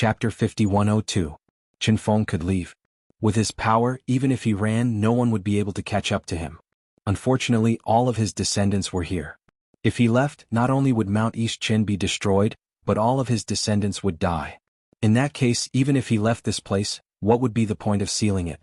Chapter 5102. Qin Feng could leave. With his power, even if he ran, no one would be able to catch up to him. Unfortunately, all of his descendants were here. If he left, not only would Mount East Qin be destroyed, but all of his descendants would die. In that case, even if he left this place, what would be the point of sealing it?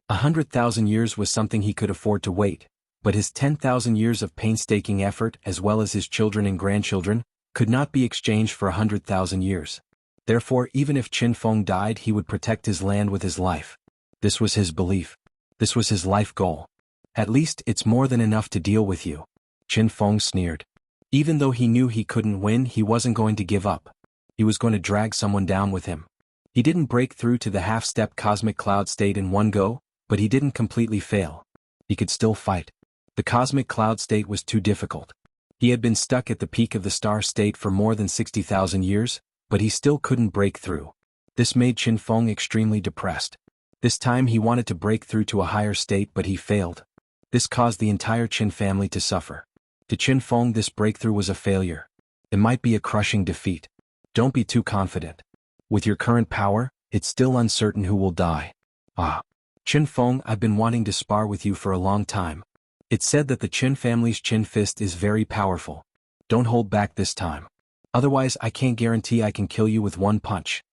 100,000 years was something he could afford to wait, but his 10,000 years of painstaking effort, as well as his children and grandchildren, could not be exchanged for 100,000 years. Therefore, even if Qin Feng died, he would protect his land with his life. This was his belief. This was his life goal. At least, it's more than enough to deal with you. Qin Feng sneered. Even though he knew he couldn't win, he wasn't going to give up. He was going to drag someone down with him. He didn't break through to the half-step cosmic cloud state in one go, but he didn't completely fail. He could still fight. The cosmic cloud state was too difficult. He had been stuck at the peak of the star state for more than 60,000 years, but he still couldn't break through. This made Qin Feng extremely depressed. This time he wanted to break through to a higher state, but he failed. This caused the entire Qin family to suffer. To Qin Feng, this breakthrough was a failure. It might be a crushing defeat. Don't be too confident. With your current power, it's still uncertain who will die. Qin Feng, I've been wanting to spar with you for a long time. It's said that the Qin family's Qin fist is very powerful. Don't hold back this time. Otherwise, I can't guarantee I can kill you with one punch.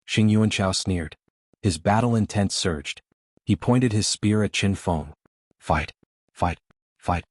Xuanhuan sneered. His battle intent surged. He pointed his spear at Qin Feng. Fight. Fight. Fight.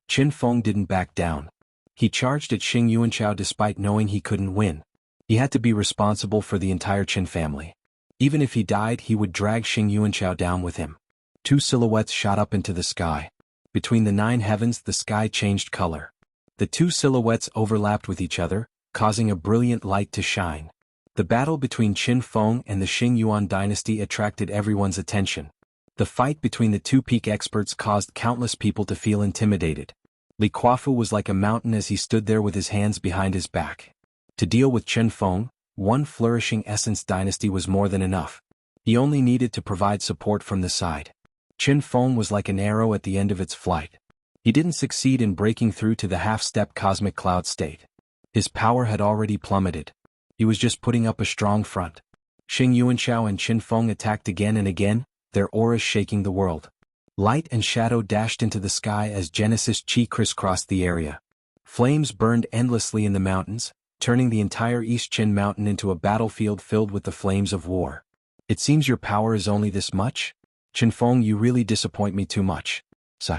Qin Feng didn't back down. He charged at Xuanhuan despite knowing he couldn't win. He had to be responsible for the entire Qin family. Even if he died, he would drag Xuanhuan down with him. Two silhouettes shot up into the sky. Between the 9 heavens, the sky changed color. The two silhouettes overlapped with each other, causing a brilliant light to shine. The battle between Qin Feng and the Xuanhuan dynasty attracted everyone's attention. The fight between the two peak experts caused countless people to feel intimidated. Li Kuafu was like a mountain as he stood there with his hands behind his back. To deal with Qin Feng, one flourishing essence dynasty was more than enough. He only needed to provide support from the side. Qin Feng was like an arrow at the end of its flight. He didn't succeed in breaking through to the half-step cosmic cloud state. His power had already plummeted. He was just putting up a strong front. Xuanhuan and Qin Feng attacked again and again, their auras shaking the world. Light and shadow dashed into the sky as Genesis Chi crisscrossed the area. Flames burned endlessly in the mountains, turning the entire East Qin mountain into a battlefield filled with the flames of war. It seems your power is only this much? Qin Feng, you really disappoint me too much. Sigh.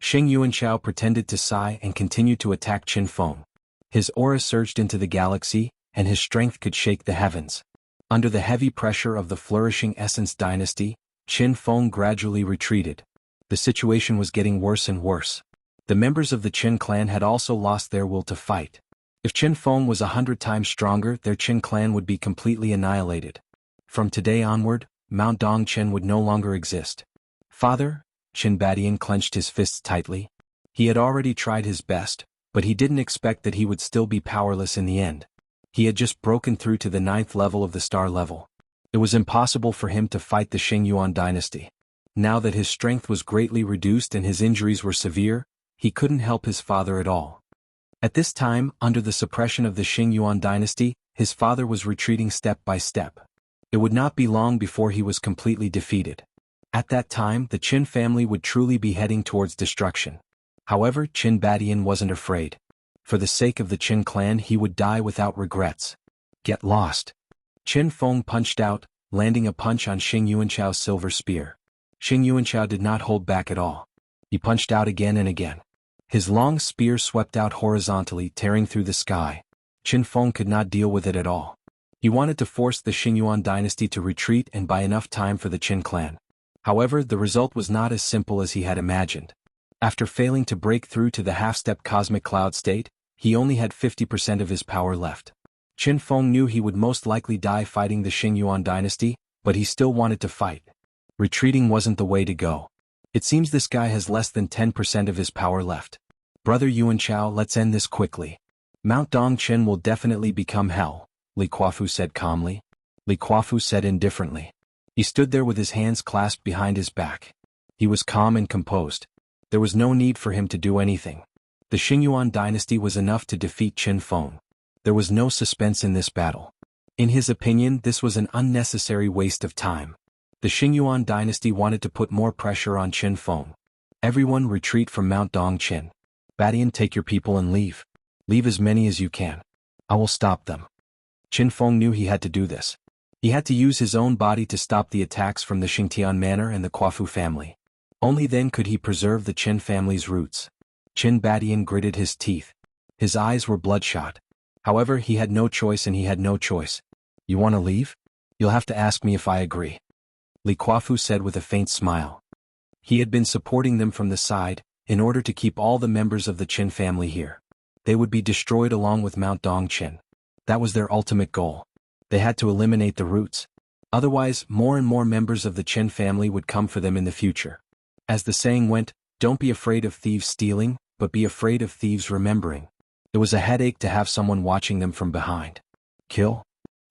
Xuanhuan pretended to sigh and continued to attack Qin Feng. His aura surged into the galaxy, and his strength could shake the heavens. Under the heavy pressure of the flourishing Essence dynasty, Qin Feng gradually retreated. The situation was getting worse and worse. The members of the Qin clan had also lost their will to fight. If Qin Feng was 100 times stronger, their Qin clan would be completely annihilated. From today onward, Mount Dongchen would no longer exist. Father? Qin Badian clenched his fists tightly. He had already tried his best, but he didn't expect that he would still be powerless in the end. He had just broken through to the 9th level of the star level. It was impossible for him to fight the Xuanhuan dynasty. Now that his strength was greatly reduced and his injuries were severe, he couldn't help his father at all. At this time, under the suppression of the Xuanhuan dynasty, his father was retreating step by step. It would not be long before he was completely defeated. At that time, the Qin family would truly be heading towards destruction. However, Qin Badian wasn't afraid. For the sake of the Qin clan, he would die without regrets. Get lost. Qin Feng punched out, landing a punch on Xuanhuan's silver spear. Xuanhuan did not hold back at all. He punched out again and again. His long spear swept out horizontally, tearing through the sky. Qin Feng could not deal with it at all. He wanted to force the Xuanhuan dynasty to retreat and buy enough time for the Qin clan. However, the result was not as simple as he had imagined. After failing to break through to the half-step cosmic cloud state, he only had 50% of his power left. Qin Feng knew he would most likely die fighting the Xuanhuan dynasty, but he still wanted to fight. Retreating wasn't the way to go. It seems this guy has less than 10% of his power left. Brother Yuan, let's end this quickly. Mount Dongchen will definitely become hell, Li Kuafu said calmly. Li Kuafu said indifferently. He stood there with his hands clasped behind his back. He was calm and composed. There was no need for him to do anything. The Xuanhuan dynasty was enough to defeat Qin Feng. There was no suspense in this battle. In his opinion, this was an unnecessary waste of time. The Xuanhuan dynasty wanted to put more pressure on Qin Feng. Everyone retreat from Mount Dongqin. Badian, take your people and leave. Leave as many as you can. I will stop them. Qin Feng knew he had to do this. He had to use his own body to stop the attacks from the Xingtian Manor and the Quafu family. Only then could he preserve the Qin family's roots. Qin Badian gritted his teeth. His eyes were bloodshot. However, he had no choice and he had no choice. You want to leave? You'll have to ask me if I agree. Li Quafu said with a faint smile. He had been supporting them from the side, in order to keep all the members of the Qin family here. They would be destroyed along with Mount Dongqin. That was their ultimate goal. They had to eliminate the roots. Otherwise, more and more members of the Qin family would come for them in the future. As the saying went, don't be afraid of thieves stealing, but be afraid of thieves remembering. It was a headache to have someone watching them from behind. Kill?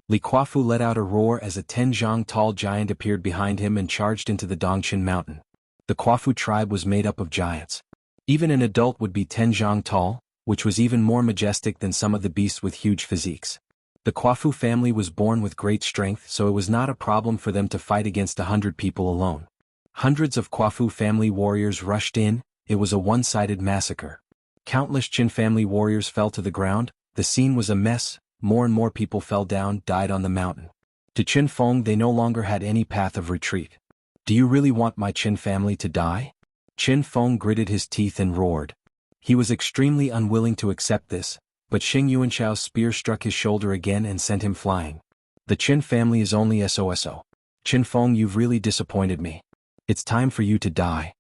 Li Quafu let out a roar as a 10-zhang tall giant appeared behind him and charged into the Dongqin mountain. The Quafu tribe was made up of giants. Even an adult would be 10-zhang tall, which was even more majestic than some of the beasts with huge physiques. The Quafu family was born with great strength, so it was not a problem for them to fight against 100 people alone. Hundreds of Quafu family warriors rushed in. It was a one-sided massacre. Countless Qin family warriors fell to the ground. The scene was a mess. More and more people fell down, died on the mountain. To Qin Feng, they no longer had any path of retreat. Do you really want my Qin family to die? Qin Feng gritted his teeth and roared. He was extremely unwilling to accept this, but Xing Yuanchao's spear struck his shoulder again and sent him flying. The Qin family is only SOSO. Qin Feng, you've really disappointed me. It's time for you to die.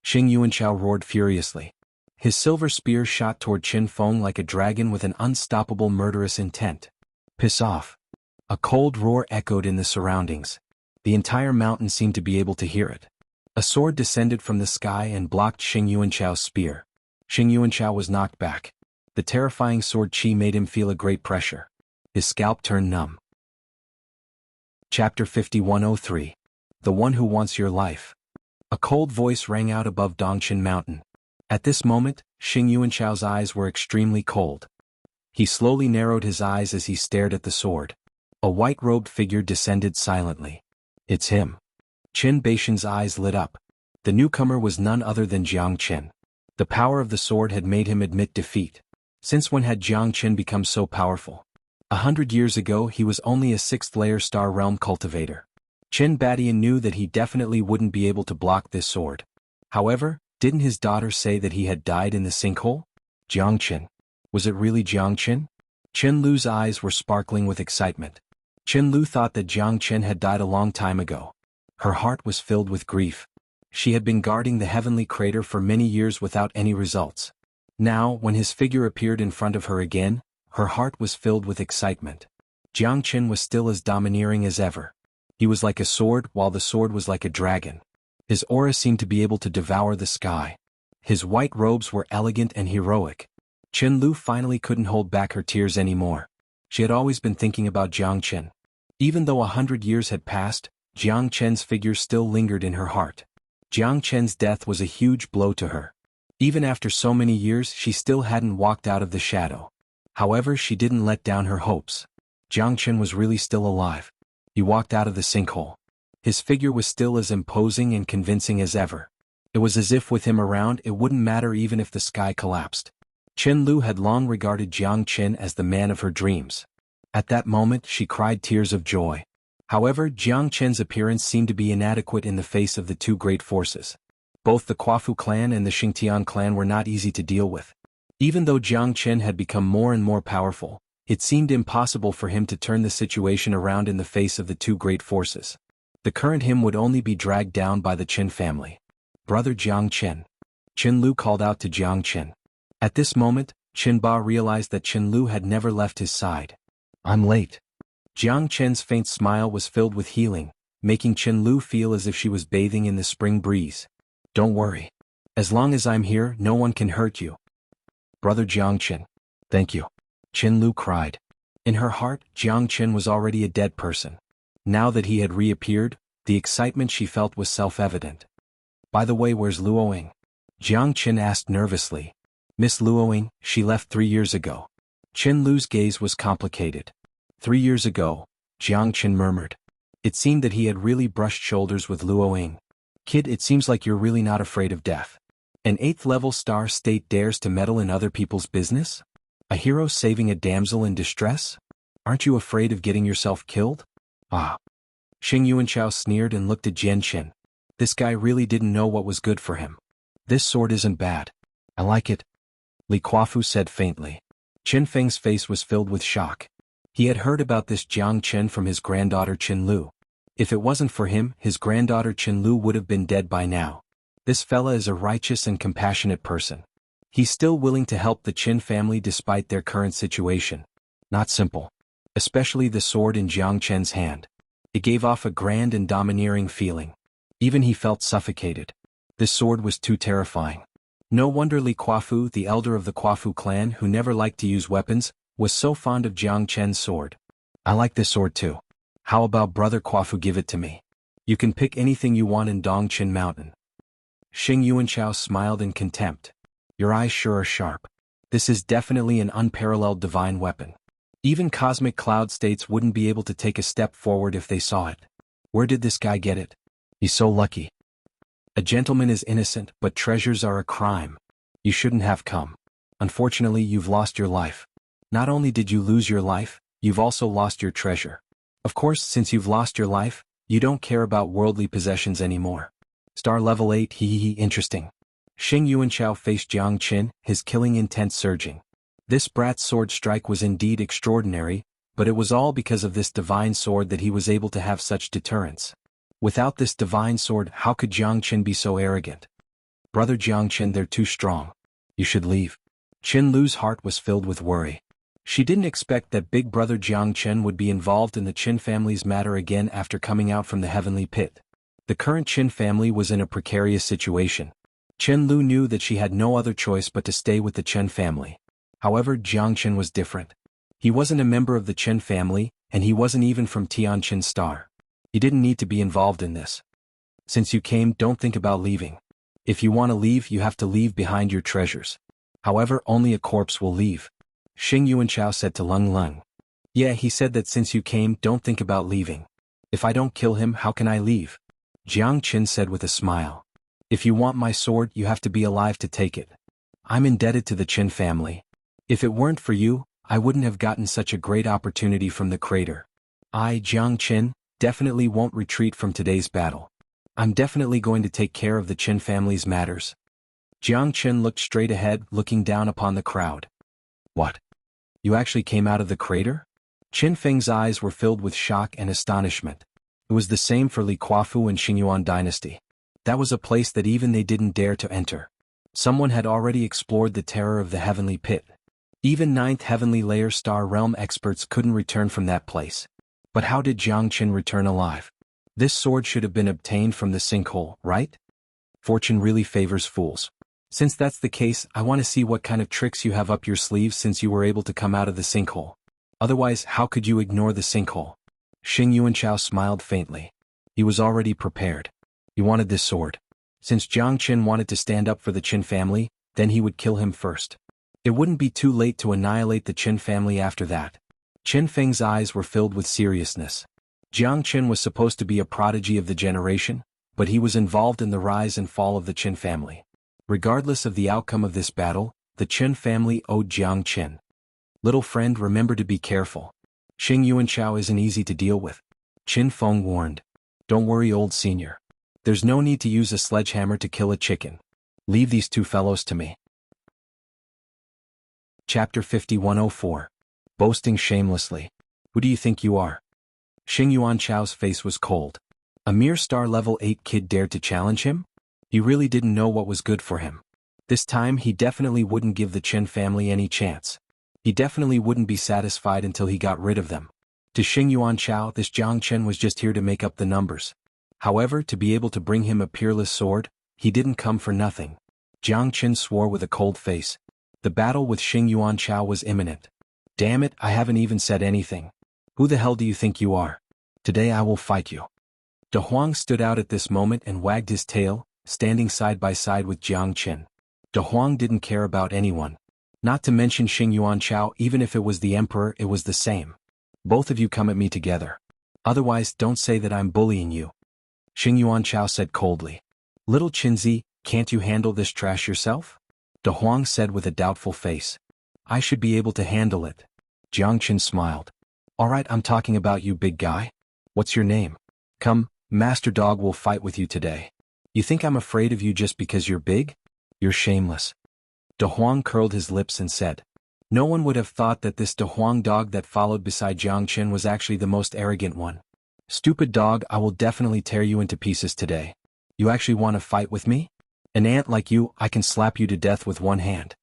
Xing Yuanchao roared furiously. His silver spear shot toward Qin Feng like a dragon with an unstoppable murderous intent. Piss off. A cold roar echoed in the surroundings. The entire mountain seemed to be able to hear it. A sword descended from the sky and blocked Xing Yuanchao's spear. Xing Yuanchao was knocked back. The terrifying sword chi made him feel a great pressure. His scalp turned numb. Chapter 5103. The One Who Wants Your Life. A cold voice rang out above Dongqin Mountain. At this moment, Xing Yuanchao's eyes were extremely cold. He slowly narrowed his eyes as he stared at the sword. A white-robed figure descended silently. It's him. Qin Baishan's eyes lit up. The newcomer was none other than Jiang Qin. The power of the sword had made him admit defeat. Since when had Jiang Qin become so powerful? 100 years ago he was only a 6th-layer Star Realm cultivator. Qin Badian knew that he definitely wouldn't be able to block this sword. However, didn't his daughter say that he had died in the sinkhole? Jiang Qin. Was it really Jiang Qin? Qin Lu's eyes were sparkling with excitement. Qin Lu thought that Jiang Qin had died a long time ago. Her heart was filled with grief. She had been guarding the heavenly crater for many years without any results. Now, when his figure appeared in front of her again, her heart was filled with excitement. Jiang Qin was still as domineering as ever. He was like a sword, while the sword was like a dragon. His aura seemed to be able to devour the sky. His white robes were elegant and heroic. Qin Lu finally couldn't hold back her tears anymore. She had always been thinking about Jiang Qin. Even though 100 years had passed, Jiang Qin's figure still lingered in her heart. Jiang Qin's death was a huge blow to her. Even after so many years, she still hadn't walked out of the shadow. However, she didn't let down her hopes. Jiang Qin was really still alive. He walked out of the sinkhole. His figure was still as imposing and convincing as ever. It was as if with him around it wouldn't matter even if the sky collapsed. Qin Lu had long regarded Jiang Qin as the man of her dreams. At that moment she cried tears of joy. However, Jiang Qin's appearance seemed to be inadequate in the face of the two great forces. Both the Quafu clan and the Xingtian clan were not easy to deal with. Even though Jiang Qin had become more and more powerful, it seemed impossible for him to turn the situation around in the face of the two great forces. The current him would only be dragged down by the Qin family. Brother Jiang Qin. Qin Lu called out to Jiang Qin. At this moment, Qin Ba realized that Qin Lu had never left his side. I'm late. Jiang Qin's faint smile was filled with healing, making Qin Lu feel as if she was bathing in the spring breeze. Don't worry. As long as I'm here, no one can hurt you. Brother Jiang Qin. Thank you. Qin Lu cried. In her heart, Jiang Qin was already a dead person. Now that he had reappeared, the excitement she felt was self-evident. By the way, where's Luoying? Jiang Qin asked nervously. Miss Luoying, she left 3 years ago. Qin Lu's gaze was complicated. 3 years ago, Jiang Chen murmured. It seemed that he had really brushed shoulders with Luo Ying. Kid, it seems like you're really not afraid of death. An 8th-level star state dares to meddle in other people's business? A hero saving a damsel in distress? Aren't you afraid of getting yourself killed? Ah. Xing Yuanchao sneered and looked at Jian Qin. This guy really didn't know what was good for him. This sword isn't bad. I like it. Li Kuafu said faintly. Qin Feng's face was filled with shock. He had heard about this Jiang Chen from his granddaughter Qin Lu. If it wasn't for him, his granddaughter Qin Lu would have been dead by now. This fella is a righteous and compassionate person. He's still willing to help the Qin family despite their current situation. Not simple. Especially the sword in Jiang Chen's hand. It gave off a grand and domineering feeling. Even he felt suffocated. This sword was too terrifying. No wonder Li Kuafu, the elder of the Kuafu clan who never liked to use weapons, was so fond of Jiang Chen's sword. I like this sword too. How about brother Kuafu give it to me? You can pick anything you want in Dongqin Mountain. Xing Yuanchao smiled in contempt. Your eyes sure are sharp. This is definitely an unparalleled divine weapon. Even cosmic cloud states wouldn't be able to take a step forward if they saw it. Where did this guy get it? He's so lucky. A gentleman is innocent, but treasures are a crime. You shouldn't have come. Unfortunately, you've lost your life. Not only did you lose your life, you've also lost your treasure. Of course, since you've lost your life, you don't care about worldly possessions anymore. Star level 8, interesting. Xing Yuanchao faced Jiang Qin, his killing intent surging. This brat's sword strike was indeed extraordinary, but it was all because of this divine sword that he was able to have such deterrence. Without this divine sword, how could Jiang Qin be so arrogant? Brother Jiang Qin, they're too strong. You should leave. Qin Lu's heart was filled with worry. She didn't expect that big brother Jiang Qin would be involved in the Qin family's matter again after coming out from the heavenly pit. The current Qin family was in a precarious situation. Qin Lu knew that she had no other choice but to stay with the Qin family. However, Jiang Qin was different. He wasn't a member of the Qin family, and he wasn't even from Tianqin Star. He didn't need to be involved in this. Since you came, don't think about leaving. If you want to leave, you have to leave behind your treasures. However, only a corpse will leave. Xing Yuanchao said to Lung Lung. Yeah, he said that since you came, don't think about leaving. If I don't kill him, how can I leave? Jiang Qin said with a smile. If you want my sword, you have to be alive to take it. I'm indebted to the Qin family. If it weren't for you, I wouldn't have gotten such a great opportunity from the crater. I, Jiang Qin, definitely won't retreat from today's battle. I'm definitely going to take care of the Qin family's matters. Jiang Qin looked straight ahead, looking down upon the crowd. What? You actually came out of the crater? Qin Feng's eyes were filled with shock and astonishment. It was the same for Li Kuafu and Xingyuan dynasty. That was a place that even they didn't dare to enter. Someone had already explored the terror of the heavenly pit. Even 9th heavenly layer star realm experts couldn't return from that place. But how did Jiang Qin return alive? This sword should have been obtained from the sinkhole, right? Fortune really favors fools. Since that's the case, I want to see what kind of tricks you have up your sleeve since you were able to come out of the sinkhole. Otherwise, how could you ignore the sinkhole? Xing Yuanchao smiled faintly. He was already prepared. He wanted this sword. Since Jiang Qin wanted to stand up for the Qin family, then he would kill him first. It wouldn't be too late to annihilate the Qin family after that. Qin Feng's eyes were filled with seriousness. Jiang Qin was supposed to be a prodigy of the generation, but he was involved in the rise and fall of the Qin family. Regardless of the outcome of this battle, the Qin family owed Jiang Qin. Little friend, remember to be careful. Xing Yuanchao isn't easy to deal with. Qin Feng warned. Don't worry, old senior. There's no need to use a sledgehammer to kill a chicken. Leave these two fellows to me. Chapter 5104. Boasting shamelessly. Who do you think you are? Xing Yuanchao's face was cold. A mere star level 8 kid dared to challenge him? He really didn't know what was good for him. This time he definitely wouldn't give the Qin family any chance. He definitely wouldn't be satisfied until he got rid of them. To Xing Yuanchao, this Jiang Qin was just here to make up the numbers. However, to be able to bring him a peerless sword, he didn't come for nothing. Jiang Qin swore with a cold face. The battle with Xing Yuanchao was imminent. Damn it, I haven't even said anything. Who the hell do you think you are? Today I will fight you. De Huang stood out at this moment and wagged his tail, standing side by side with Jiang Qin. De Huang didn't care about anyone. Not to mention Xing Yuanchao, even if it was the emperor, it was the same. Both of you come at me together. Otherwise, don't say that I'm bullying you. Xuanhuan said coldly. Little Qinzi, can't you handle this trash yourself? De Huang said with a doubtful face. I should be able to handle it. Jiang Qin smiled. Alright, I'm talking about you, big guy. What's your name? Come, Master Dog will fight with you today. You think I'm afraid of you just because you're big? You're shameless. De Huang curled his lips and said. No one would have thought that this De Huang dog that followed beside Jiang Qin was actually the most arrogant one. Stupid dog, I will definitely tear you into pieces today. You actually want to fight with me? An ant like you, I can slap you to death with one hand.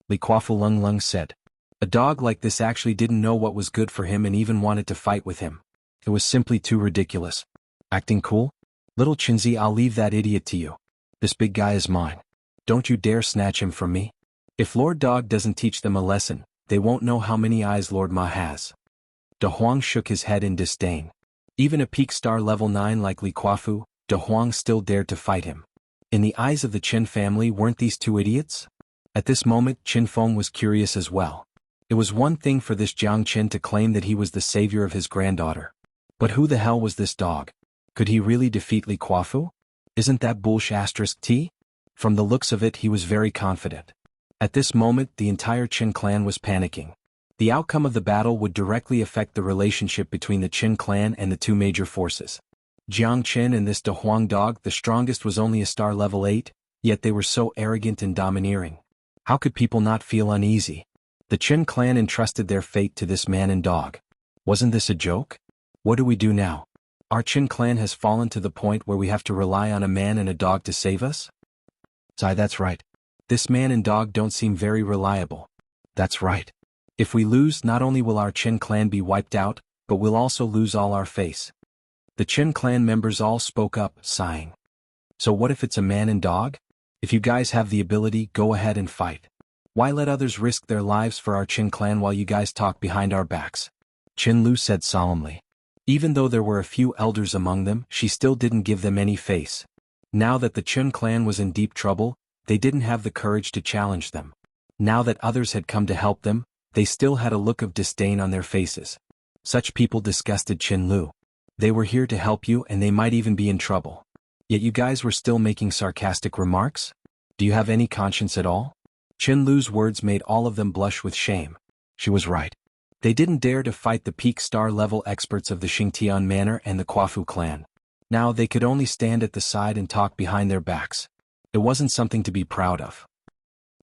Li Kuafu Lung Lung said. A dog like this actually didn't know what was good for him and even wanted to fight with him. It was simply too ridiculous. Acting cool? Little Qinzi, I'll leave that idiot to you. This big guy is mine. Don't you dare snatch him from me. If Lord Dog doesn't teach them a lesson, they won't know how many eyes Lord Ma has. De Huang shook his head in disdain. Even a peak star level 9 like Li Kuafu, De Huang still dared to fight him. In the eyes of the Qin family, weren't these two idiots? At this moment, Qin Feng was curious as well. It was one thing for this Jiang Qin to claim that he was the savior of his granddaughter. But who the hell was this dog? Could he really defeat Li Kuafu? Isn't that bullshit T? From the looks of it, he was very confident. At this moment, the entire Qin clan was panicking. The outcome of the battle would directly affect the relationship between the Qin clan and the two major forces. Jiang Qin and this De Huang dog, the strongest, was only a star level 8, yet they were so arrogant and domineering. How could people not feel uneasy? The Qin clan entrusted their fate to this man and dog. Wasn't this a joke? What do we do now? Our Qin clan has fallen to the point where we have to rely on a man and a dog to save us? That's right. This man and dog don't seem very reliable. That's right. If we lose, not only will our Qin clan be wiped out, but we'll also lose all our face. The Qin clan members all spoke up, sighing. So what if it's a man and dog? If you guys have the ability, go ahead and fight. Why let others risk their lives for our Qin clan while you guys talk behind our backs? Qin Lu said solemnly. Even though there were a few elders among them, she still didn't give them any face. Now that the Qin clan was in deep trouble, they didn't have the courage to challenge them. Now that others had come to help them, they still had a look of disdain on their faces. Such people disgusted Qin Lu. They were here to help you and they might even be in trouble. Yet you guys were still making sarcastic remarks? Do you have any conscience at all? Qin Lu's words made all of them blush with shame. She was right. They didn't dare to fight the peak star level experts of the Xingtian Manor and the Kuafu clan. Now they could only stand at the side and talk behind their backs. It wasn't something to be proud of.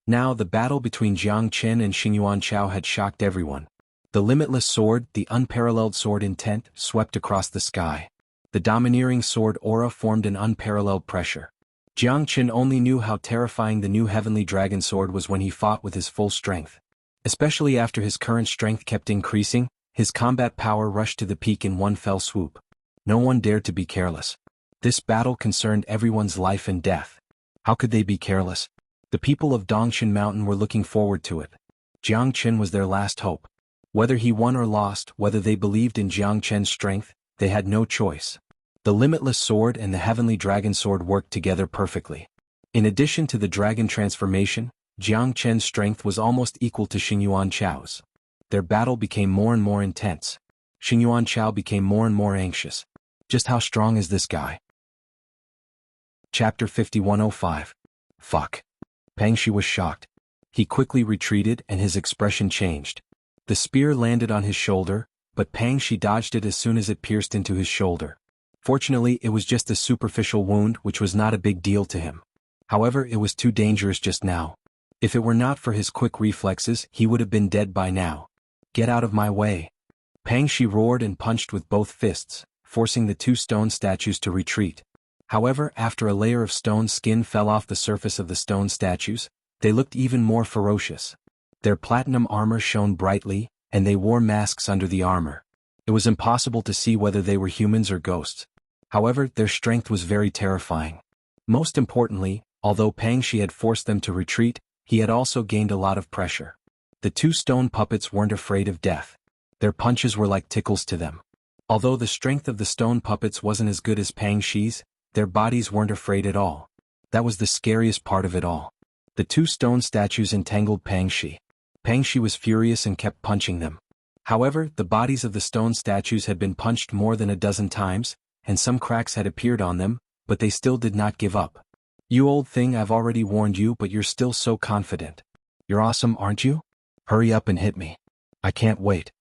Now the battle between Jiang Qin and Xuanhuan had shocked everyone. The limitless sword, the unparalleled sword intent, swept across the sky. The domineering sword aura formed an unparalleled pressure. Jiang Qin only knew how terrifying the new heavenly dragon sword was when he fought with his full strength. Especially after his current strength kept increasing, his combat power rushed to the peak in one fell swoop. No one dared to be careless. This battle concerned everyone's life and death. How could they be careless? The people of Dongshan Mountain were looking forward to it. Jiang Qin was their last hope. Whether he won or lost, whether they believed in Jiang Qin's strength, they had no choice. The limitless sword and the heavenly dragon sword worked together perfectly. In addition to the dragon transformation, Jiang Qin's strength was almost equal to Xuanhuan's. Their battle became more and more intense. Xuanhuan became more and more anxious. Just how strong is this guy? Chapter 5105. Fuck. Pang Shi was shocked. He quickly retreated and his expression changed. The spear landed on his shoulder, but Pang Shi dodged it as soon as it pierced into his shoulder. Fortunately, it was just a superficial wound which was not a big deal to him. However, it was too dangerous just now. If it were not for his quick reflexes, he would have been dead by now. Get out of my way. Pang Shi roared and punched with both fists, forcing the two stone statues to retreat. However, after a layer of stone skin fell off the surface of the stone statues, they looked even more ferocious. Their platinum armor shone brightly, and they wore masks under the armor. It was impossible to see whether they were humans or ghosts. However, their strength was very terrifying. Most importantly, although Pang Shi had forced them to retreat, he had also gained a lot of pressure. The two stone puppets weren't afraid of death. Their punches were like tickles to them. Although the strength of the stone puppets wasn't as good as Pang Shi's, their bodies weren't afraid at all. That was the scariest part of it all. The two stone statues entangled Pang Shi. Pang Shi was furious and kept punching them. However, the bodies of the stone statues had been punched more than a dozen times, and some cracks had appeared on them, but they still did not give up. "You old thing, I've already warned you, but you're still so confident. You're awesome, aren't you? Hurry up and hit me. I can't wait."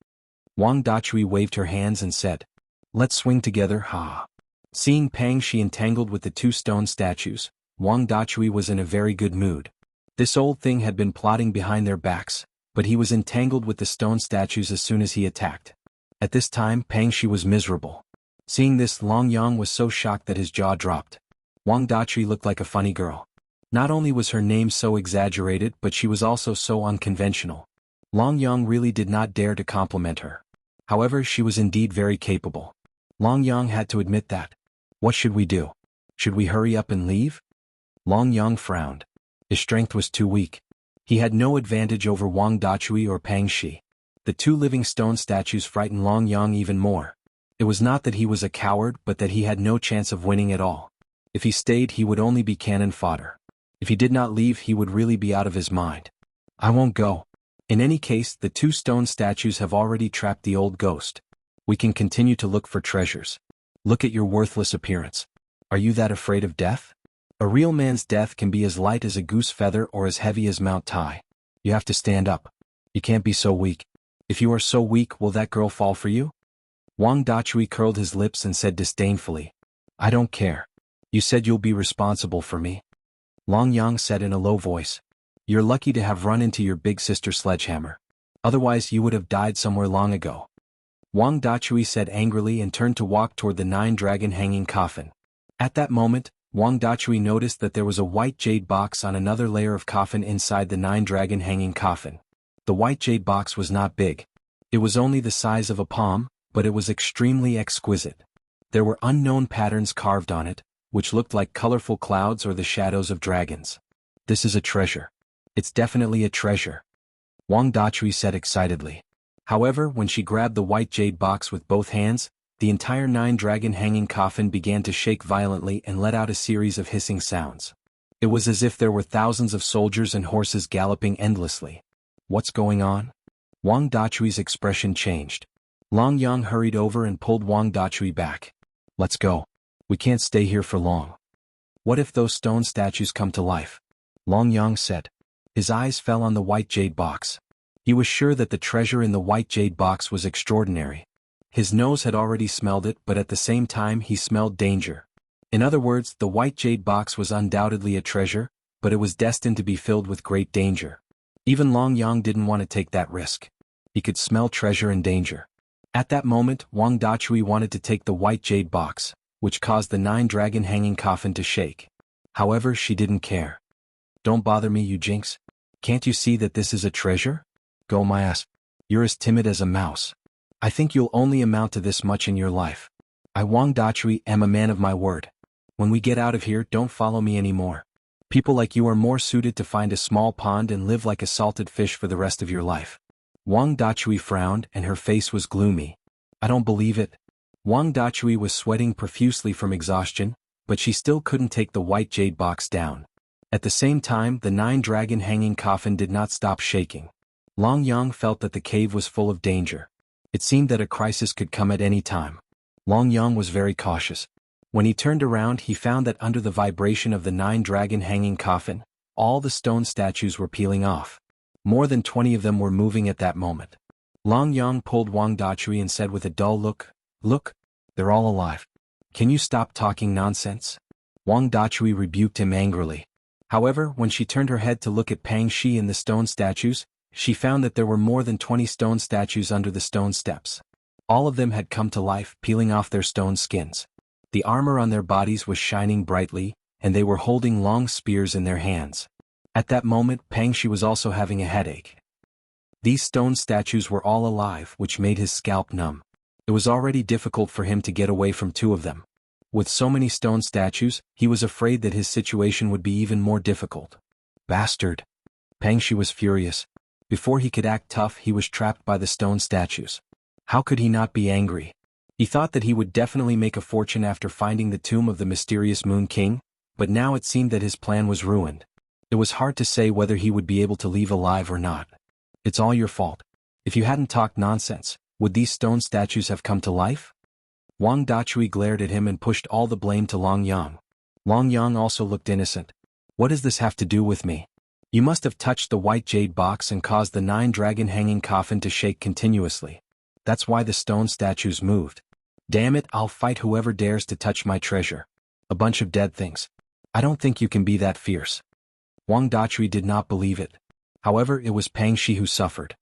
Wang Dachui waved her hands and said, "Let's swing together, ha." Seeing Pang Shi entangled with the two stone statues, Wang Dachui was in a very good mood. This old thing had been plotting behind their backs, but he was entangled with the stone statues as soon as he attacked. At this time, Pang Shi was miserable. Seeing this, Long Yang was so shocked that his jaw dropped. Wang Dachui looked like a funny girl. Not only was her name so exaggerated, but she was also so unconventional. Long Yang really did not dare to compliment her. However, she was indeed very capable. Long Yang had to admit that. "What should we do? Should we hurry up and leave?" Long Yang frowned. His strength was too weak. He had no advantage over Wang Dachui or Pang Shi. The two living stone statues frightened Long Yang even more. It was not that he was a coward, but that he had no chance of winning at all. If he stayed, he would only be cannon fodder. If he did not leave, he would really be out of his mind. "I won't go. In any case, the two stone statues have already trapped the old ghost. We can continue to look for treasures. Look at your worthless appearance. Are you that afraid of death? A real man's death can be as light as a goose feather or as heavy as Mount Tai. You have to stand up. You can't be so weak. If you are so weak, will that girl fall for you?" Wang Dachui curled his lips and said disdainfully, "I don't care. You said you'll be responsible for me." Long Yang said in a low voice, "You're lucky to have run into your big sister Sledgehammer. Otherwise you would have died somewhere long ago." Wang Dachui said angrily and turned to walk toward the 9-dragon hanging coffin. At that moment, Wang Dachui noticed that there was a white jade box on another layer of coffin inside the 9-dragon hanging coffin. The white jade box was not big. It was only the size of a palm, but it was extremely exquisite. There were unknown patterns carved on it, which looked like colorful clouds or the shadows of dragons. "This is a treasure. It's definitely a treasure," Wang Dachui said excitedly. However, when she grabbed the white jade box with both hands, the entire 9-dragon hanging coffin began to shake violently and let out a series of hissing sounds. It was as if there were thousands of soldiers and horses galloping endlessly. "What's going on?" Wang Dachui's expression changed. Long Yang hurried over and pulled Wang Dachui back. "Let's go. We can't stay here for long." "What if those stone statues come to life?" Long Yang said. His eyes fell on the white jade box. He was sure that the treasure in the white jade box was extraordinary. His nose had already smelled it, but at the same time he smelled danger. In other words, the white jade box was undoubtedly a treasure, but it was destined to be filled with great danger. Even Long Yang didn't want to take that risk. He could smell treasure and danger. At that moment, Wang Dachui wanted to take the white jade box, which caused the 9-dragon hanging coffin to shake. However, she didn't care. "Don't bother me, you jinx. Can't you see that this is a treasure? Go my ass. You're as timid as a mouse. I think you'll only amount to this much in your life. I, Wang Dachui, am a man of my word. When we get out of here, don't follow me anymore. People like you are more suited to find a small pond and live like a salted fish for the rest of your life." Wang Dachui frowned and her face was gloomy. "I don't believe it." Wang Dachui was sweating profusely from exhaustion, but she still couldn't take the white jade box down. At the same time, the 9-dragon hanging coffin did not stop shaking. Long Yang felt that the cave was full of danger. It seemed that a crisis could come at any time. Long Yang was very cautious. When he turned around, he found that under the vibration of the 9-dragon hanging coffin, all the stone statues were peeling off. More than 20 of them were moving at that moment. Long Yang pulled Wang Dachui and said with a dull look, "Look, they're all alive. Can you stop talking nonsense?" Wang Dachui rebuked him angrily. However, when she turned her head to look at Pang Shi and the stone statues, she found that there were more than 20 stone statues under the stone steps. All of them had come to life, peeling off their stone skins. The armor on their bodies was shining brightly, and they were holding long spears in their hands. At that moment, Pang Shi was also having a headache. These stone statues were all alive, which made his scalp numb. It was already difficult for him to get away from 2 of them. With so many stone statues, he was afraid that his situation would be even more difficult. "Bastard!" Pang Shi was furious. Before he could act tough, he was trapped by the stone statues. How could he not be angry? He thought that he would definitely make a fortune after finding the tomb of the mysterious Moon King, but now it seemed that his plan was ruined. It was hard to say whether he would be able to leave alive or not. "It's all your fault. If you hadn't talked nonsense, would these stone statues have come to life? Wang Dachui glared at him and pushed all the blame to Long Yang. Long Yang also looked innocent. What does this have to do with me? You must have touched the white jade box and caused the 9-dragon hanging coffin to shake continuously. That's why the stone statues moved. Damn it, I'll fight whoever dares to touch my treasure. A bunch of dead things. I don't think you can be that fierce. Wang Dachui did not believe it. However, it was Pang Shi who suffered.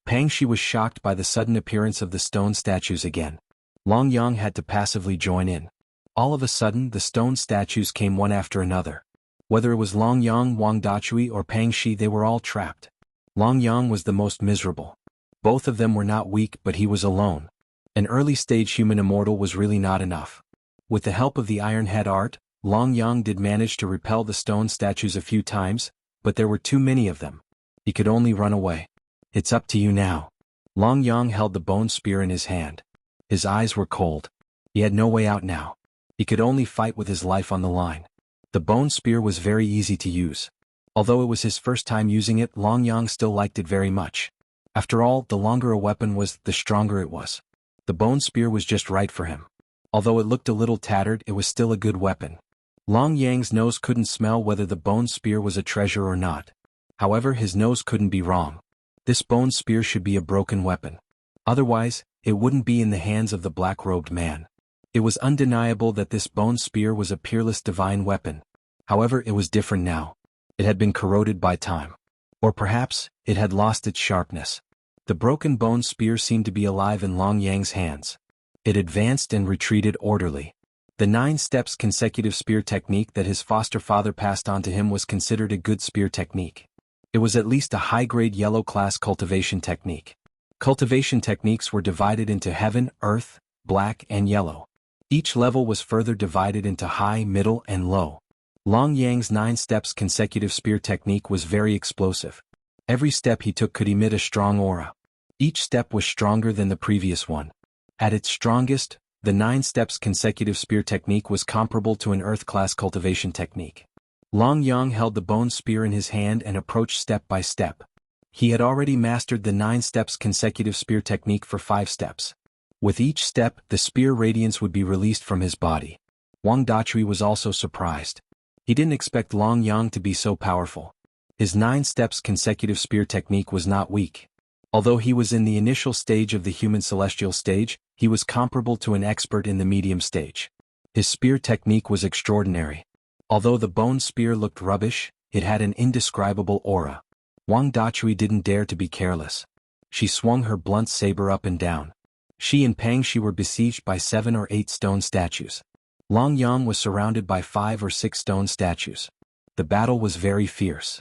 Pang Shi was shocked by the sudden appearance of the stone statues again. Long Yang had to passively join in. All of a sudden, the stone statues came one after another. Whether it was Long Yang, Wang Dachui, or Pang Shi, they were all trapped. Long Yang was the most miserable. Both of them were not weak, but he was alone. An early-stage human immortal was really not enough. With the help of the Iron Head art, Long Yang did manage to repel the stone statues a few times, but there were too many of them. He could only run away. It's up to you now. Long Yang held the bone spear in his hand. His eyes were cold. He had no way out now. He could only fight with his life on the line. The bone spear was very easy to use. Although it was his first time using it, Long Yang still liked it very much. After all, the longer a weapon was, the stronger it was. The bone spear was just right for him. Although it looked a little tattered, it was still a good weapon. Long Yang's nose couldn't smell whether the bone spear was a treasure or not. However, his nose couldn't be wrong. This bone spear should be a broken weapon. Otherwise, it wouldn't be in the hands of the black-robed man. It was undeniable that this bone spear was a peerless divine weapon. However, it was different now. It had been corroded by time. Or perhaps, it had lost its sharpness. The broken bone spear seemed to be alive in Long Yang's hands. It advanced and retreated orderly. The 9 steps consecutive spear technique that his foster father passed on to him was considered a good spear technique. It was at least a high-grade yellow-class cultivation technique. Cultivation techniques were divided into heaven, earth, black, and yellow. Each level was further divided into high, middle, and low. Long Yang's 9 steps consecutive spear technique was very explosive. Every step he took could emit a strong aura. Each step was stronger than the previous one. At its strongest, the 9 steps consecutive spear technique was comparable to an earth-class cultivation technique. Long Yang held the bone spear in his hand and approached step by step. He had already mastered the 9 steps consecutive spear technique for 5 steps. With each step, the spear radiance would be released from his body. Wang Dachui was also surprised. He didn't expect Long Yang to be so powerful. His 9 steps consecutive spear technique was not weak. Although he was in the initial stage of the human celestial stage, he was comparable to an expert in the medium stage. His spear technique was extraordinary. Although the bone spear looked rubbish, it had an indescribable aura. Wang Dachui didn't dare to be careless. She swung her blunt saber up and down. She and Pang Shi were besieged by 7 or 8 stone statues. Long Yang was surrounded by 5 or 6 stone statues. The battle was very fierce.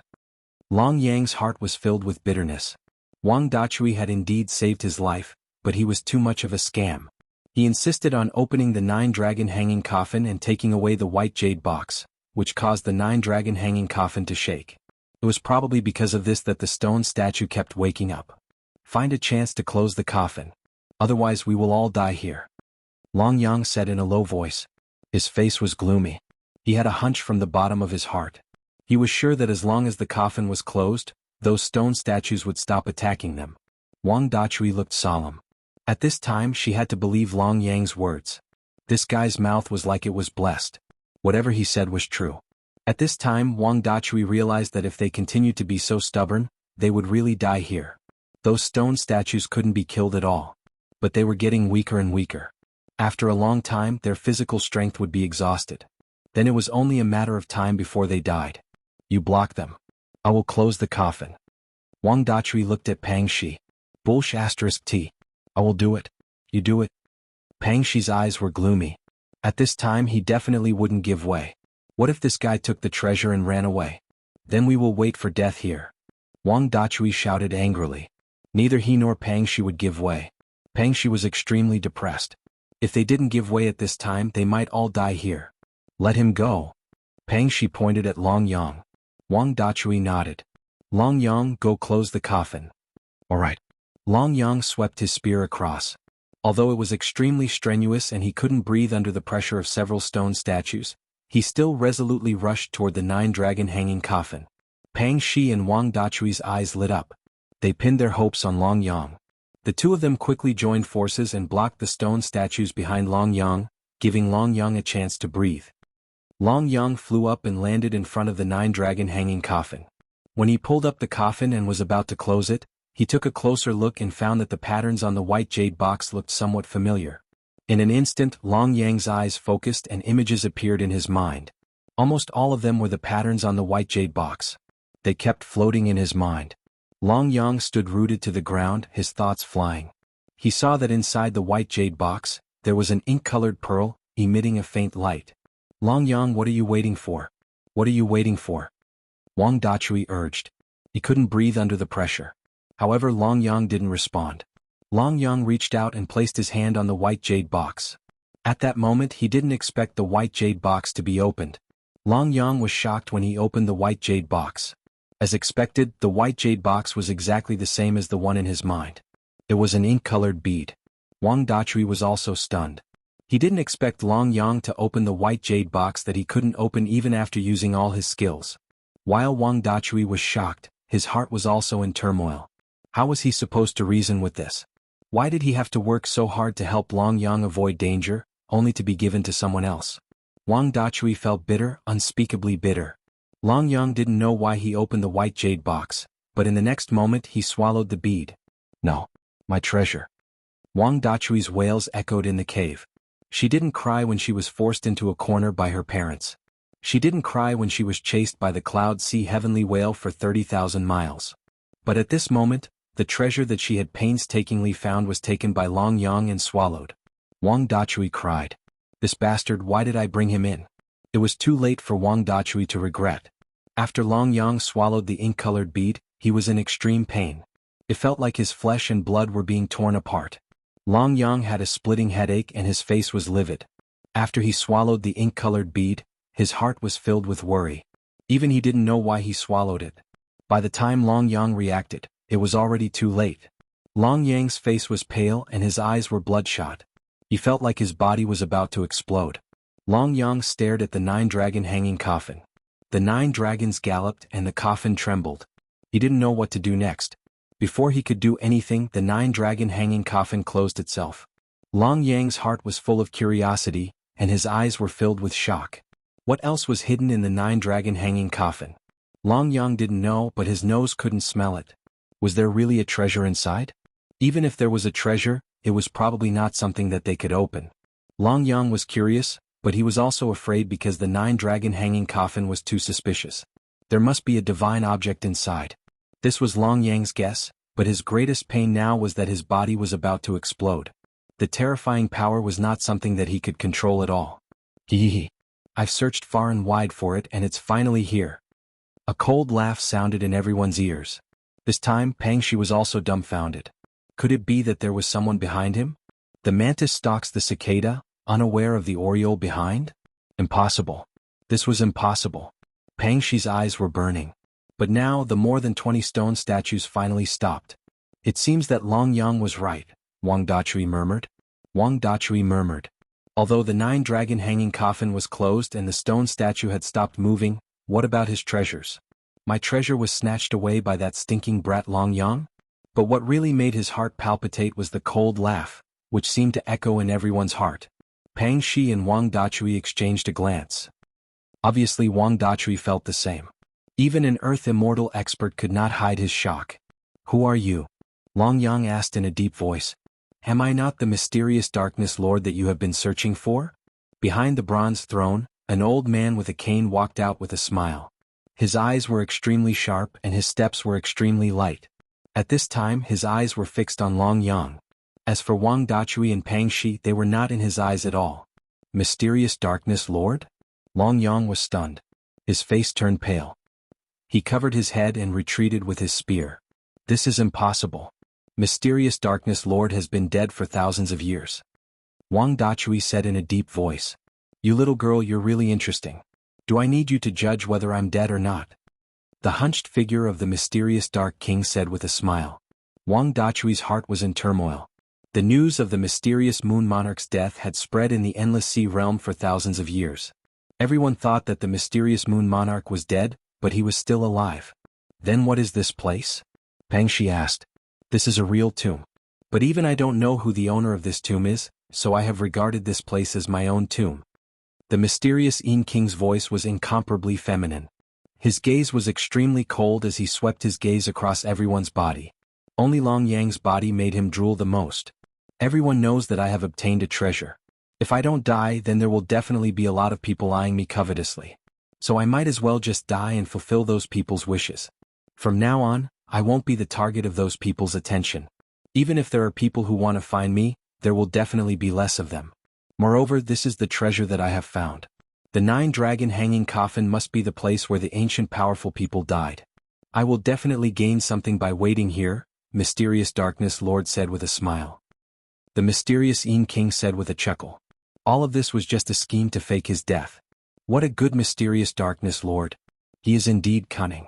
Long Yang's heart was filled with bitterness. Wang Dachui had indeed saved his life, but he was too much of a scam. He insisted on opening the 9-dragon hanging coffin and taking away the white jade box, which caused the 9-dragon hanging coffin to shake. It was probably because of this that the stone statue kept waking up. Find a chance to close the coffin. Otherwise we will all die here. Long Yang said in a low voice. His face was gloomy. He had a hunch from the bottom of his heart. He was sure that as long as the coffin was closed, those stone statues would stop attacking them. Wang Dachui looked solemn. At this time she had to believe Long Yang's words. This guy's mouth was like it was blessed. Whatever he said was true. At this time Wang Dachui realized that if they continued to be so stubborn, they would really die here. Those stone statues couldn't be killed at all. But they were getting weaker and weaker. After a long time, their physical strength would be exhausted. Then it was only a matter of time before they died. You block them. I will close the coffin. Wang Dachui looked at Pang Shi. Bullsh *T. I will do it. You do it. Pang Shi's eyes were gloomy. At this time he definitely wouldn't give way. What if this guy took the treasure and ran away? Then we will wait for death here. Wang Dachui shouted angrily. Neither he nor Pang Shi would give way. Pang Shi was extremely depressed. If they didn't give way at this time, they might all die here. Let him go. Pang Shi pointed at Long Yang. Wang Dachui nodded. Long Yang, go close the coffin. All right. Long Yang swept his spear across. Although it was extremely strenuous and he couldn't breathe under the pressure of several stone statues, he still resolutely rushed toward the 9-dragon hanging coffin. Pang Shi and Wang Dachui's eyes lit up. They pinned their hopes on Long Yang. The two of them quickly joined forces and blocked the stone statues behind Long Yang, giving Long Yang a chance to breathe. Long Yang flew up and landed in front of the nine-dragon hanging coffin. When he pulled up the coffin and was about to close it, he took a closer look and found that the patterns on the white jade box looked somewhat familiar. In an instant, Long Yang's eyes focused and images appeared in his mind. Almost all of them were the patterns on the white jade box. They kept floating in his mind. Long Yang stood rooted to the ground, his thoughts flying. He saw that inside the white jade box, there was an ink-colored pearl, emitting a faint light. Long Yang, what are you waiting for? What are you waiting for? Wang Dachui urged. He couldn't breathe under the pressure. However, Long Yang didn't respond. Long Yang reached out and placed his hand on the white jade box. At that moment he didn't expect the white jade box to be opened. Long Yang was shocked when he opened the white jade box. As expected, the white jade box was exactly the same as the one in his mind. It was an ink-colored bead. Wang Dachui was also stunned. He didn't expect Long Yang to open the white jade box that he couldn't open even after using all his skills. While Wang Dachui was shocked, his heart was also in turmoil. How was he supposed to reason with this? Why did he have to work so hard to help Long Yang avoid danger, only to be given to someone else? Wang Dachui felt bitter, unspeakably bitter. Long Yang didn't know why he opened the white jade box, but in the next moment he swallowed the bead. No. My treasure. Wang Dachui's wails echoed in the cave. She didn't cry when she was forced into a corner by her parents. She didn't cry when she was chased by the Cloud Sea Heavenly Whale for 30,000 miles. But at this moment, the treasure that she had painstakingly found was taken by Long Yang and swallowed. Wang Dachui cried. This bastard, why did I bring him in? It was too late for Wang Dachui to regret. After Long Yang swallowed the ink-colored bead, he was in extreme pain. It felt like his flesh and blood were being torn apart. Long Yang had a splitting headache and his face was livid. After he swallowed the ink-colored bead, his heart was filled with worry. Even he didn't know why he swallowed it. By the time Long Yang reacted, it was already too late. Long Yang's face was pale and his eyes were bloodshot. He felt like his body was about to explode. Long Yang stared at the nine-dragon hanging coffin. The 9 dragons galloped and the coffin trembled. He didn't know what to do next. Before he could do anything, the 9-dragon hanging coffin closed itself. Long Yang's heart was full of curiosity, and his eyes were filled with shock. What else was hidden in the 9-dragon hanging coffin? Long Yang didn't know, but his nose couldn't smell it. Was there really a treasure inside? Even if there was a treasure, it was probably not something that they could open. Long Yang was curious, but he was also afraid because the 9-dragon hanging coffin was too suspicious. There must be a divine object inside. This was Long Yang's guess, but his greatest pain now was that his body was about to explode. The terrifying power was not something that he could control at all. Hee. I've searched far and wide for it and it's finally here. A cold laugh sounded in everyone's ears. This time, Pangxi was also dumbfounded. Could it be that there was someone behind him? The mantis stalks the cicada, unaware of the oriole behind? Impossible. This was impossible. Pangxi's eyes were burning. But now the more than 20 stone statues finally stopped. It seems that Long Yang was right, Wang Dachui murmured. Wang Dachui murmured. Although the 9-dragon hanging coffin was closed and the stone statue had stopped moving, what about his treasures? My treasure was snatched away by that stinking brat Long Yang? But what really made his heart palpitate was the cold laugh, which seemed to echo in everyone's heart. Pangxi and Wang Dachui exchanged a glance. Obviously Wang Dachui felt the same. Even an Earth Immortal expert could not hide his shock. Who are you? Long Yang asked in a deep voice. Am I not the mysterious darkness lord that you have been searching for? Behind the bronze throne, an old man with a cane walked out with a smile. His eyes were extremely sharp and his steps were extremely light. At this time his eyes were fixed on Long Yang. As for Wang Dachui and Pangxi, they were not in his eyes at all. Mysterious darkness lord? Long Yang was stunned. His face turned pale. He covered his head and retreated with his spear. This is impossible. Mysterious darkness lord has been dead for thousands of years. Wang Dachui said in a deep voice. You little girl, you're really interesting. Do I need you to judge whether I'm dead or not? The hunched figure of the mysterious Dark King said with a smile. Wang Dachui's heart was in turmoil. The news of the mysterious Moon Monarch's death had spread in the Endless Sea realm for thousands of years. Everyone thought that the mysterious Moon Monarch was dead, but he was still alive. Then what is this place? Pangxi asked. This is a real tomb. But even I don't know who the owner of this tomb is, so I have regarded this place as my own tomb. The mysterious Yin King's voice was incomparably feminine. His gaze was extremely cold as he swept his gaze across everyone's body. Only Long Yang's body made him drool the most. Everyone knows that I have obtained a treasure. If I don't die, then there will definitely be a lot of people eyeing me covetously. So I might as well just die and fulfill those people's wishes. From now on, I won't be the target of those people's attention. Even if there are people who want to find me, there will definitely be less of them. Moreover, this is the treasure that I have found. The 9-dragon hanging coffin must be the place where the ancient powerful people died. I will definitely gain something by waiting here, Mysterious Darkness Lord said with a smile. The mysterious Yin King said with a chuckle. All of this was just a scheme to fake his death. What a good Mysterious Darkness Lord. He is indeed cunning.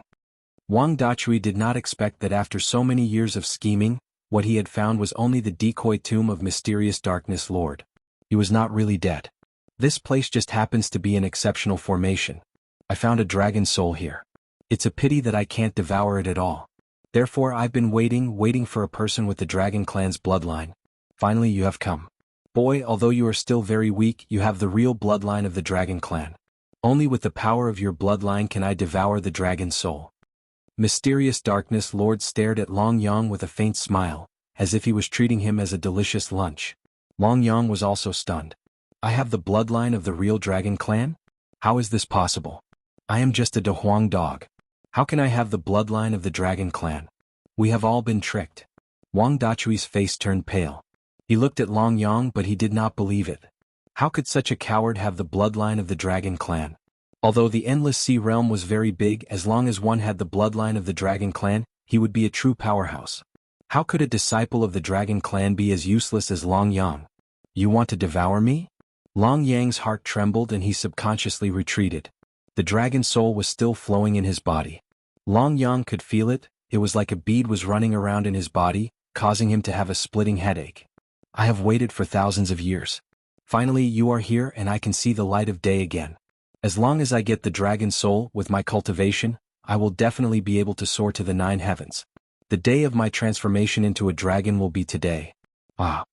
Wang Dachui did not expect that after so many years of scheming, what he had found was only the decoy tomb of Mysterious Darkness Lord. He was not really dead. This place just happens to be an exceptional formation. I found a dragon soul here. It's a pity that I can't devour it at all. Therefore I've been waiting for a person with the dragon clan's bloodline. Finally you have come. Boy, although you are still very weak, you have the real bloodline of the dragon clan. Only with the power of your bloodline can I devour the dragon soul. Mysterious Darkness Lord stared at Long Yang with a faint smile, as if he was treating him as a delicious lunch. Long Yang was also stunned. I have the bloodline of the real dragon clan? How is this possible? I am just a Dehuang dog. How can I have the bloodline of the dragon clan? We have all been tricked. Wang Dachui's face turned pale. He looked at Long Yang but he did not believe it. How could such a coward have the bloodline of the dragon clan? Although the Endless Sea realm was very big, as long as one had the bloodline of the dragon clan, he would be a true powerhouse. How could a disciple of the dragon clan be as useless as Long Yang? You want to devour me? Long Yang's heart trembled and he subconsciously retreated. The dragon soul was still flowing in his body. Long Yang could feel it. It was like a bead was running around in his body, causing him to have a splitting headache. I have waited for thousands of years. Finally you are here and I can see the light of day again. As long as I get the dragon soul with my cultivation, I will definitely be able to soar to the 9 heavens. The day of my transformation into a dragon will be today. Ah.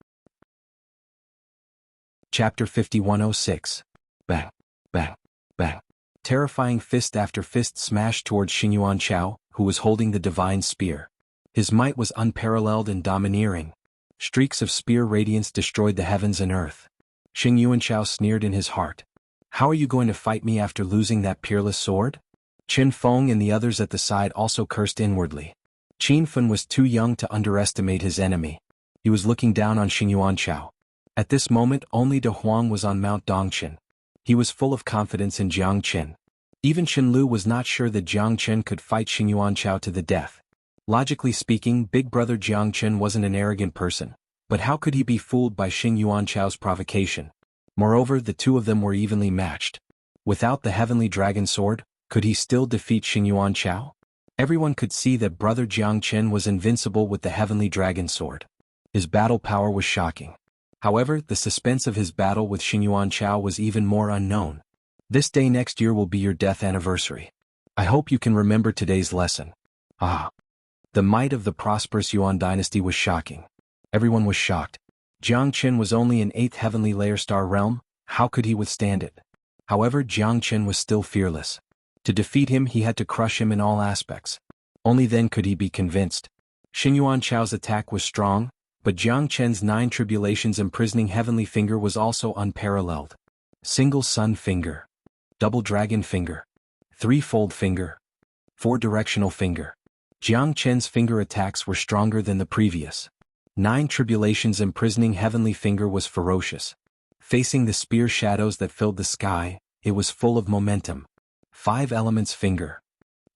Chapter 5106. Bang, bang, bang. Terrifying fist after fist smashed towards Xuanhuan Chao, who was holding the divine spear. His might was unparalleled and domineering. Streaks of spear radiance destroyed the heavens and earth. Xuanhuan Chao sneered in his heart. How are you going to fight me after losing that peerless sword? Qin Feng and the others at the side also cursed inwardly. Qin Fen was too young to underestimate his enemy. He was looking down on Xuanhuan Chao. At this moment only De Huang was on Mount Dongqin. He was full of confidence in Jiang Qin. Even Qin Lu was not sure that Jiang Qin could fight Xuanhuan Chao to the death. Logically speaking, Big Brother Jiang Qin wasn't an arrogant person, but how could he be fooled by Xuanhuan Chao's provocation? Moreover, the two of them were evenly matched. Without the heavenly dragon sword, could he still defeat Xuanhuan Chao? Everyone could see that Brother Jiang Qin was invincible with the heavenly dragon sword. His battle power was shocking. However, the suspense of his battle with Xuanhuan Chao was even more unknown. This day next year will be your death anniversary. I hope you can remember today's lesson. Ah. The might of the prosperous Yuan dynasty was shocking. Everyone was shocked. Jiang Qin was only in 8th heavenly layer star realm, how could he withstand it? However, Jiang Qin was still fearless. To defeat him he had to crush him in all aspects. Only then could he be convinced. Xuanhuan Chao's attack was strong, but Jiang Qin's 9 tribulations imprisoning heavenly finger was also unparalleled. Single sun finger. Double dragon finger. Threefold finger. 4-directional finger. Jiang Qin's finger attacks were stronger than the previous. 9 tribulations imprisoning heavenly finger was ferocious. Facing the spear shadows that filled the sky, it was full of momentum. 5 elements finger.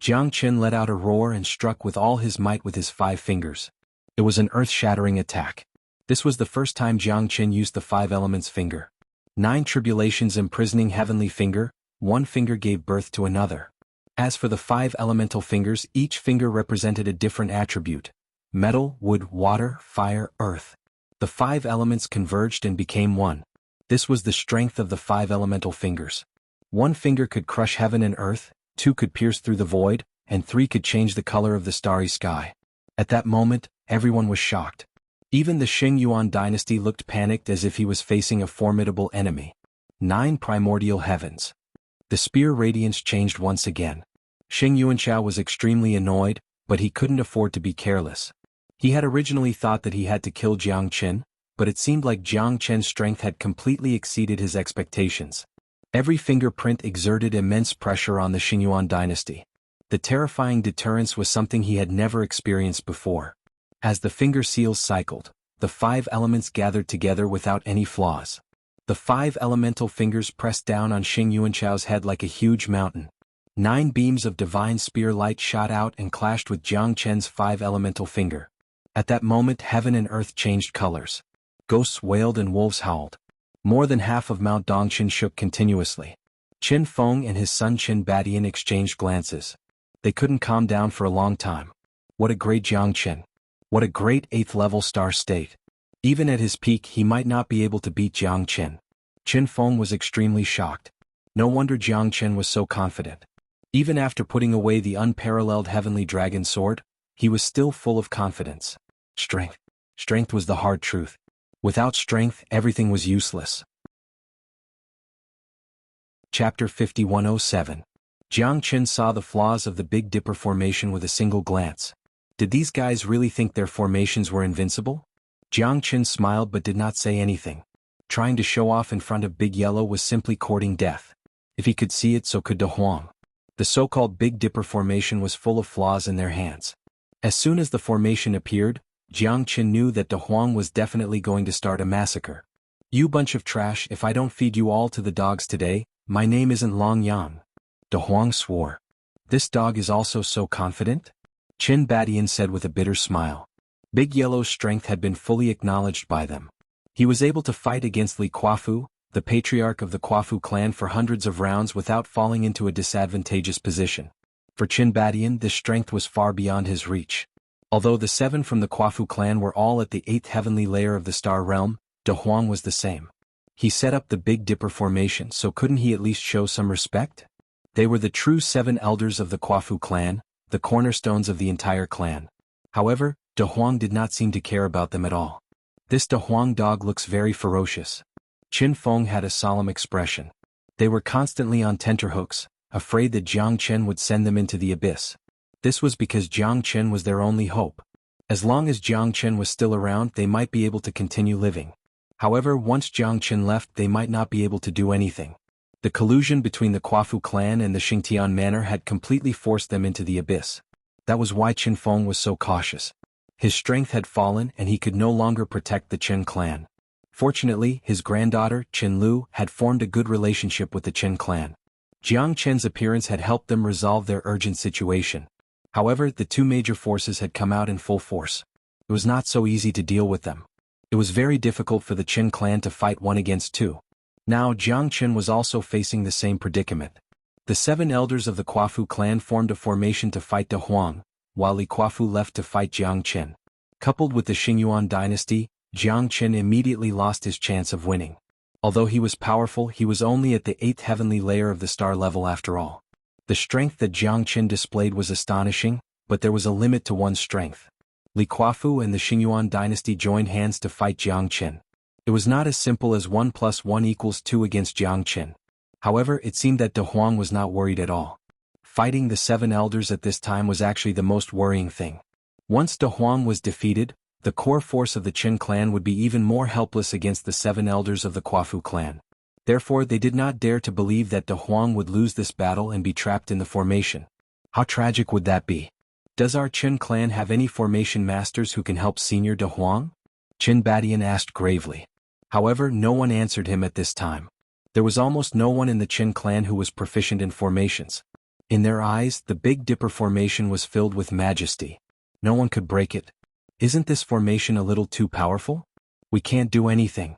Jiang Qin let out a roar and struck with all his might with his 5 fingers. It was an earth-shattering attack. This was the first time Jiang Qin used the 5 elements finger. 9 tribulations imprisoning heavenly finger, 1 finger gave birth to another. As for the 5 elemental fingers, each finger represented a different attribute. Metal, wood, water, fire, earth. The 5 elements converged and became one. This was the strength of the 5 elemental fingers. 1 finger could crush heaven and earth, 2 could pierce through the void, and 3 could change the color of the starry sky. At that moment, everyone was shocked. Even the Xuanhuan dynasty looked panicked as if he was facing a formidable enemy. 9 Primordial Heavens. The spear radiance changed once again. Xianxia was extremely annoyed, but he couldn't afford to be careless. He had originally thought that he had to kill Jiang Qin, but it seemed like Jiang Qin's strength had completely exceeded his expectations. Every fingerprint exerted immense pressure on the Xuanhuan dynasty. The terrifying deterrence was something he had never experienced before. As the finger seals cycled, the 5 elements gathered together without any flaws. The 5 elemental fingers pressed down on Xing Yuanchao's head like a huge mountain. 9 beams of divine spear light shot out and clashed with Jiang Chen's 5 elemental finger. At that moment, heaven and earth changed colors. Ghosts wailed and wolves howled. More than half of Mount Dongqin shook continuously. Qin Feng and his son Qin Badian exchanged glances. They couldn't calm down for a long time. What a great Jiang Qin. What a great 8th level star state. Even at his peak he might not be able to beat Jiang Qin. Qin Feng was extremely shocked. No wonder Jiang Qin was so confident. Even after putting away the unparalleled heavenly dragon sword, he was still full of confidence. Strength. Strength was the hard truth. Without strength, everything was useless. Chapter 5107. Jiang Qin saw the flaws of the Big Dipper formation with a single glance. Did these guys really think their formations were invincible? Jiang Qin smiled but did not say anything. Trying to show off in front of Big Yellow was simply courting death. If he could see it, so could De Huang. The so-called Big Dipper formation was full of flaws in their hands. As soon as the formation appeared, Jiang Qin knew that De Huang was definitely going to start a massacre. You bunch of trash, if I don't feed you all to the dogs today, my name isn't Long Yang. De Huang swore. This dog is also so confident? Qin Badian said with a bitter smile. Big Yellow's strength had been fully acknowledged by them. He was able to fight against Li Kuafu, the patriarch of the Kuafu clan, for hundreds of rounds without falling into a disadvantageous position. For Qin Badian, this strength was far beyond his reach. Although the 7 from the Kuafu clan were all at the 8th heavenly layer of the star realm, De Huang was the same. He set up the Big Dipper formation, so couldn't he at least show some respect? They were the true 7 elders of the Kuafu clan, the cornerstones of the entire clan. However, De Huang did not seem to care about them at all. This De Huang dog looks very ferocious. Qin Feng had a solemn expression. They were constantly on tenterhooks, afraid that Jiang Qin would send them into the abyss. This was because Jiang Qin was their only hope. As long as Jiang Qin was still around, they might be able to continue living. However, once Jiang Qin left, they might not be able to do anything. The collusion between the Kuafu clan and the Xingtian manor had completely forced them into the abyss. That was why Qin Feng was so cautious. His strength had fallen and he could no longer protect the Qin clan. Fortunately, his granddaughter, Qin Lu, had formed a good relationship with the Qin clan. Jiang Qin's appearance had helped them resolve their urgent situation. However, the 2 major forces had come out in full force. It was not so easy to deal with them. It was very difficult for the Qin clan to fight 1 against 2. Now Jiang Qin was also facing the same predicament. The 7 elders of the Kuafu clan formed a formation to fight De Huang, while Li Kuafu left to fight Jiang Qin. Coupled with the Xingyuan dynasty, Jiang Qin immediately lost his chance of winning. Although he was powerful, he was only at the 8th heavenly layer of the star level after all. The strength that Jiang Qin displayed was astonishing, but there was a limit to one's strength. Li Kuafu and the Xingyuan dynasty joined hands to fight Jiang Qin. It was not as simple as 1 + 1 = 2 against Jiang Qin. However, it seemed that De Huang was not worried at all. Fighting the 7 elders at this time was actually the most worrying thing. Once De Huang was defeated, the core force of the Qin clan would be even more helpless against the 7 elders of the Kuafu clan. Therefore, they did not dare to believe that De Huang would lose this battle and be trapped in the formation. How tragic would that be? Does our Qin clan have any formation masters who can help Senior De Huang? Qin Badian asked gravely. However, no one answered him at this time. There was almost no one in the Qin clan who was proficient in formations. In their eyes, the Big Dipper formation was filled with majesty. No one could break it. Isn't this formation a little too powerful? We can't do anything.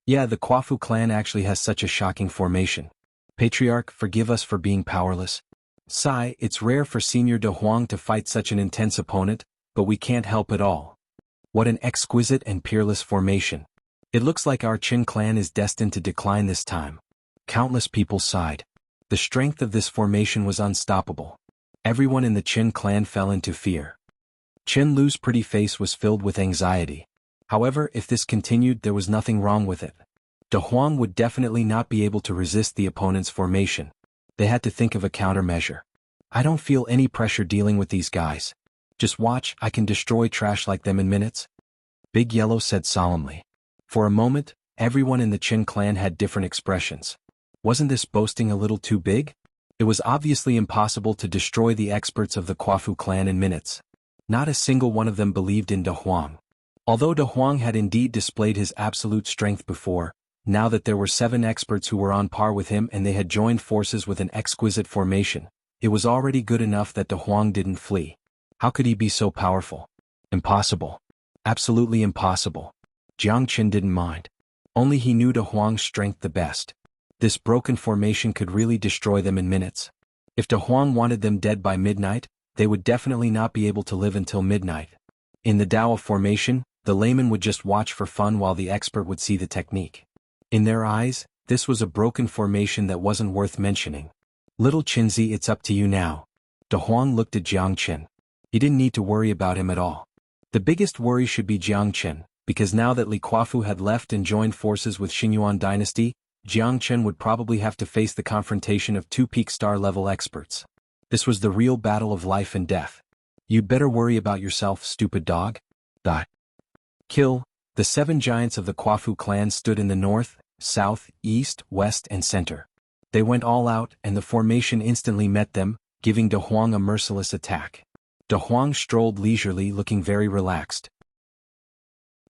Yeah, the Kuafu clan actually has such a shocking formation. Patriarch, forgive us for being powerless. Sigh, it's rare for Senior De Huang to fight such an intense opponent, but we can't help it all. What an exquisite and peerless formation. It looks like our Qin clan is destined to decline this time. Countless people sighed. The strength of this formation was unstoppable. Everyone in the Qin clan fell into fear. Qin Lu's pretty face was filled with anxiety. However, if this continued, there was nothing wrong with it. De Huang would definitely not be able to resist the opponent's formation. They had to think of a countermeasure. I don't feel any pressure dealing with these guys. Just watch, I can destroy trash like them in minutes. Big Yellow said solemnly. For a moment, everyone in the Qin clan had different expressions. Wasn't this boasting a little too big? It was obviously impossible to destroy the experts of the Quafu clan in minutes. Not a single one of them believed in De Huang. Although De Huang had indeed displayed his absolute strength before, now that there were 7 experts who were on par with him and they had joined forces with an exquisite formation, it was already good enough that De Huang didn't flee. How could he be so powerful? Impossible. Absolutely impossible. Jiang Qin didn't mind. Only he knew De Huang's strength the best. This broken formation could really destroy them in minutes. If De Huang wanted them dead by midnight, they would definitely not be able to live until midnight. In the Dao formation, the layman would just watch for fun while the expert would see the technique. In their eyes, this was a broken formation that wasn't worth mentioning. Little Qinzi, it's up to you now. De Huang looked at Jiang Qin. He didn't need to worry about him at all. The biggest worry should be Jiang Qin, because now that Li Quafu had left and joined forces with Xuanhuan dynasty, Jiang Qin would probably have to face the confrontation of 2 peak star level experts. This was the real battle of life and death. You'd better worry about yourself, stupid dog. Die. Kill. The 7 giants of the Quafu clan stood in the north, south, east, west and center. They went all out and the formation instantly met them, giving De Huang a merciless attack. De Huang strolled leisurely, looking very relaxed.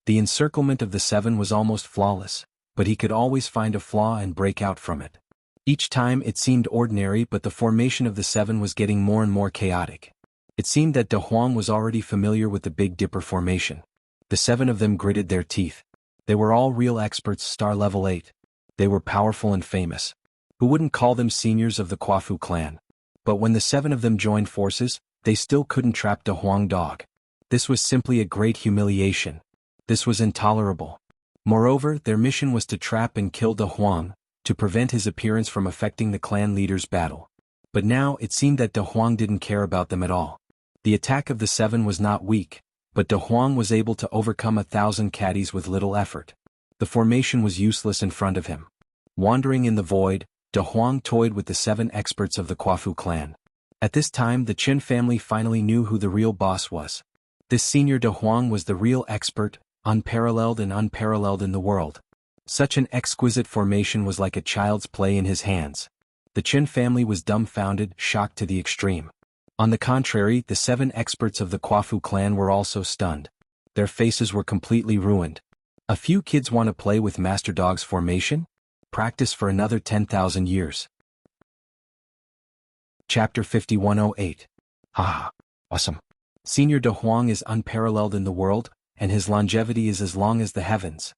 The encirclement of the 7 was almost flawless, but he could always find a flaw and break out from it. Each time it seemed ordinary, but the formation of the 7 was getting more and more chaotic. It seemed that De Huang was already familiar with the Big Dipper formation. The 7 of them gritted their teeth. They were all real experts, star level 8. They were powerful and famous. Who wouldn't call them seniors of the Quafu clan? But when the 7 of them joined forces, they still couldn't trap De Huang dog. This was simply a great humiliation. This was intolerable. Moreover, their mission was to trap and kill De Huang, to prevent his appearance from affecting the clan leader's battle. But now it seemed that De Huang didn't care about them at all. The attack of the 7 was not weak, but De Huang was able to overcome 1,000 caddies with little effort. The formation was useless in front of him. Wandering in the void, De Huang toyed with the 7 experts of the Quafu clan. At this time the Qin family finally knew who the real boss was. This senior De Huang was the real expert, unparalleled in the world. Such an exquisite formation was like a child's play in his hands. The Qin family was dumbfounded, shocked to the extreme. On the contrary, the 7 experts of the Quafu clan were also stunned. Their faces were completely ruined. A few kids want to play with Master Dog's formation? Practice for another 10,000 years. Chapter 5108. Haha. Awesome. Senior De Huang is unparalleled in the world, and his longevity is as long as the heavens.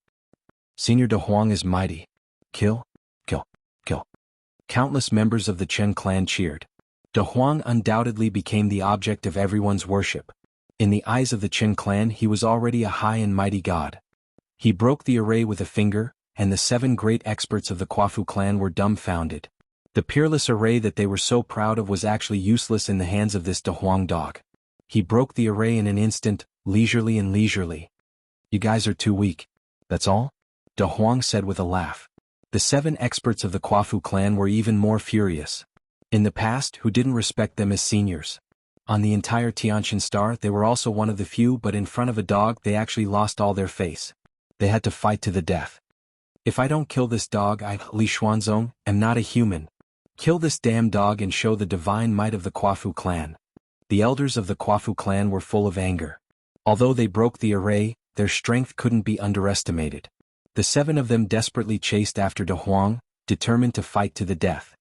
Senior De Huang is mighty. Kill, kill, kill. Countless members of the Chen clan cheered. De Huang undoubtedly became the object of everyone's worship. In the eyes of the Qin clan he was already a high and mighty god. He broke the array with a finger, and the 7 great experts of the Quafu clan were dumbfounded. The peerless array that they were so proud of was actually useless in the hands of this De Huang dog. He broke the array in an instant, leisurely. You guys are too weak. That's all? De Huang said with a laugh. The 7 experts of the Quafu clan were even more furious. In the past, who didn't respect them as seniors? On the entire Tianqian star they were also one of the few, but in front of a dog they actually lost all their face. They had to fight to the death. If I don't kill this dog, I, Li Xuanzong, am not a human. Kill this damn dog and show the divine might of the Quafu clan. The elders of the Quafu clan were full of anger. Although they broke the array, their strength couldn't be underestimated. The 7 of them desperately chased after De Huang, determined to fight to the death.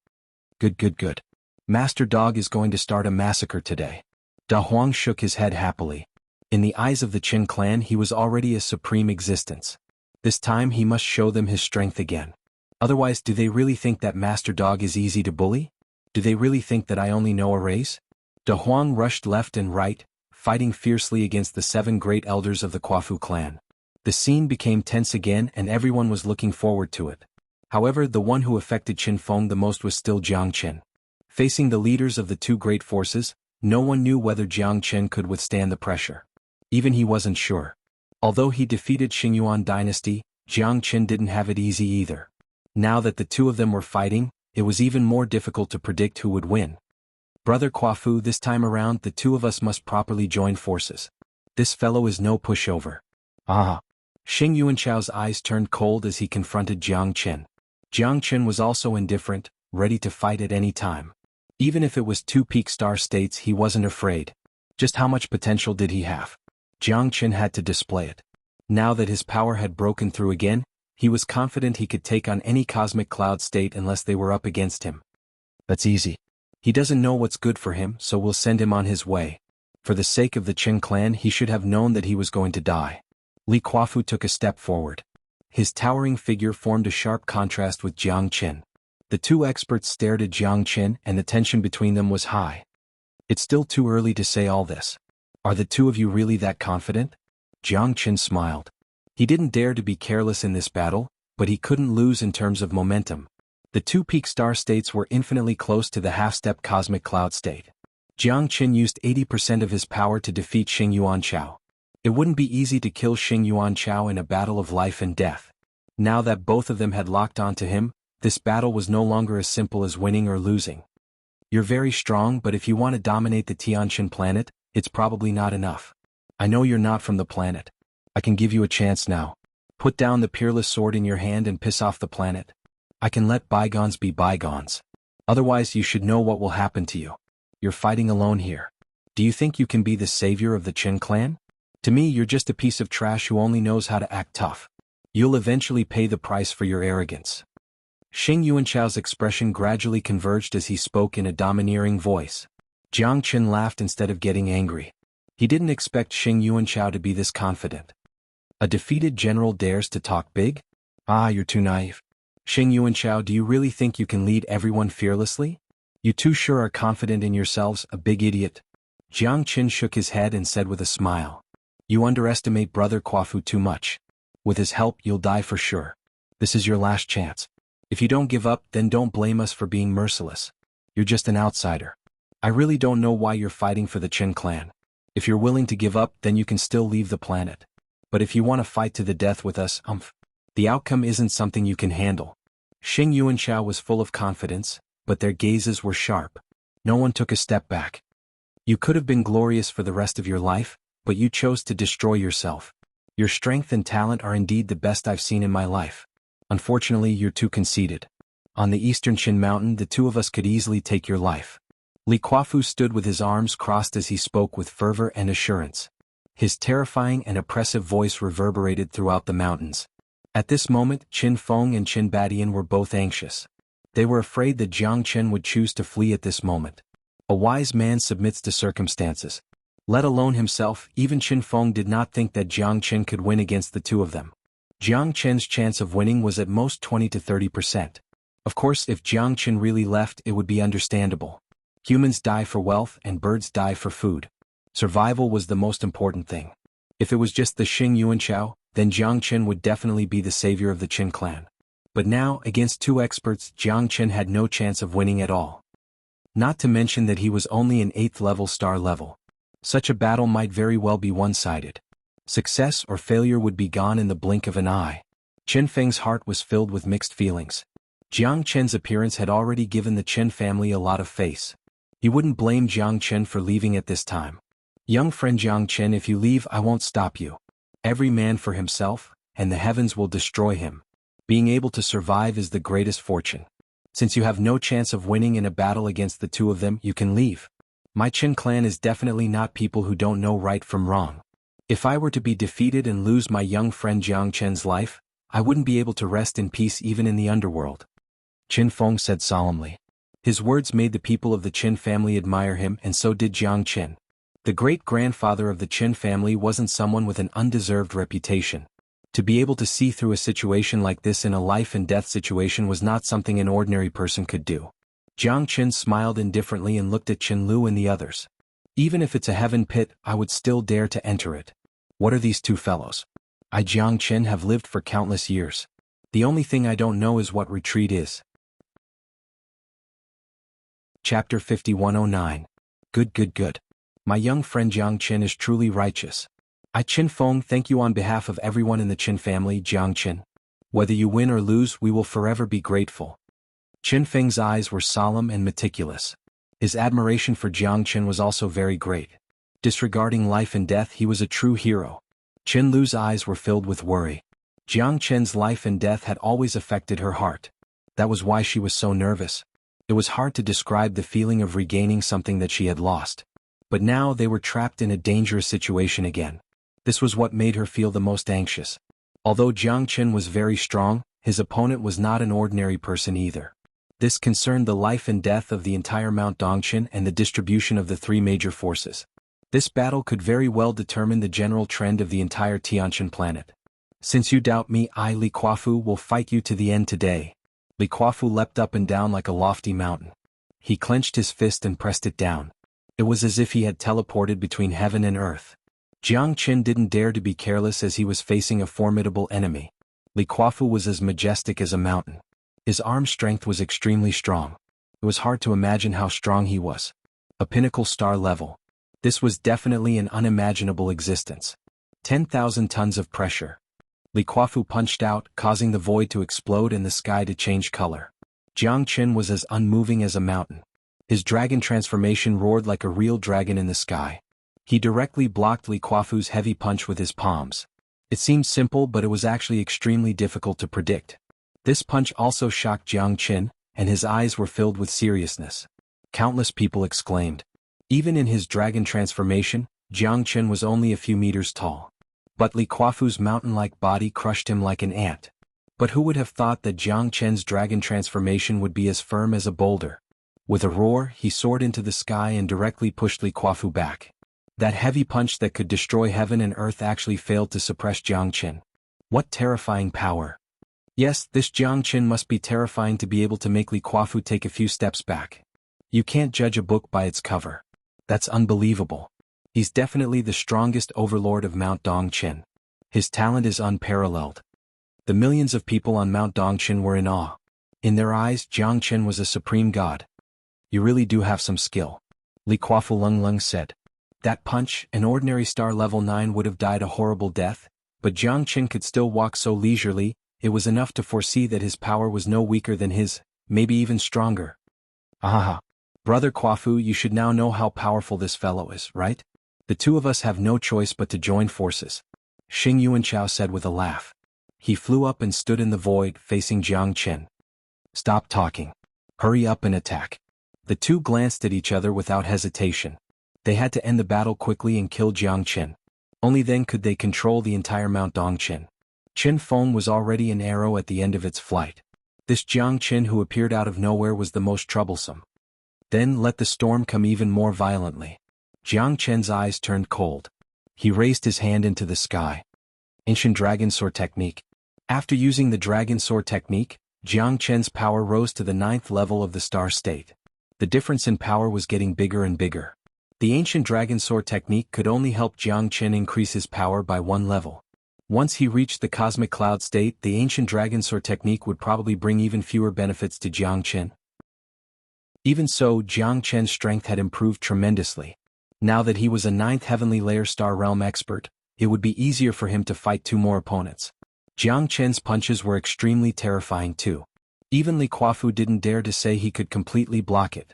Good. Master Dog is going to start a massacre today. De Huang shook his head happily. In the eyes of the Qin clan he was already a supreme existence. This time he must show them his strength again. Otherwise, do they really think that Master Dog is easy to bully? Do they really think that I only know arrays? De Huang rushed left and right, fighting fiercely against the 7 great elders of the Quafu clan. The scene became tense again and everyone was looking forward to it. However, the one who affected Qin Feng the most was still Jiang Qin. Facing the leaders of the 2 great forces, no one knew whether Jiang Qin could withstand the pressure. Even he wasn't sure. Although he defeated Xuanhuan dynasty, Jiang Qin didn't have it easy either. Now that the two of them were fighting, it was even more difficult to predict who would win. Brother Quafu, this time around the two of us must properly join forces. This fellow is no pushover. Ah. Xing Yuanchao's eyes turned cold as he confronted Jiang Qin. Jiang Qin was also indifferent, ready to fight at any time. Even if it was two peak star states, he wasn't afraid. Just how much potential did he have? Jiang Qin had to display it. Now that his power had broken through again, he was confident he could take on any cosmic cloud state unless they were up against him. That's easy. He doesn't know what's good for him, so we'll send him on his way. For the sake of the Qin clan, he should have known that he was going to die. Li Quafu took a step forward. His towering figure formed a sharp contrast with Jiang Qin. The two experts stared at Jiang Qin, and the tension between them was high. It's still too early to say all this. Are the two of you really that confident? Jiang Qin smiled. He didn't dare to be careless in this battle, but he couldn't lose in terms of momentum. The two peak star states were infinitely close to the half-step cosmic cloud state. Jiang Qin used 80% of his power to defeat Xing Yuanchao. It wouldn't be easy to kill Xing Yuanchao in a battle of life and death. Now that both of them had locked onto him, this battle was no longer as simple as winning or losing. You're very strong, but if you want to dominate the Tianqin planet, it's probably not enough. I know you're not from the planet. I can give you a chance now. Put down the peerless sword in your hand and piss off the planet. I can let bygones be bygones. Otherwise you should know what will happen to you. You're fighting alone here. Do you think you can be the savior of the Qin clan? To me you're just a piece of trash who only knows how to act tough. You'll eventually pay the price for your arrogance. Xing Yuanchao's expression gradually converged as he spoke in a domineering voice. Jiang Qin laughed instead of getting angry. He didn't expect Xing Yuanchao to be this confident. A defeated general dares to talk big? Ah, you're too naive. Xing Yuanchao, do you really think you can lead everyone fearlessly? You too sure are confident in yourselves, a big idiot. Jiang Qin shook his head and said with a smile. You underestimate Brother Quafu too much. With his help you'll die for sure. This is your last chance. If you don't give up, then don't blame us for being merciless. You're just an outsider. I really don't know why you're fighting for the Qin clan. If you're willing to give up, then you can still leave the planet. But if you want to fight to the death with us, the outcome isn't something you can handle. Xing Yuanchao was full of confidence, but their gazes were sharp. No one took a step back. You could have been glorious for the rest of your life, but you chose to destroy yourself. Your strength and talent are indeed the best I've seen in my life. Unfortunately, you're too conceited. On the eastern Qin mountain, the two of us could easily take your life. Li Quafu stood with his arms crossed as he spoke with fervor and assurance. His terrifying and oppressive voice reverberated throughout the mountains. At this moment, Qin Feng and Qin Badian were both anxious. They were afraid that Jiang Qin would choose to flee at this moment. A wise man submits to circumstances. Let alone himself, even Qin Feng did not think that Jiang Qin could win against the two of them. Jiang Qin's chance of winning was at most 20 to 30%. Of course, if Jiang Qin really left, it would be understandable. Humans die for wealth and birds die for food. Survival was the most important thing. If it was just the Xing Yuanchao, then Jiang Qin would definitely be the savior of the Qin clan. But now, against two experts, Jiang Qin had no chance of winning at all. Not to mention that he was only an 8th level star level. Such a battle might very well be one-sided. Success or failure would be gone in the blink of an eye. Qin Feng's heart was filled with mixed feelings. Jiang Qin's appearance had already given the Qin family a lot of face. He wouldn't blame Jiang Qin for leaving at this time. Young friend Jiang Qin, if you leave, I won't stop you. Every man for himself, and the heavens will destroy him. Being able to survive is the greatest fortune. Since you have no chance of winning in a battle against the two of them, you can leave. My Qin clan is definitely not people who don't know right from wrong. If I were to be defeated and lose my young friend Jiang Qin's life, I wouldn't be able to rest in peace even in the underworld. Qin Feng said solemnly. His words made the people of the Qin family admire him, and so did Jiang Qin. The great-grandfather of the Qin family wasn't someone with an undeserved reputation. To be able to see through a situation like this in a life-and-death situation was not something an ordinary person could do. Jiang Qin smiled indifferently and looked at Qin Lu and the others. Even if it's a heaven pit, I would still dare to enter it. What are these two fellows? I, Jiang Qin, have lived for countless years. The only thing I don't know is what retreat is. Chapter 5109. Good. My young friend Jiang Qin is truly righteous. I Qin Feng thank you on behalf of everyone in the Qin family, Jiang Qin. Whether you win or lose, we will forever be grateful. Qin Feng's eyes were solemn and meticulous. His admiration for Jiang Qin was also very great. Disregarding life and death, he was a true hero. Qin Lu's eyes were filled with worry. Jiang Qin's life and death had always affected her heart. That was why she was so nervous. It was hard to describe the feeling of regaining something that she had lost. But now they were trapped in a dangerous situation again. This was what made her feel the most anxious. Although Jiang Qin was very strong, his opponent was not an ordinary person either. This concerned the life and death of the entire Mount Dongqin and the distribution of the three major forces. This battle could very well determine the general trend of the entire Tianqian planet. Since you doubt me, I, Li Kuafu, will fight you to the end today. Li Kuafu leapt up and down like a lofty mountain. He clenched his fist and pressed it down. It was as if he had teleported between heaven and earth. Jiang Qin didn't dare to be careless as he was facing a formidable enemy. Li Kuafu was as majestic as a mountain. His arm strength was extremely strong. It was hard to imagine how strong he was. A pinnacle star level. This was definitely an unimaginable existence. 10,000 tons of pressure. Li Kuafu punched out, causing the void to explode and the sky to change color. Jiang Qin was as unmoving as a mountain. His dragon transformation roared like a real dragon in the sky. He directly blocked Li Kuafu's heavy punch with his palms. It seemed simple, but it was actually extremely difficult to predict. This punch also shocked Jiang Qin, and his eyes were filled with seriousness. Countless people exclaimed. Even in his dragon transformation, Jiang Qin was only a few meters tall. But Li Kuafu's mountain-like body crushed him like an ant. But who would have thought that Jiang Qin's dragon transformation would be as firm as a boulder? With a roar, he soared into the sky and directly pushed Li Kuafu back. That heavy punch that could destroy heaven and earth actually failed to suppress Jiang Qin. What terrifying power! Yes, this Jiang Qin must be terrifying to be able to make Li Kuafu take a few steps back. You can't judge a book by its cover. That's unbelievable. He's definitely the strongest overlord of Mount Dongqin. His talent is unparalleled. The millions of people on Mount Dongqin were in awe. In their eyes, Jiang Qin was a supreme god. You really do have some skill. Li Kuafu Lung said. That punch, an ordinary star level 9 would have died a horrible death, but Jiang Qin could still walk so leisurely, it was enough to foresee that his power was no weaker than his, maybe even stronger. Ahaha. Brother Kuafu, you should now know how powerful this fellow is, right? The two of us have no choice but to join forces. Xing Yuanchao said with a laugh. He flew up and stood in the void, facing Jiang Qin. Stop talking. Hurry up and attack. The two glanced at each other without hesitation. They had to end the battle quickly and kill Jiang Qin. Only then could they control the entire Mount Dongqin. Qin Feng was already an arrow at the end of its flight. This Jiang Qin who appeared out of nowhere was the most troublesome. Then let the storm come even more violently. Jiang Qin's eyes turned cold. He raised his hand into the sky. Ancient Dragon Sword Technique. After using the Dragon Sword Technique, Jiang Qin's power rose to the 9th level of the star state. The difference in power was getting bigger and bigger. The Ancient Dragon Sword Technique could only help Jiang Qin increase his power by 1 level. Once he reached the Cosmic Cloud state, the Ancient Dragon Sword Technique would probably bring even fewer benefits to Jiang Qin. Even so, Jiang Qin's strength had improved tremendously. Now that he was a 9th Heavenly Layer Star Realm expert, it would be easier for him to fight 2 more opponents. Jiang Qin's punches were extremely terrifying too. Even Li Kuafu didn't dare to say he could completely block it.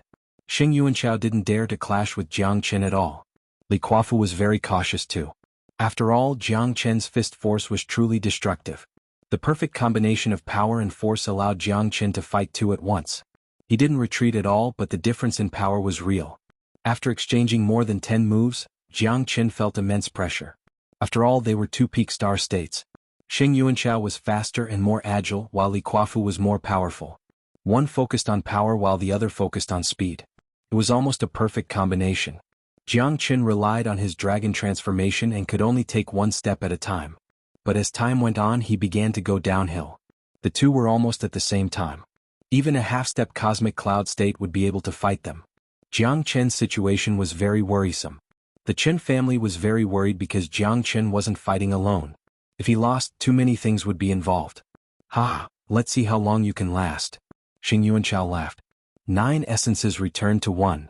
Xing Yuanchao didn't dare to clash with Jiang Qin at all. Li Kuafu was very cautious too. After all, Jiang Qin's fist force was truly destructive. The perfect combination of power and force allowed Jiang Qin to fight 2 at once. He didn't retreat at all, but the difference in power was real. After exchanging more than 10 moves, Jiang Qin felt immense pressure. After all, they were 2 peak star states. Xing Yuanchao was faster and more agile, while Li Kuafu was more powerful. One focused on power while the other focused on speed. It was almost a perfect combination. Jiang Qin relied on his dragon transformation and could only take 1 step at a time. But as time went on, he began to go downhill. The two were almost at the same time. Even a half-step cosmic cloud state would be able to fight them. Jiang Qin's situation was very worrisome. The Qin family was very worried because Jiang Qin wasn't fighting alone. If he lost, too many things would be involved. Ha! Let's see how long you can last. Xing Yuanchao laughed. 9 essences returned to 1.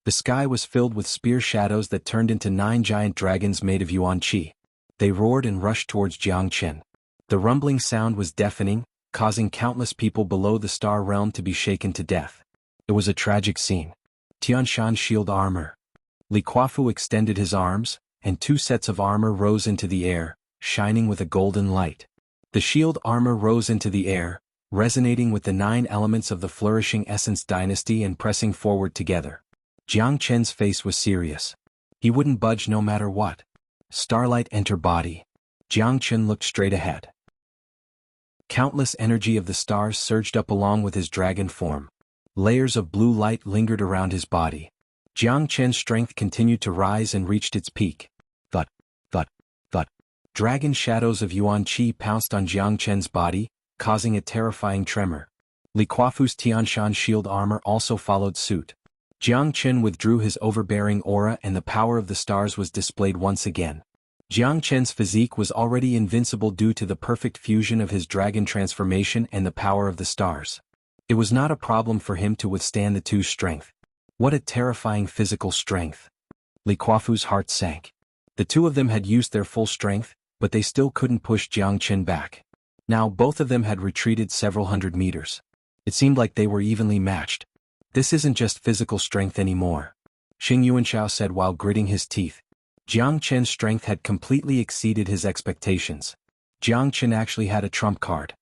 The sky was filled with spear shadows that turned into 9 giant dragons made of yuan qi. They roared and rushed towards Jiangchen. The rumbling sound was deafening, causing countless people below the star realm to be shaken to death. It was a tragic scene. Tianshan's shield armor. Li Kuafu extended his arms, and 2 sets of armor rose into the air, shining with a golden light. The shield armor rose into the air, resonating with the 9 elements of the flourishing Essence dynasty and pressing forward together. Jiang Chen's face was serious. He wouldn't budge no matter what. Starlight enter body. Jiang Chen looked straight ahead. Countless energy of the stars surged up along with his dragon form. Layers of blue light lingered around his body. Jiang Chen's strength continued to rise and reached its peak. Thud, thud, thud. Dragon shadows of Yuan Qi pounced on Jiang Chen's body, causing a terrifying tremor. Li Kuafu's Tianshan shield armor also followed suit. Jiang Chen withdrew his overbearing aura and the power of the stars was displayed once again. Jiang Chen's physique was already invincible due to the perfect fusion of his dragon transformation and the power of the stars. It was not a problem for him to withstand the 2's strength. What a terrifying physical strength. Li Kuafu's heart sank. The 2 of them had used their full strength, but they still couldn't push Jiang Chen back. Now both of them had retreated several hundred meters. It seemed like they were evenly matched. This isn't just physical strength anymore, Xing Yuanxiao said while gritting his teeth. Jiang Chen's strength had completely exceeded his expectations. Jiang Chen actually had a trump card.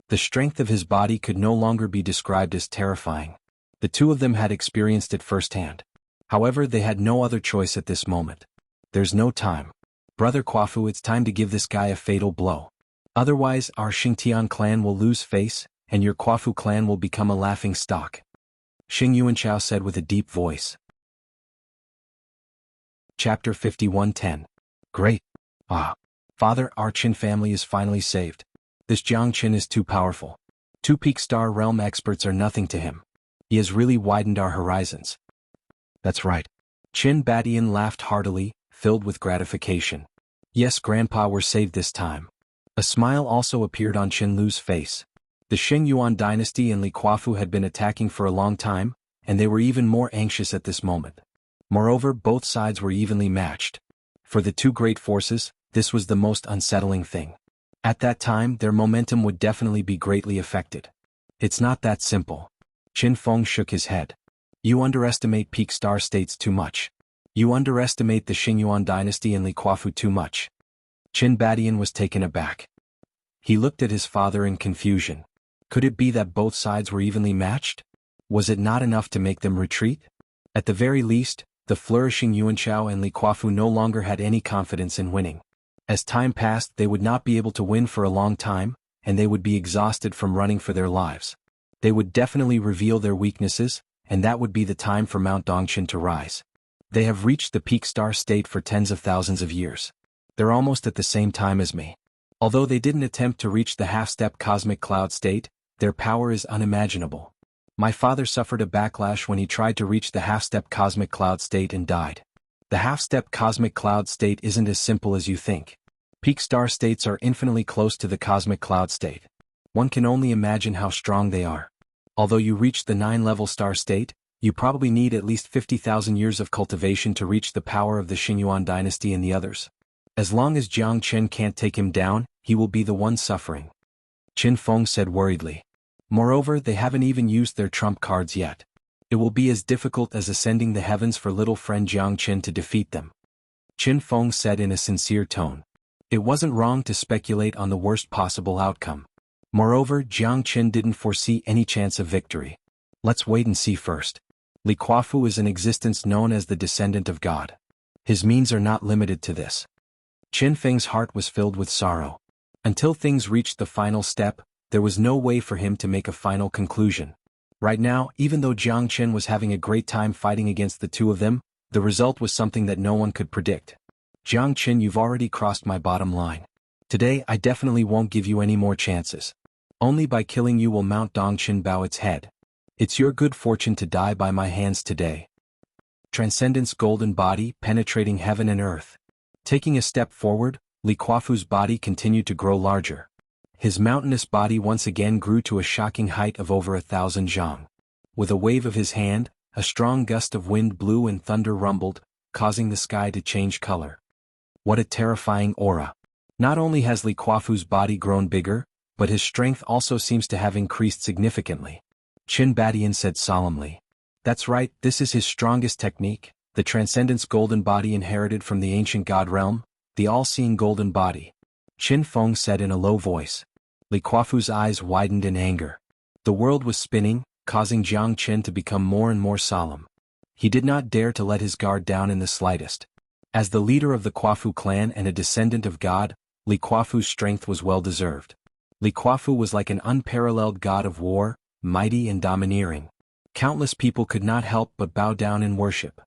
The strength of his body could no longer be described as terrifying. The 2 of them had experienced it firsthand. However, they had no other choice at this moment. There's no time. Brother Kuafu, it's time to give this guy a fatal blow. Otherwise, our Xingtian clan will lose face, and your Kuafu clan will become a laughing stock. Xing Yuanxiao said with a deep voice. Chapter 51:10. Great. Father, our Qin family is finally saved. This Jiang Qin is too powerful. 2 peak star realm experts are nothing to him. He has really widened our horizons. That's right. Qin Badian laughed heartily, filled with gratification. Yes, Grandpa, we're saved this time. A smile also appeared on Qin Lu's face. The Xingyuan dynasty and Li Kuafu had been attacking for a long time, and they were even more anxious at this moment. Moreover, both sides were evenly matched. For the 2 great forces, this was the most unsettling thing. At that time, their momentum would definitely be greatly affected. It's not that simple. Qin Feng shook his head. You underestimate peak star states too much. You underestimate the Xingyuan dynasty and Li Kuafu too much. Qin Badian was taken aback. He looked at his father in confusion. Could it be that both sides were evenly matched? Was it not enough to make them retreat? At the very least, the flourishing Yuanxiao and Li Kuafu no longer had any confidence in winning. As time passed, they would not be able to win for a long time, and they would be exhausted from running for their lives. They would definitely reveal their weaknesses, and that would be the time for Mount Dongxin to rise. They have reached the peak star state for tens of thousands of years. They're almost at the same time as me. Although they didn't attempt to reach the half-step cosmic cloud state, their power is unimaginable. My father suffered a backlash when he tried to reach the half-step cosmic cloud state and died. The half-step cosmic cloud state isn't as simple as you think. Peak star states are infinitely close to the cosmic cloud state. One can only imagine how strong they are. Although you reach the 9-level star state, you probably need at least 50,000 years of cultivation to reach the power of the Xingyuan dynasty and the others. As long as Jiang Chen can't take him down, he will be the one suffering. Qin Feng said worriedly. Moreover, they haven't even used their trump cards yet. It will be as difficult as ascending the heavens for little friend Jiang Chen to defeat them. Qin Feng said in a sincere tone. It wasn't wrong to speculate on the worst possible outcome. Moreover, Jiang Chen didn't foresee any chance of victory. Let's wait and see first. Li Kuafu is an existence known as the descendant of God. His means are not limited to this. Qin Feng's heart was filled with sorrow. Until things reached the final step, there was no way for him to make a final conclusion. Right now, even though Jiang Chen was having a great time fighting against the 2 of them, the result was something that no one could predict. Jiang Chen, you've already crossed my bottom line. Today, I definitely won't give you any more chances. Only by killing you will Mount Dongxin bow its head. It's your good fortune to die by my hands today. Transcendence golden body penetrating heaven and earth. Taking a step forward, Li Kuafu's body continued to grow larger. His mountainous body once again grew to a shocking height of over 1,000 zhang. With a wave of his hand, a strong gust of wind blew and thunder rumbled, causing the sky to change color. What a terrifying aura. Not only has Li Kuafu's body grown bigger, but his strength also seems to have increased significantly. Qin Badian said solemnly. That's right, this is his strongest technique, the Transcendence Golden Body inherited from the ancient god realm, the all-seeing golden body. Qin Feng said in a low voice. Li Kuafu's eyes widened in anger. The world was spinning, causing Jiang Qin to become more and more solemn. He did not dare to let his guard down in the slightest. As the leader of the Kuafu clan and a descendant of God, Li Kuafu's strength was well-deserved. Li Kuafu was like an unparalleled god of war, mighty and domineering. Countless people could not help but bow down in worship.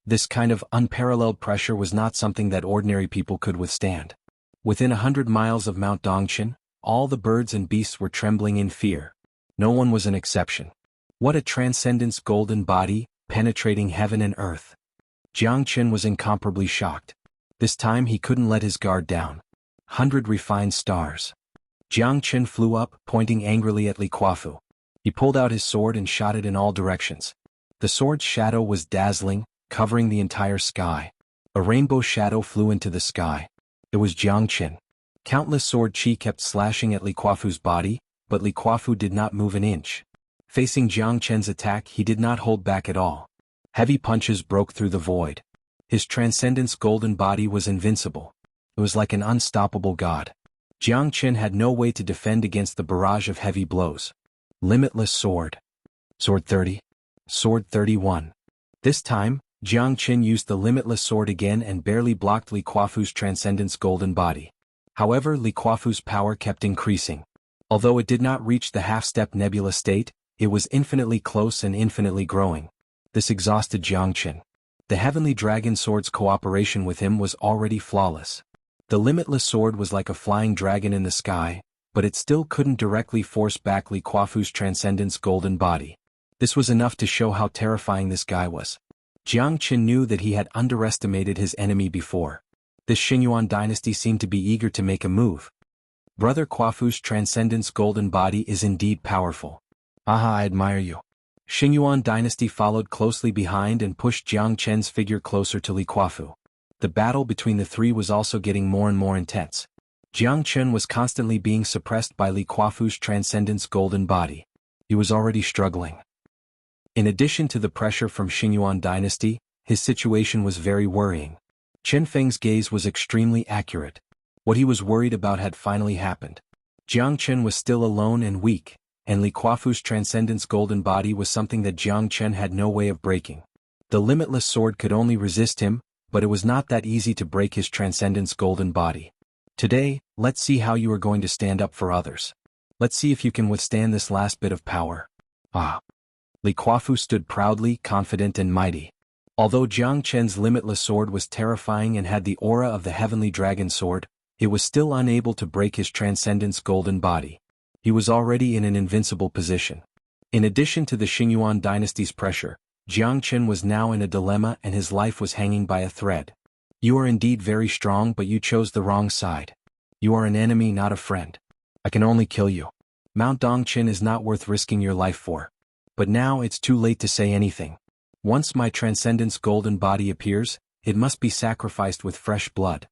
This kind of unparalleled pressure was not something that ordinary people could withstand. Within 100 miles of Mount Dongchen, all the birds and beasts were trembling in fear. No one was an exception. What a transcendence golden body, penetrating heaven and earth. Jiang Qin was incomparably shocked. This time he couldn't let his guard down. 100 refined stars. Jiang Qin flew up, pointing angrily at Li Kuafu. He pulled out his sword and shot it in all directions. The sword's shadow was dazzling, covering the entire sky. A rainbow shadow flew into the sky. It was Jiang Qin. Countless sword chi kept slashing at Li Kuafu's body, but Li Kuafu did not move an inch. Facing Jiang Qin's attack, he did not hold back at all. Heavy punches broke through the void. His Transcendence Golden Body was invincible. It was like an unstoppable god. Jiang Qin had no way to defend against the barrage of heavy blows. Limitless Sword. Sword 30. Sword 31. This time, Jiang Qin used the Limitless Sword again and barely blocked Li Kuafu's Transcendence Golden Body. However, Li Kuafu's power kept increasing. Although it did not reach the half-step nebula state, it was infinitely close and infinitely growing. This exhausted Jiang Qin. The Heavenly Dragon Sword's cooperation with him was already flawless. The Limitless Sword was like a flying dragon in the sky, but it still couldn't directly force back Li Kuafu's Transcendence Golden Body. This was enough to show how terrifying this guy was. Jiang Qin knew that he had underestimated his enemy before. This Xuanhuan dynasty seemed to be eager to make a move. Brother Kuafu's Transcendence Golden Body is indeed powerful. Aha, I admire you. Xuanhuan dynasty followed closely behind and pushed Jiang Qin's figure closer to Li Kuafu. The battle between the three was also getting more and more intense. Jiang Qin was constantly being suppressed by Li Kuafu's Transcendence Golden Body. He was already struggling. In addition to the pressure from Xuanhuan dynasty, his situation was very worrying. Qin Feng's gaze was extremely accurate. What he was worried about had finally happened. Jiang Qin was still alone and weak, and Li Kuafu's Transcendence Golden Body was something that Jiang Qin had no way of breaking. The Limitless Sword could only resist him, but it was not that easy to break his Transcendence Golden Body. Today, let's see how you are going to stand up for others. Let's see if you can withstand this last bit of power. Ah. Li Kuafu stood proudly, confident and mighty. Although Jiang Qin's Limitless Sword was terrifying and had the aura of the Heavenly Dragon Sword, it was still unable to break his Transcendence Golden Body. He was already in an invincible position. In addition to the Xuanhuan dynasty's pressure, Jiang Qin was now in a dilemma and his life was hanging by a thread. You are indeed very strong, but you chose the wrong side. You are an enemy, not a friend. I can only kill you. Mount Dongchen is not worth risking your life for. But now it's too late to say anything. Once my Transcendence Golden Body appears, it must be sacrificed with fresh blood.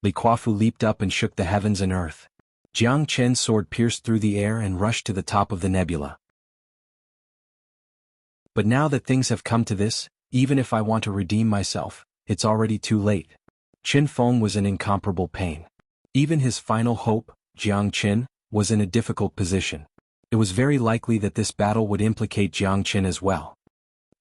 Li Kuafu leaped up and shook the heavens and earth. Jiang Qin's sword pierced through the air and rushed to the top of the nebula. But now that things have come to this, even if I want to redeem myself, it's already too late. Qin Feng was in incomparable pain. Even his final hope, Jiang Qin, was in a difficult position. It was very likely that this battle would implicate Jiang Qin as well.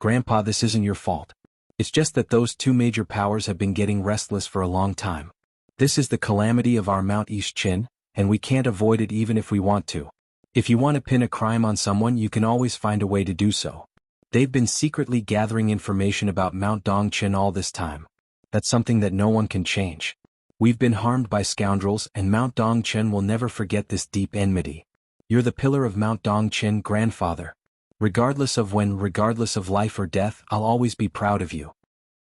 Grandpa, this isn't your fault. It's just that those two major powers have been getting restless for a long time. This is the calamity of our Mount East Qin, and we can't avoid it even if we want to. If you want to pin a crime on someone, you can always find a way to do so. They've been secretly gathering information about Mount Dongchen all this time. That's something that no one can change. We've been harmed by scoundrels, and Mount Dongchen will never forget this deep enmity. You're the pillar of Mount Dongchen, grandfather. Regardless of when, regardless of life or death, I'll always be proud of you.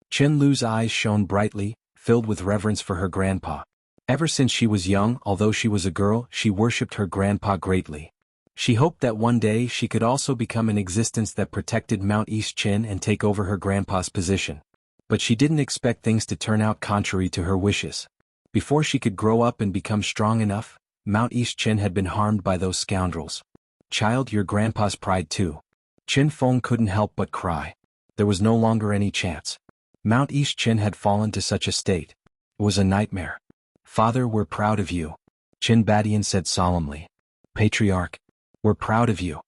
Chen Lu's eyes shone brightly, filled with reverence for her grandpa. Ever since she was young, although she was a girl, she worshipped her grandpa greatly. She hoped that one day she could also become an existence that protected Mount East Qin and take over her grandpa's position. But she didn't expect things to turn out contrary to her wishes. Before she could grow up and become strong enough, Mount Qin had been harmed by those scoundrels. Child, your grandpa's pride too. Qin Feng couldn't help but cry. There was no longer any chance. Mount Qin had fallen to such a state. It was a nightmare. Father, we're proud of you, Qin Badian said solemnly. Patriarch, we're proud of you.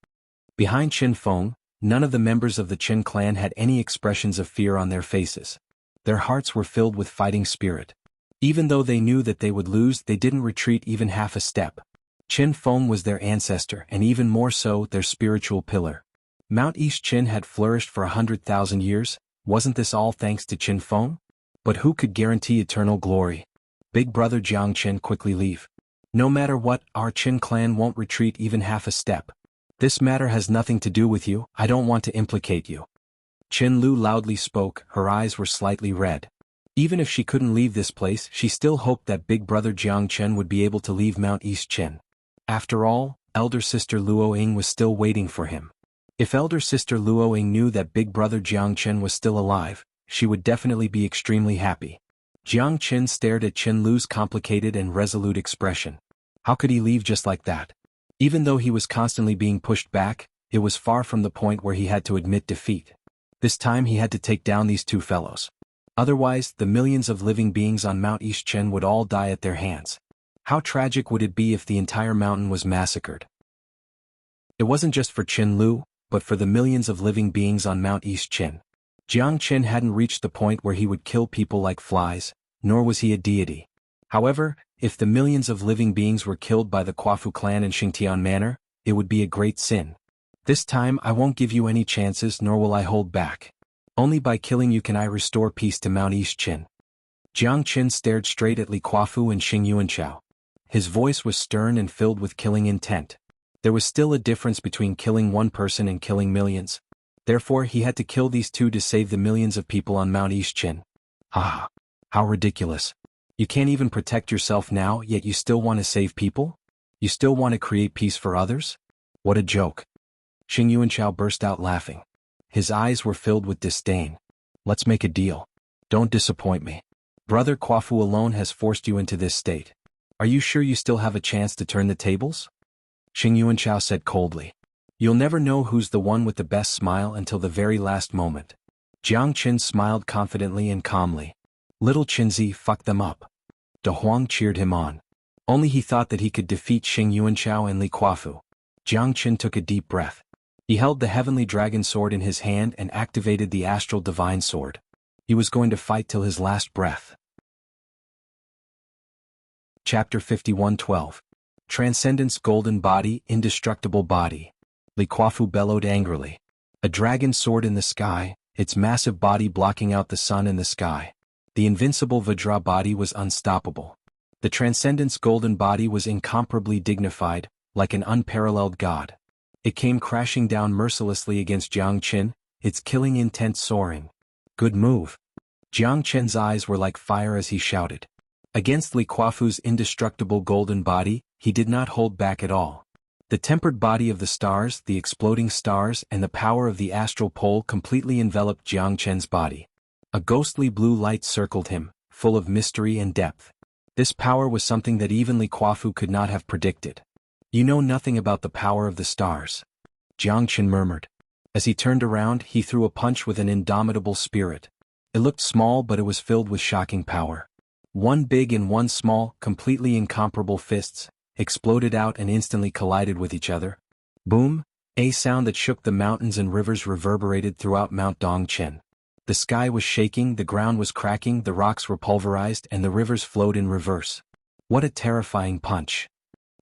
Behind Qin Feng, none of the members of the Qin clan had any expressions of fear on their faces. Their hearts were filled with fighting spirit. Even though they knew that they would lose, they didn't retreat even half a step. Qin Feng was their ancestor and even more so, their spiritual pillar. Mount Qin had flourished for 100,000 years. Wasn't this all thanks to Qin Feng? But who could guarantee eternal glory? Big brother Jiang Qin, quickly leave. No matter what, our Qin clan won't retreat even half a step. This matter has nothing to do with you. I don't want to implicate you. Qin Lu loudly spoke, her eyes were slightly red. Even if she couldn't leave this place, she still hoped that big brother Jiang Qin would be able to leave Mount Qin. After all, elder sister Luo Ying was still waiting for him. If elder sister Luo Ying knew that big brother Jiang Qin was still alive, she would definitely be extremely happy. Jiang Qin stared at Qin Lu's complicated and resolute expression. How could he leave just like that? Even though he was constantly being pushed back, it was far from the point where he had to admit defeat. This time he had to take down these two fellows. Otherwise, the millions of living beings on Mount Qin would all die at their hands. How tragic would it be if the entire mountain was massacred? It wasn't just for Qin Lu, but for the millions of living beings on Mount Qin. Jiang Qin hadn't reached the point where he would kill people like flies, nor was he a deity. However, if the millions of living beings were killed by the Quafu clan in Xingtian Manor, it would be a great sin. This time I won't give you any chances, nor will I hold back. Only by killing you can I restore peace to Mount Qin. Jiang Qin stared straight at Li Quafu and Xing Yuanchao. His voice was stern and filled with killing intent. There was still a difference between killing one person and killing millions. Therefore, he had to kill these two to save the millions of people on Mount Qin. Ah, how ridiculous. You can't even protect yourself now, yet you still want to save people? You still want to create peace for others? What a joke. Xing Yuanchao burst out laughing. His eyes were filled with disdain. Let's make a deal. Don't disappoint me. Brother Quafu alone has forced you into this state. Are you sure you still have a chance to turn the tables? Xing Yuanchao said coldly. You'll never know who's the one with the best smile until the very last moment. Jiang Qin smiled confidently and calmly. Little Qinzi, fuck them up. De Huang cheered him on. Only he thought that he could defeat Xing Yuanchao and Li Quafu. Jiang Qin took a deep breath. He held the heavenly dragon sword in his hand and activated the astral divine sword. He was going to fight till his last breath. Chapter 51:12. Transcendence, golden body, indestructible body. Li Quafu bellowed angrily. A dragon sword in the sky, its massive body blocking out the sun and the sky. The invincible Vajra body was unstoppable. The Transcendence golden body was incomparably dignified, like an unparalleled god. It came crashing down mercilessly against Jiang Qin, its killing intent soaring. Good move. Jiang Qin's eyes were like fire as he shouted. Against Li Quafu's indestructible golden body, he did not hold back at all. The tempered body of the stars, the exploding stars, and the power of the astral pole completely enveloped Jiang Qin's body. A ghostly blue light circled him, full of mystery and depth. This power was something that even Li Quafu could not have predicted. You know nothing about the power of the stars, Jiang Qin murmured. As he turned around, he threw a punch with an indomitable spirit. It looked small, but it was filled with shocking power. One big and one small, completely incomparable fists exploded out and instantly collided with each other. Boom! A sound that shook the mountains and rivers reverberated throughout Mount Dongqin. The sky was shaking, the ground was cracking, the rocks were pulverized, and the rivers flowed in reverse. What a terrifying punch.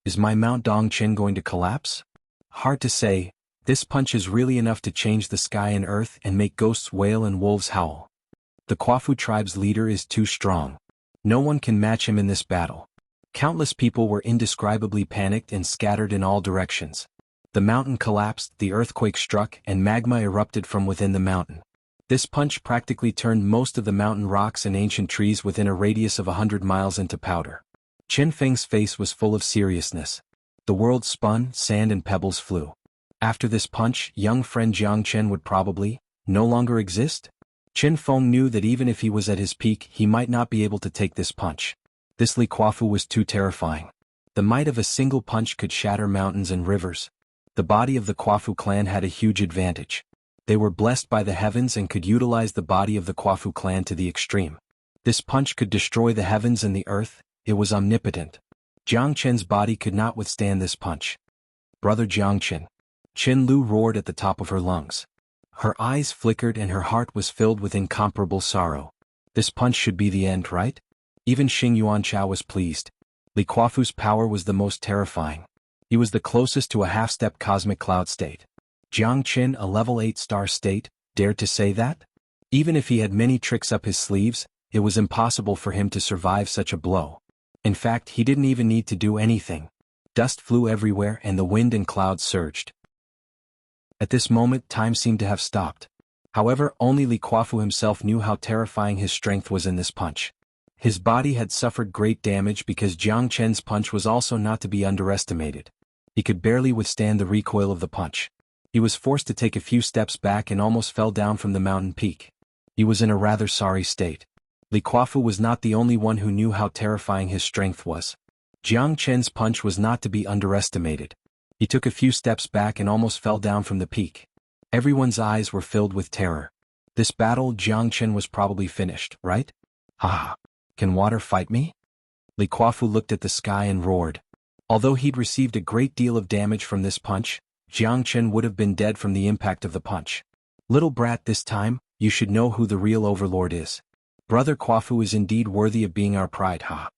Is my Mount Dongqin going to collapse? Hard to say. This punch is really enough to change the sky and earth and make ghosts wail and wolves howl. The Quafu tribe's leader is too strong. No one can match him in this battle. Countless people were indescribably panicked and scattered in all directions. The mountain collapsed, the earthquake struck, and magma erupted from within the mountain. This punch practically turned most of the mountain rocks and ancient trees within a radius of 100 miles into powder. Qin Feng's face was full of seriousness. The world spun, sand and pebbles flew. After this punch, young friend Jiang Qin would probably no longer exist? Qin Feng knew that even if he was at his peak, he might not be able to take this punch. This Li Kuafu was too terrifying. The might of a single punch could shatter mountains and rivers. The body of the Kuafu clan had a huge advantage. They were blessed by the heavens and could utilize the body of the Kuafu clan to the extreme. This punch could destroy the heavens and the earth. It was omnipotent. Jiang Chen's body could not withstand this punch. Brother Jiang Chen. Chen Lu roared at the top of her lungs. Her eyes flickered and her heart was filled with incomparable sorrow. This punch should be the end, right? Even Xuanhuan was pleased. Li Kuafu's power was the most terrifying. He was the closest to a half-step cosmic cloud state. Jiang Chen, a level 8 star state, dared to say that? Even if he had many tricks up his sleeves, it was impossible for him to survive such a blow. In fact, he didn't even need to do anything. Dust flew everywhere and the wind and clouds surged. At this moment, time seemed to have stopped. However, only Li Kuafu himself knew how terrifying his strength was in this punch. His body had suffered great damage because Jiang Chen's punch was also not to be underestimated. He could barely withstand the recoil of the punch. He was forced to take a few steps back and almost fell down from the mountain peak. He was in a rather sorry state. Li Kuafu was not the only one who knew how terrifying his strength was. Jiang Chen's punch was not to be underestimated. He took a few steps back and almost fell down from the peak. Everyone's eyes were filled with terror. This battle, Jiang Chen was probably finished, right? Ha! Can water fight me? Li Kuafu looked at the sky and roared. Although he'd received a great deal of damage from this punch, Jiang Chen would have been dead from the impact of the punch. Little brat, this time, you should know who the real overlord is. Brother Kuafu is indeed worthy of being our pride, ha!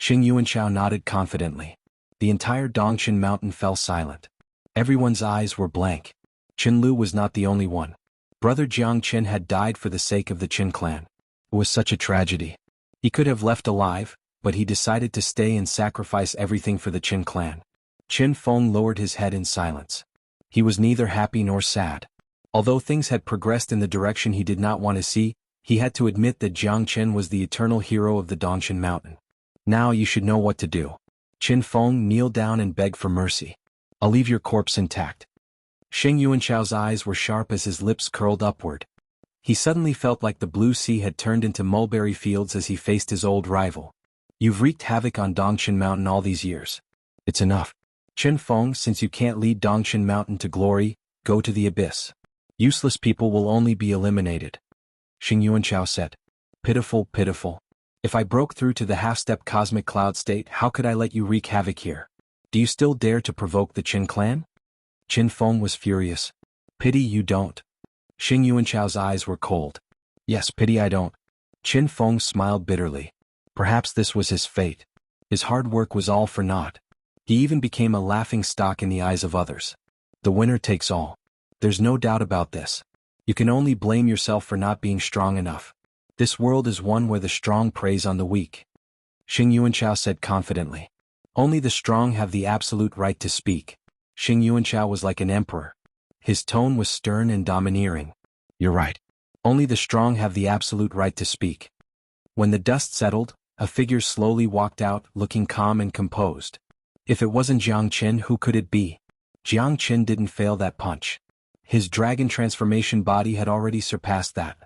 Xuanhuan nodded confidently. The entire Dongshan mountain fell silent. Everyone's eyes were blank. Chen Lu was not the only one. Brother Jiang Chen had died for the sake of the Qin clan. It was such a tragedy. He could have left alive, but he decided to stay and sacrifice everything for the Qin clan. Qin Feng lowered his head in silence. He was neither happy nor sad. Although things had progressed in the direction he did not want to see, he had to admit that Jiang Chen was the eternal hero of the Dongshan mountain. Now you should know what to do. Qin Feng kneeled down and begged for mercy. I'll leave your corpse intact. Sheng Yuanshao's eyes were sharp as his lips curled upward. He suddenly felt like the blue sea had turned into mulberry fields as he faced his old rival. You've wreaked havoc on Dongshan Mountain all these years. It's enough. Qin Feng, since you can't lead Dongshan Mountain to glory, go to the abyss. Useless people will only be eliminated. Sheng Yuanshao said. Pitiful, pitiful. If I broke through to the half-step cosmic cloud state, how could I let you wreak havoc here? Do you still dare to provoke the Qin clan? Qin Feng was furious. Pity you don't. Sheng Yuanshao's eyes were cold. Yes, pity I don't. Qin Feng smiled bitterly. Perhaps this was his fate. His hard work was all for naught. He even became a laughing stock in the eyes of others. The winner takes all. There's no doubt about this. You can only blame yourself for not being strong enough. This world is one where the strong preys on the weak. Sheng Yuanshao said confidently. Only the strong have the absolute right to speak. Sheng Yuanshao was like an emperor. His tone was stern and domineering. You're right. Only the strong have the absolute right to speak. When the dust settled, a figure slowly walked out, looking calm and composed. If it wasn't Jiang Chen, who could it be? Jiang Chen didn't fail that punch. His dragon transformation body had already surpassed that.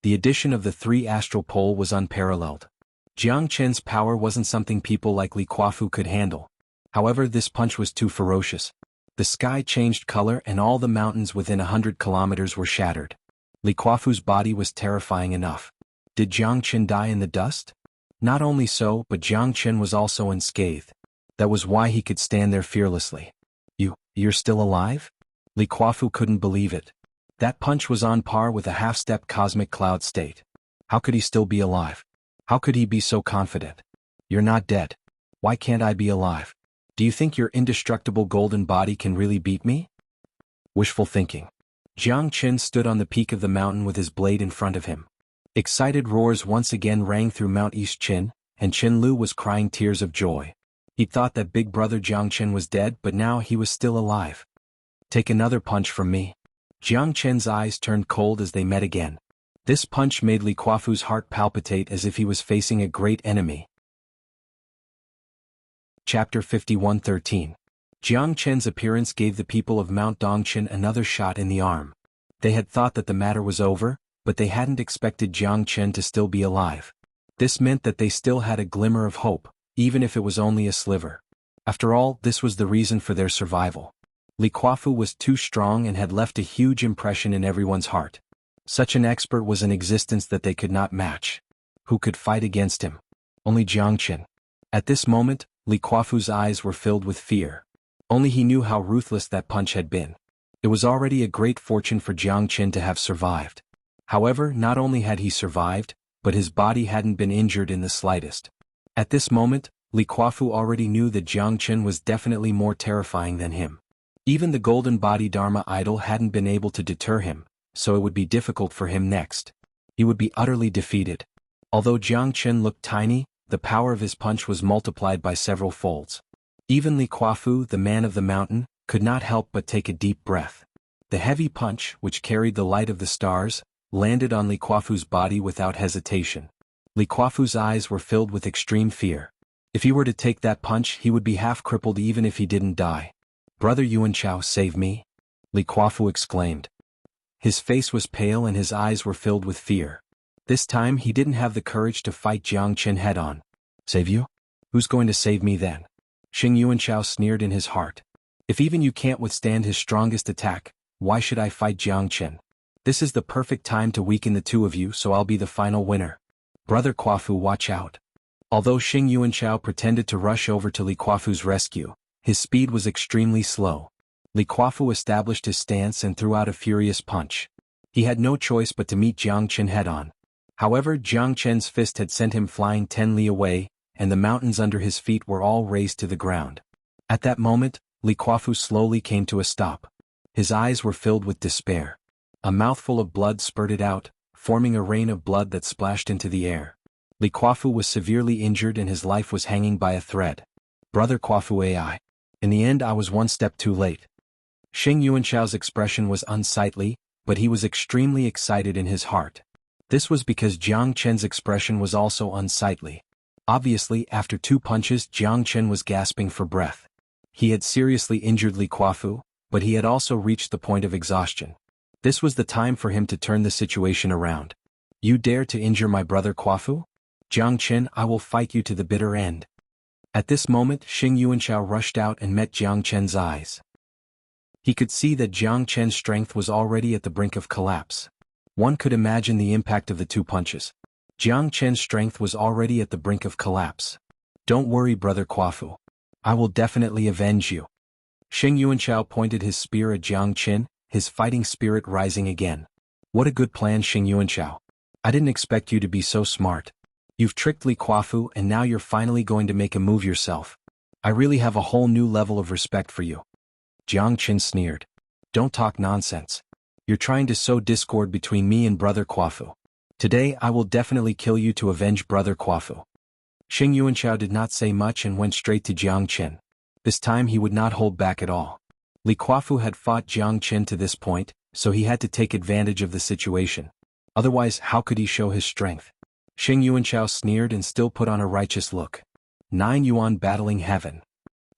The addition of the 3 astral pole was unparalleled. Jiang Chen's power wasn't something people like Li Kuafu could handle. However, this punch was too ferocious. The sky changed color and all the mountains within 100 kilometers were shattered. Li Kuafu's body was terrifying enough. Did Jiang Chen die in the dust? Not only so, but Jiang Chen was also unscathed. That was why he could stand there fearlessly. You're still alive? Li Kuafu couldn't believe it. That punch was on par with a half-step cosmic cloud state. How could he still be alive? How could he be so confident? You're not dead. Why can't I be alive? Do you think your indestructible golden body can really beat me? Wishful thinking. Jiang Chen stood on the peak of the mountain with his blade in front of him. Excited roars once again rang through Mount East Qin, and Chen Lu was crying tears of joy. He thought that big brother Jiang Chen was dead, but now he was still alive. Take another punch from me. Jiang Chen's eyes turned cold as they met again. This punch made Li Kuafu's heart palpitate as if he was facing a great enemy. Chapter 51:13. Jiang Chen's appearance gave the people of Mount Dongchen another shot in the arm. They had thought that the matter was over, but they hadn't expected Jiang Chen to still be alive. This meant that they still had a glimmer of hope, even if it was only a sliver. After all, this was the reason for their survival. Li Kuafu was too strong and had left a huge impression in everyone's heart. Such an expert was in existence that they could not match. Who could fight against him? Only Jiang Qin. At this moment, Li Kuafu's eyes were filled with fear. Only he knew how ruthless that punch had been. It was already a great fortune for Jiang Qin to have survived. However, not only had he survived, but his body hadn't been injured in the slightest. At this moment, Li Kuafu already knew that Jiang Qin was definitely more terrifying than him. Even the golden body Dharma idol hadn't been able to deter him, so it would be difficult for him next. He would be utterly defeated. Although Jiang Qin looked tiny, the power of his punch was multiplied by several folds. Even Li Kuafu, the man of the mountain, could not help but take a deep breath. The heavy punch, which carried the light of the stars, landed on Li Kuafu's body without hesitation. Li Kuafu's eyes were filled with extreme fear. If he were to take that punch, he would be half crippled even if he didn't die. "Brother Yuanchao, save me!" Li Kuafu exclaimed. His face was pale and his eyes were filled with fear. This time he didn't have the courage to fight Jiang Qin head-on. "Save you? Who's going to save me then?" Xing Yuanchao sneered in his heart. "If even you can't withstand his strongest attack, why should I fight Jiang Qin? This is the perfect time to weaken the two of you, so I'll be the final winner. Brother Kuafu, watch out." Although Xing Yuanchao pretended to rush over to Li Kuafu's rescue, his speed was extremely slow. Li Kuafu established his stance and threw out a furious punch. He had no choice but to meet Jiang Qin head-on. However, Jiang Qin's fist had sent him flying 10 li away, and the mountains under his feet were all razed to the ground. At that moment, Li Kuafu slowly came to a stop. His eyes were filled with despair. A mouthful of blood spurted out, forming a rain of blood that splashed into the air. Li Kuafu was severely injured and his life was hanging by a thread. "Brother Kuafu AI. In the end I was one step too late." Xing Yuanchao's expression was unsightly, but he was extremely excited in his heart. This was because Jiang Qin's expression was also unsightly. Obviously, after 2 punches, Jiang Qin was gasping for breath. He had seriously injured Li Kuafu, but he had also reached the point of exhaustion. This was the time for him to turn the situation around. "You dare to injure my brother Kuafu? Jiang Qin, I will fight you to the bitter end." At this moment, Xing Yuanchao rushed out and met Jiang Qin's eyes. He could see that Jiang Qin's strength was already at the brink of collapse. One could imagine the impact of the 2 punches. Jiang Qin's strength was already at the brink of collapse. "Don't worry, brother Kuafu. I will definitely avenge you." Xing Yuanchao pointed his spear at Jiang Qin, his fighting spirit rising again. "What a good plan, Xing Yuanchao. I didn't expect you to be so smart. You've tricked Li Kuafu and now you're finally going to make a move yourself. I really have a whole new level of respect for you." Jiang Qin sneered. "Don't talk nonsense. You're trying to sow discord between me and brother Kuafu. Today I will definitely kill you to avenge brother Kuafu." Xing Yuanchao did not say much and went straight to Jiang Qin. This time he would not hold back at all. Li Kuafu had fought Jiang Qin to this point, so he had to take advantage of the situation. Otherwise, how could he show his strength? Xing Yuanchao sneered and still put on a righteous look. 9 yuan battling heaven.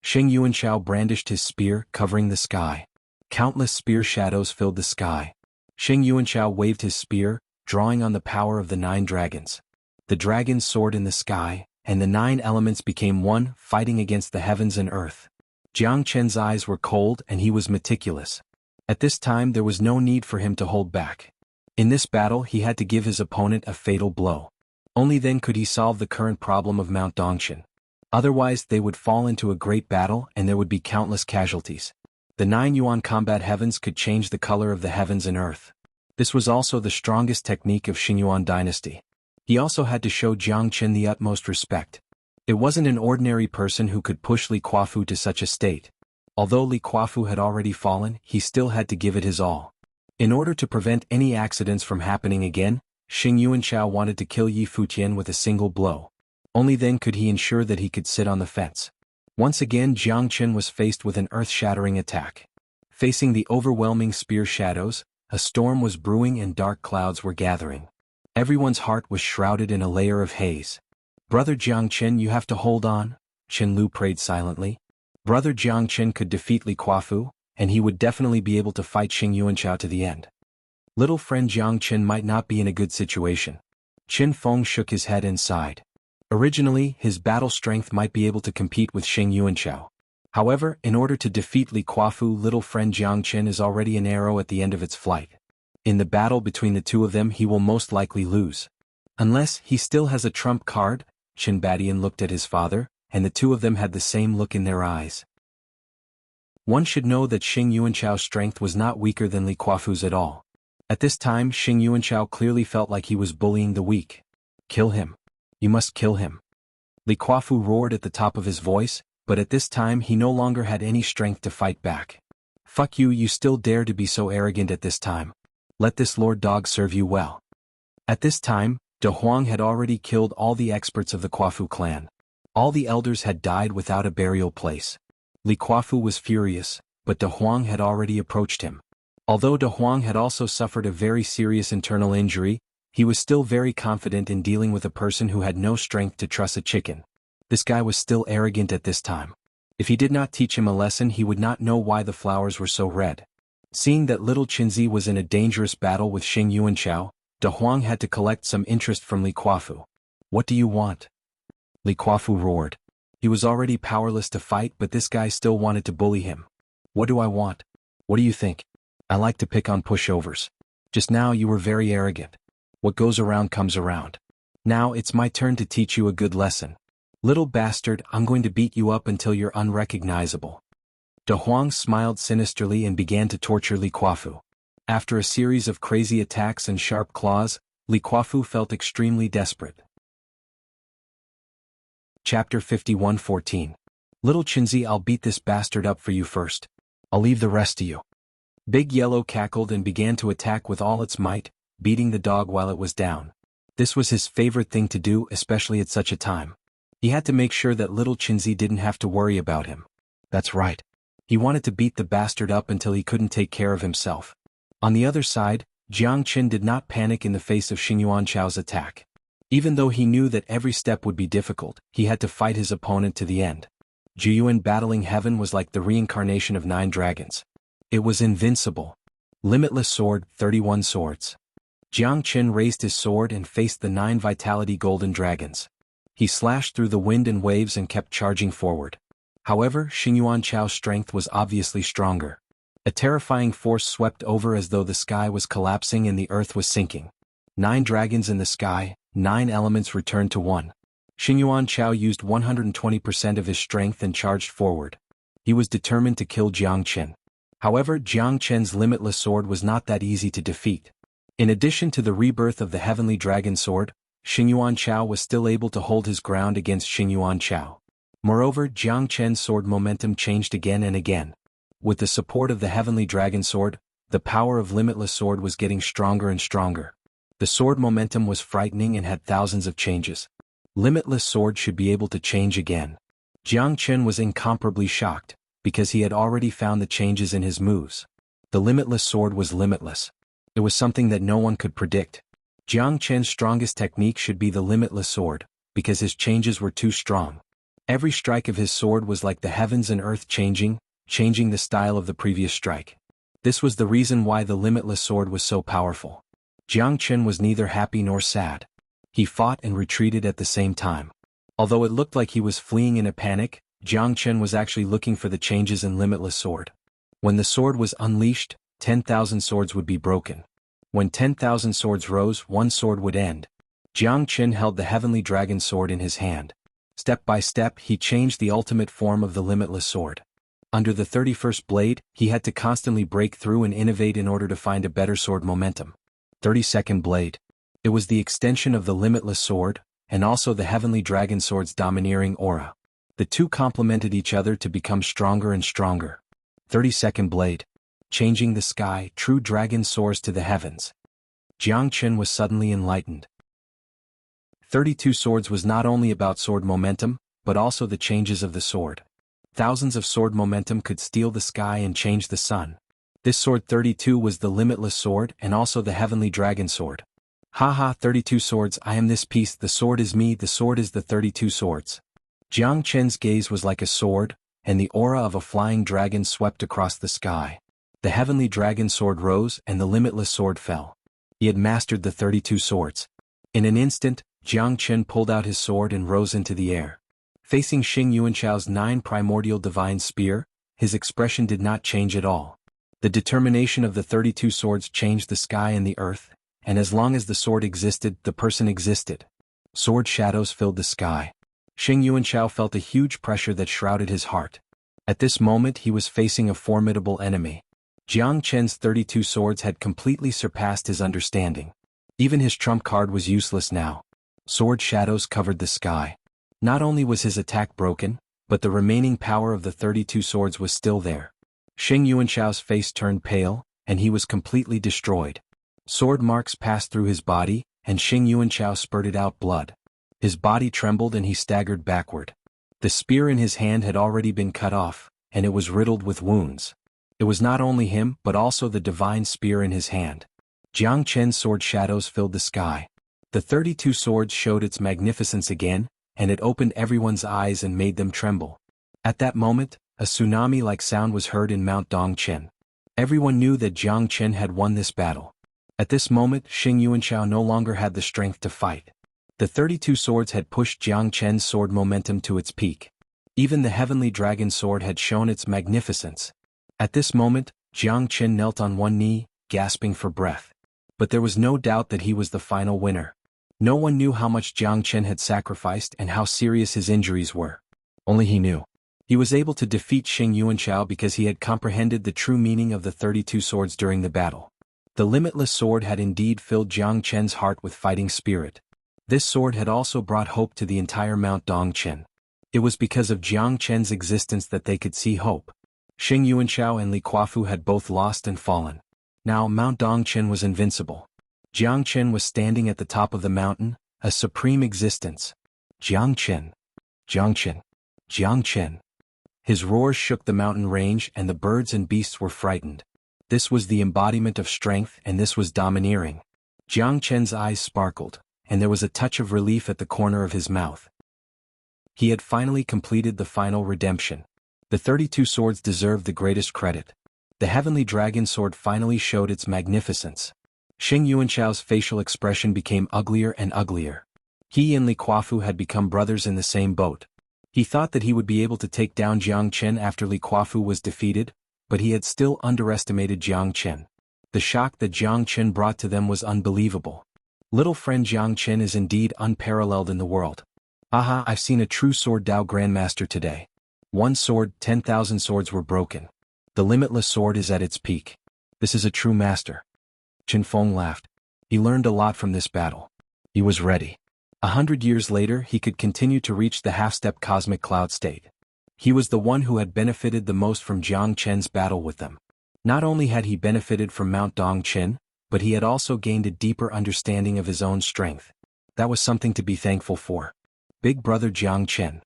Xing Yuanchao brandished his spear, covering the sky. Countless spear shadows filled the sky. Xing Yuanchao waved his spear, drawing on the power of the 9 dragons. The dragons soared in the sky, and the 9 elements became one, fighting against the heavens and earth. Jiang Qin's eyes were cold and he was meticulous. At this time there was no need for him to hold back. In this battle he had to give his opponent a fatal blow. Only then could he solve the current problem of Mount Dongshan. Otherwise they would fall into a great battle and there would be countless casualties. The 9 yuan combat heavens could change the color of the heavens and earth. This was also the strongest technique of Xianhuan dynasty. He also had to show Jiang Qin the utmost respect. It wasn't an ordinary person who could push Li Kuafu to such a state. Although Li Kuafu had already fallen, he still had to give it his all. In order to prevent any accidents from happening again, Xing Yuanchao wanted to kill Yi Futian with a single blow. Only then could he ensure that he could sit on the fence. Once again Jiang Qin was faced with an earth-shattering attack. Facing the overwhelming spear shadows, a storm was brewing and dark clouds were gathering. Everyone's heart was shrouded in a layer of haze. "Brother Jiang Qin, you have to hold on," Qin Lu prayed silently. Brother Jiang Qin could defeat Li Kuafu, and he would definitely be able to fight Xing Yuanchao to the end. Little friend Jiang Qin might not be in a good situation. Qin Feng shook his head and sighed. Originally, his battle strength might be able to compete with Xing Yuanchao. However, in order to defeat Li Kuafu, little friend Jiang Qin is already an arrow at the end of its flight. In the battle between the two of them, he will most likely lose. Unless he still has a trump card. Qin Badian looked at his father, and the two of them had the same look in their eyes. One should know that Xing Yuanchao's strength was not weaker than Li Kuafu's at all. At this time, Xing Yuanchao clearly felt like he was bullying the weak. Kill him. You must kill him. Li Kuafu roared at the top of his voice, but at this time he no longer had any strength to fight back. Fuck you, you still dare to be so arrogant at this time. Let this lord dog serve you well. At this time, De Huang had already killed all the experts of the Kuafu clan. All the elders had died without a burial place. Li Kuafu was furious, but De Huang had already approached him. Although De Huang had also suffered a very serious internal injury, he was still very confident in dealing with a person who had no strength to truss a chicken. This guy was still arrogant at this time. If he did not teach him a lesson, he would not know why the flowers were so red. Seeing that little Qinzi was in a dangerous battle with Xing Yuanchao, De Huang had to collect some interest from Li Kuafu. What do you want? Li Kuafu roared. He was already powerless to fight, but this guy still wanted to bully him. What do I want? What do you think? I like to pick on pushovers. Just now you were very arrogant. What goes around comes around. Now it's my turn to teach you a good lesson. Little bastard, I'm going to beat you up until you're unrecognizable. De Huang smiled sinisterly and began to torture Li Kuafu. After a series of crazy attacks and sharp claws, Li Kuafu felt extremely desperate. Chapter 51:14. Little Qinzi, I'll beat this bastard up for you first. I'll leave the rest to you. Big Yellow cackled and began to attack with all its might, beating the dog while it was down. This was his favorite thing to do, especially at such a time. He had to make sure that little Qinzi didn't have to worry about him. That's right. He wanted to beat the bastard up until he couldn't take care of himself. On the other side, Jiang Qin did not panic in the face of Xing Yuanchao's attack. Even though he knew that every step would be difficult, he had to fight his opponent to the end. Zhiyuan battling heaven was like the reincarnation of 9 dragons. It was invincible. Limitless sword, 31 swords. Jiang Qin raised his sword and faced the 9 vitality golden dragons. He slashed through the wind and waves and kept charging forward. However, Xing Yuanchao's strength was obviously stronger. A terrifying force swept over as though the sky was collapsing and the earth was sinking. 9 dragons in the sky, 9 elements returned to 1. Xing Yuanchao used 120% of his strength and charged forward. He was determined to kill Jiang Qin. However, Jiang Qin's limitless sword was not that easy to defeat. In addition to the rebirth of the heavenly dragon sword, Xing Yuanchao was still able to hold his ground against Xing Yuanchao. Moreover, Jiang Qin's sword momentum changed again and again. With the support of the heavenly dragon sword, the power of limitless sword was getting stronger and stronger. The sword momentum was frightening and had thousands of changes. Limitless sword should be able to change again. Jiang Qin was incomparably shocked, because he had already found the changes in his moves. The limitless sword was limitless. It was something that no one could predict. Jiang Qin's strongest technique should be the limitless sword, because his changes were too strong. Every strike of his sword was like the heavens and earth changing the style of the previous strike. This was the reason why the limitless sword was so powerful. Jiang Qin was neither happy nor sad. He fought and retreated at the same time. Although it looked like he was fleeing in a panic, Jiang Qin was actually looking for the changes in limitless sword. When the sword was unleashed, 10,000 swords would be broken. When 10,000 swords rose, one sword would end. Jiang Qin held the heavenly dragon sword in his hand. Step by step, he changed the ultimate form of the limitless sword. Under the 31st blade, he had to constantly break through and innovate in order to find a better sword momentum. 32nd blade. It was the extension of the limitless sword, and also the heavenly dragon sword's domineering aura. The two complemented each other to become stronger and stronger. 32nd blade. Changing the sky, true dragon soars to the heavens. Jiang Qin was suddenly enlightened. 32 swords was not only about sword momentum, but also the changes of the sword. Thousands of sword momentum could steal the sky and change the sun. This sword 32 was the limitless sword and also the heavenly dragon sword. Haha, 32 swords, I am this piece, the sword is me, the sword is the 32 swords. Jiang Qin's gaze was like a sword, and the aura of a flying dragon swept across the sky. The heavenly dragon sword rose and the limitless sword fell. He had mastered the 32 swords. In an instant, Jiang Chen pulled out his sword and rose into the air. Facing Xing Yuanchao's 9 primordial divine spear, his expression did not change at all. The determination of the 32 swords changed the sky and the earth, and as long as the sword existed, the person existed. Sword shadows filled the sky. Xing Yuanchao felt a huge pressure that shrouded his heart. At this moment he was facing a formidable enemy. Jiang Chen's 32 swords had completely surpassed his understanding. Even his trump card was useless now. Sword shadows covered the sky. Not only was his attack broken, but the remaining power of the 32 swords was still there. Xing Yuanchao's face turned pale, and he was completely destroyed. Sword marks passed through his body, and Xing Yuanchao spurted out blood. His body trembled and he staggered backward. The spear in his hand had already been cut off, and it was riddled with wounds. It was not only him but also the divine spear in his hand. Jiang Chen's sword shadows filled the sky. The 32 swords showed its magnificence again, and it opened everyone's eyes and made them tremble. At that moment, a tsunami-like sound was heard in Mount Dongchen. Everyone knew that Jiang Chen had won this battle. At this moment, Xing Yuanchao no longer had the strength to fight. The 32 swords had pushed Jiang Chen's sword momentum to its peak. Even the heavenly dragon sword had shown its magnificence. At this moment, Jiang Chen knelt on one knee, gasping for breath. But there was no doubt that he was the final winner. No one knew how much Jiang Chen had sacrificed and how serious his injuries were. Only he knew. He was able to defeat Xing Yuanchao because he had comprehended the true meaning of the 32 swords during the battle. The limitless sword had indeed filled Jiang Chen's heart with fighting spirit. This sword had also brought hope to the entire Mount Dongchen. It was because of Jiang Chen's existence that they could see hope. Xing Yuanchao and Li Kuafu had both lost and fallen. Now Mount Dongchen was invincible. Jiang Chen was standing at the top of the mountain, a supreme existence. Jiang Chen. Jiang Chen. Jiang Chen. His roars shook the mountain range and the birds and beasts were frightened. This was the embodiment of strength and this was domineering. Jiang Chen's eyes sparkled, and there was a touch of relief at the corner of his mouth. He had finally completed the final redemption. The 32 swords deserved the greatest credit. The heavenly dragon sword finally showed its magnificence. Xing Yuanchao's facial expression became uglier and uglier. He and Li Kuafu had become brothers in the same boat. He thought that he would be able to take down Jiang Chen after Li Kuafu was defeated, but he had still underestimated Jiang Chen. The shock that Jiang Chen brought to them was unbelievable. Little friend Jiang Chen is indeed unparalleled in the world. Aha, I've seen a true sword Dao Grandmaster today. One sword, 10,000 swords were broken. The limitless sword is at its peak. This is a true master. Chen Feng laughed. He learned a lot from this battle. He was ready. 100 years later he could continue to reach the half-step cosmic cloud state. He was the one who had benefited the most from Jiang Chen's battle with them. Not only had he benefited from Mount Dongchen, but he had also gained a deeper understanding of his own strength. That was something to be thankful for. Big brother Jiang Chen.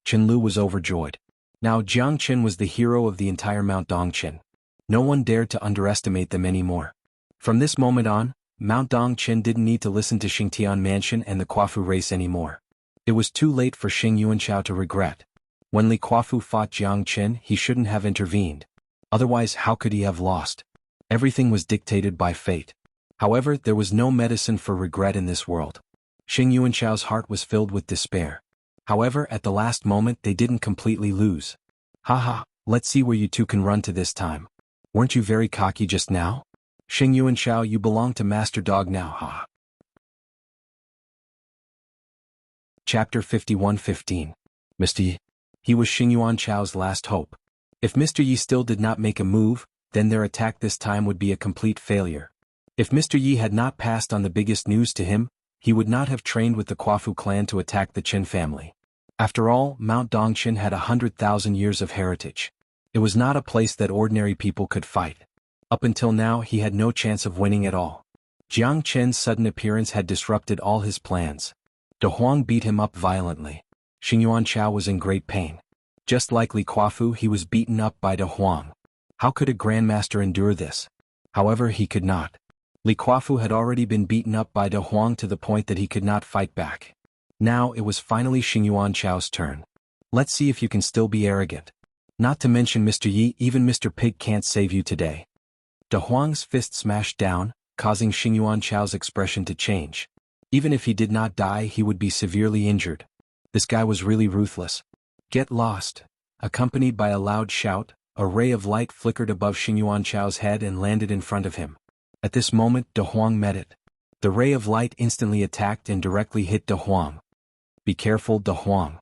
Chen Lu was overjoyed. Now Jiang Chen was the hero of the entire Mount Dongchen. No one dared to underestimate them anymore. From this moment on, Mount Dongchen didn't need to listen to Xingtian Mansion and the Kuafu race anymore. It was too late for Xing Yuanchao to regret. When Li Kuafu fought Jiang Chen, he shouldn't have intervened. Otherwise, how could he have lost? Everything was dictated by fate. However, there was no medicine for regret in this world. Xing Yuanchao's heart was filled with despair. However, at the last moment they didn't completely lose. Haha, let's see where you two can run to this time. Weren't you very cocky just now? Xing Yuanchao, you belong to Master Dog now, ha. Chapter 51:15. Mr. Yi. He was Xing Yuanchao's last hope. If Mr. Yi still did not make a move, then their attack this time would be a complete failure. If Mr. Yi had not passed on the biggest news to him, he would not have trained with the Kuafu clan to attack the Chen family. After all, Mount Dongchen had 100,000 years of heritage. It was not a place that ordinary people could fight. Up until now he had no chance of winning at all. Jiang Chen's sudden appearance had disrupted all his plans. De Huang beat him up violently. Xing Yuanchao was in great pain. Just like Li Kuafu, he was beaten up by De Huang. How could a grandmaster endure this? However, he could not. Li Kuafu had already been beaten up by De Huang to the point that he could not fight back. Now it was finally Xing Yuanchao's turn. Let's see if you can still be arrogant. Not to mention Mr. Yi, even Mr. Pig can't save you today. De Huang's fist smashed down, causing Xing Yuanchao's expression to change. Even if he did not die, he would be severely injured. This guy was really ruthless. Get lost. Accompanied by a loud shout, a ray of light flickered above Xingyuan Chao's head and landed in front of him. At this moment, De Huang met it. The ray of light instantly attacked and directly hit De Huang. Be careful, De Huang.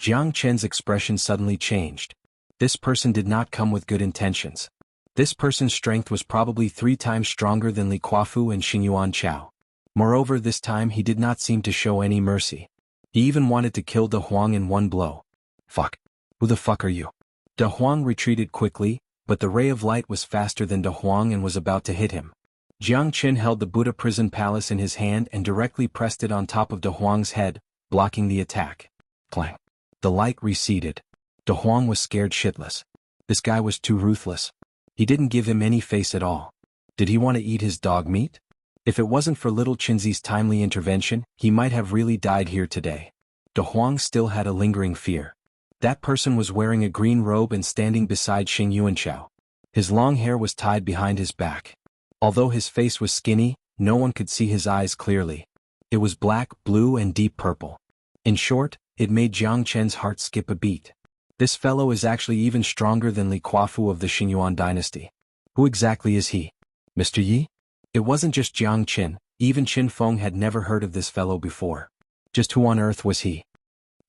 Jiang Chen's expression suddenly changed. This person did not come with good intentions. This person's strength was probably 3 times stronger than Li Kuafu and Xingyuan Chao. Moreover, this time he did not seem to show any mercy. He even wanted to kill De Huang in one blow. Fuck. Who the fuck are you? De Huang retreated quickly, but the ray of light was faster than De Huang and was about to hit him. Jiang Qin held the Buddha prison palace in his hand and directly pressed it on top of De Huang's head, blocking the attack. Clang. The light receded. De Huang was scared shitless. This guy was too ruthless. He didn't give him any face at all. Did he want to eat his dog meat? If it wasn't for little Qinzi's timely intervention, he might have really died here today. De Huang still had a lingering fear. That person was wearing a green robe and standing beside Xing Yuanchao. His long hair was tied behind his back. Although his face was skinny, no one could see his eyes clearly. It was black, blue and deep purple. In short, it made Jiang Chen's heart skip a beat. This fellow is actually even stronger than Li Kuafu of the Xingyuan dynasty. Who exactly is he? Mr. Yi? It wasn't just Jiang Qin, even Qin Feng had never heard of this fellow before. Just who on earth was he?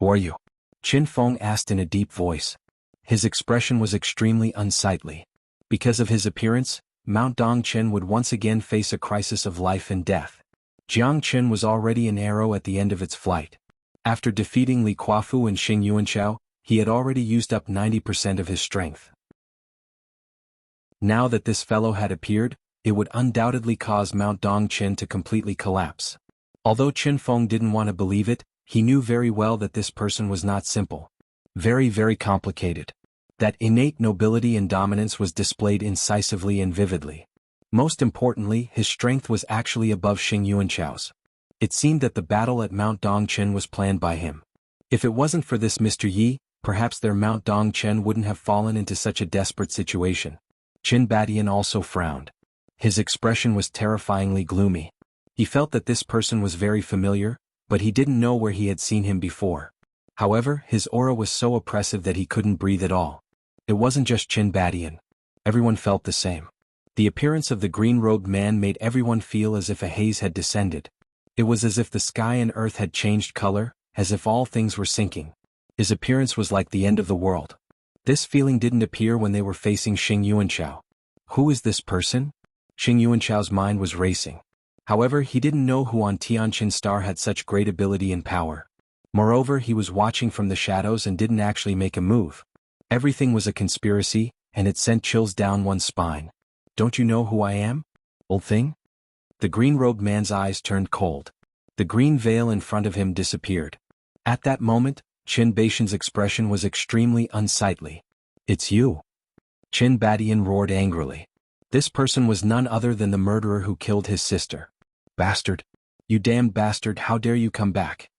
Who are you? Qin Feng asked in a deep voice. His expression was extremely unsightly. Because of his appearance, Mount Dongchen would once again face a crisis of life and death. Jiang Qin was already an arrow at the end of its flight. After defeating Li Kuafu and Xing Yuanchao, he had already used up 90% of his strength. Now that this fellow had appeared, it would undoubtedly cause Mount Dongchen to completely collapse. Although Qin Feng didn't want to believe it, he knew very well that this person was not simple. Very, very complicated. That innate nobility and dominance was displayed incisively and vividly. Most importantly, his strength was actually above Xing Yuanchao's. It seemed that the battle at Mount Dongchen was planned by him. If it wasn't for this Mr. Yi, perhaps their Mount Dongchen wouldn't have fallen into such a desperate situation. Qin Badian also frowned. His expression was terrifyingly gloomy. He felt that this person was very familiar, but he didn't know where he had seen him before. However, his aura was so oppressive that he couldn't breathe at all. It wasn't just Qin Badian. Everyone felt the same. The appearance of the green-robed man made everyone feel as if a haze had descended. It was as if the sky and earth had changed color, as if all things were sinking. His appearance was like the end of the world. This feeling didn't appear when they were facing Xing Yuanchao. Who is this person? Xing Yuanchao's mind was racing. However, he didn't know who on Tianqin Star had such great ability and power. Moreover, he was watching from the shadows and didn't actually make a move. Everything was a conspiracy, and it sent chills down one's spine. Don't you know who I am? Old thing? The green-robed man's eyes turned cold. The green veil in front of him disappeared. At that moment, Qin Baishan's expression was extremely unsightly. It's you. Qin Badian roared angrily. This person was none other than the murderer who killed his sister. Bastard. You damned bastard, how dare you come back?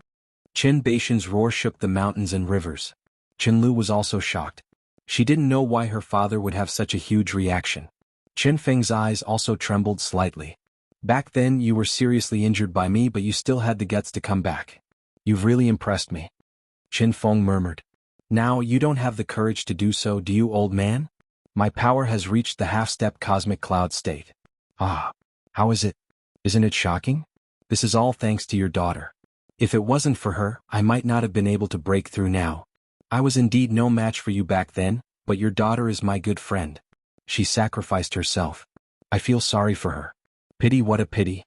Qin Baishan's roar shook the mountains and rivers. Qin Lu was also shocked. She didn't know why her father would have such a huge reaction. Qin Feng's eyes also trembled slightly. Back then you were seriously injured by me, but you still had the guts to come back. You've really impressed me. Qin Feng murmured. Now you don't have the courage to do so, do you, old man? My power has reached the half-step cosmic cloud state. Ah, how is it? Isn't it shocking? This is all thanks to your daughter. If it wasn't for her, I might not have been able to break through now. I was indeed no match for you back then, but your daughter is my good friend. She sacrificed herself. I feel sorry for her. Pity, what a pity.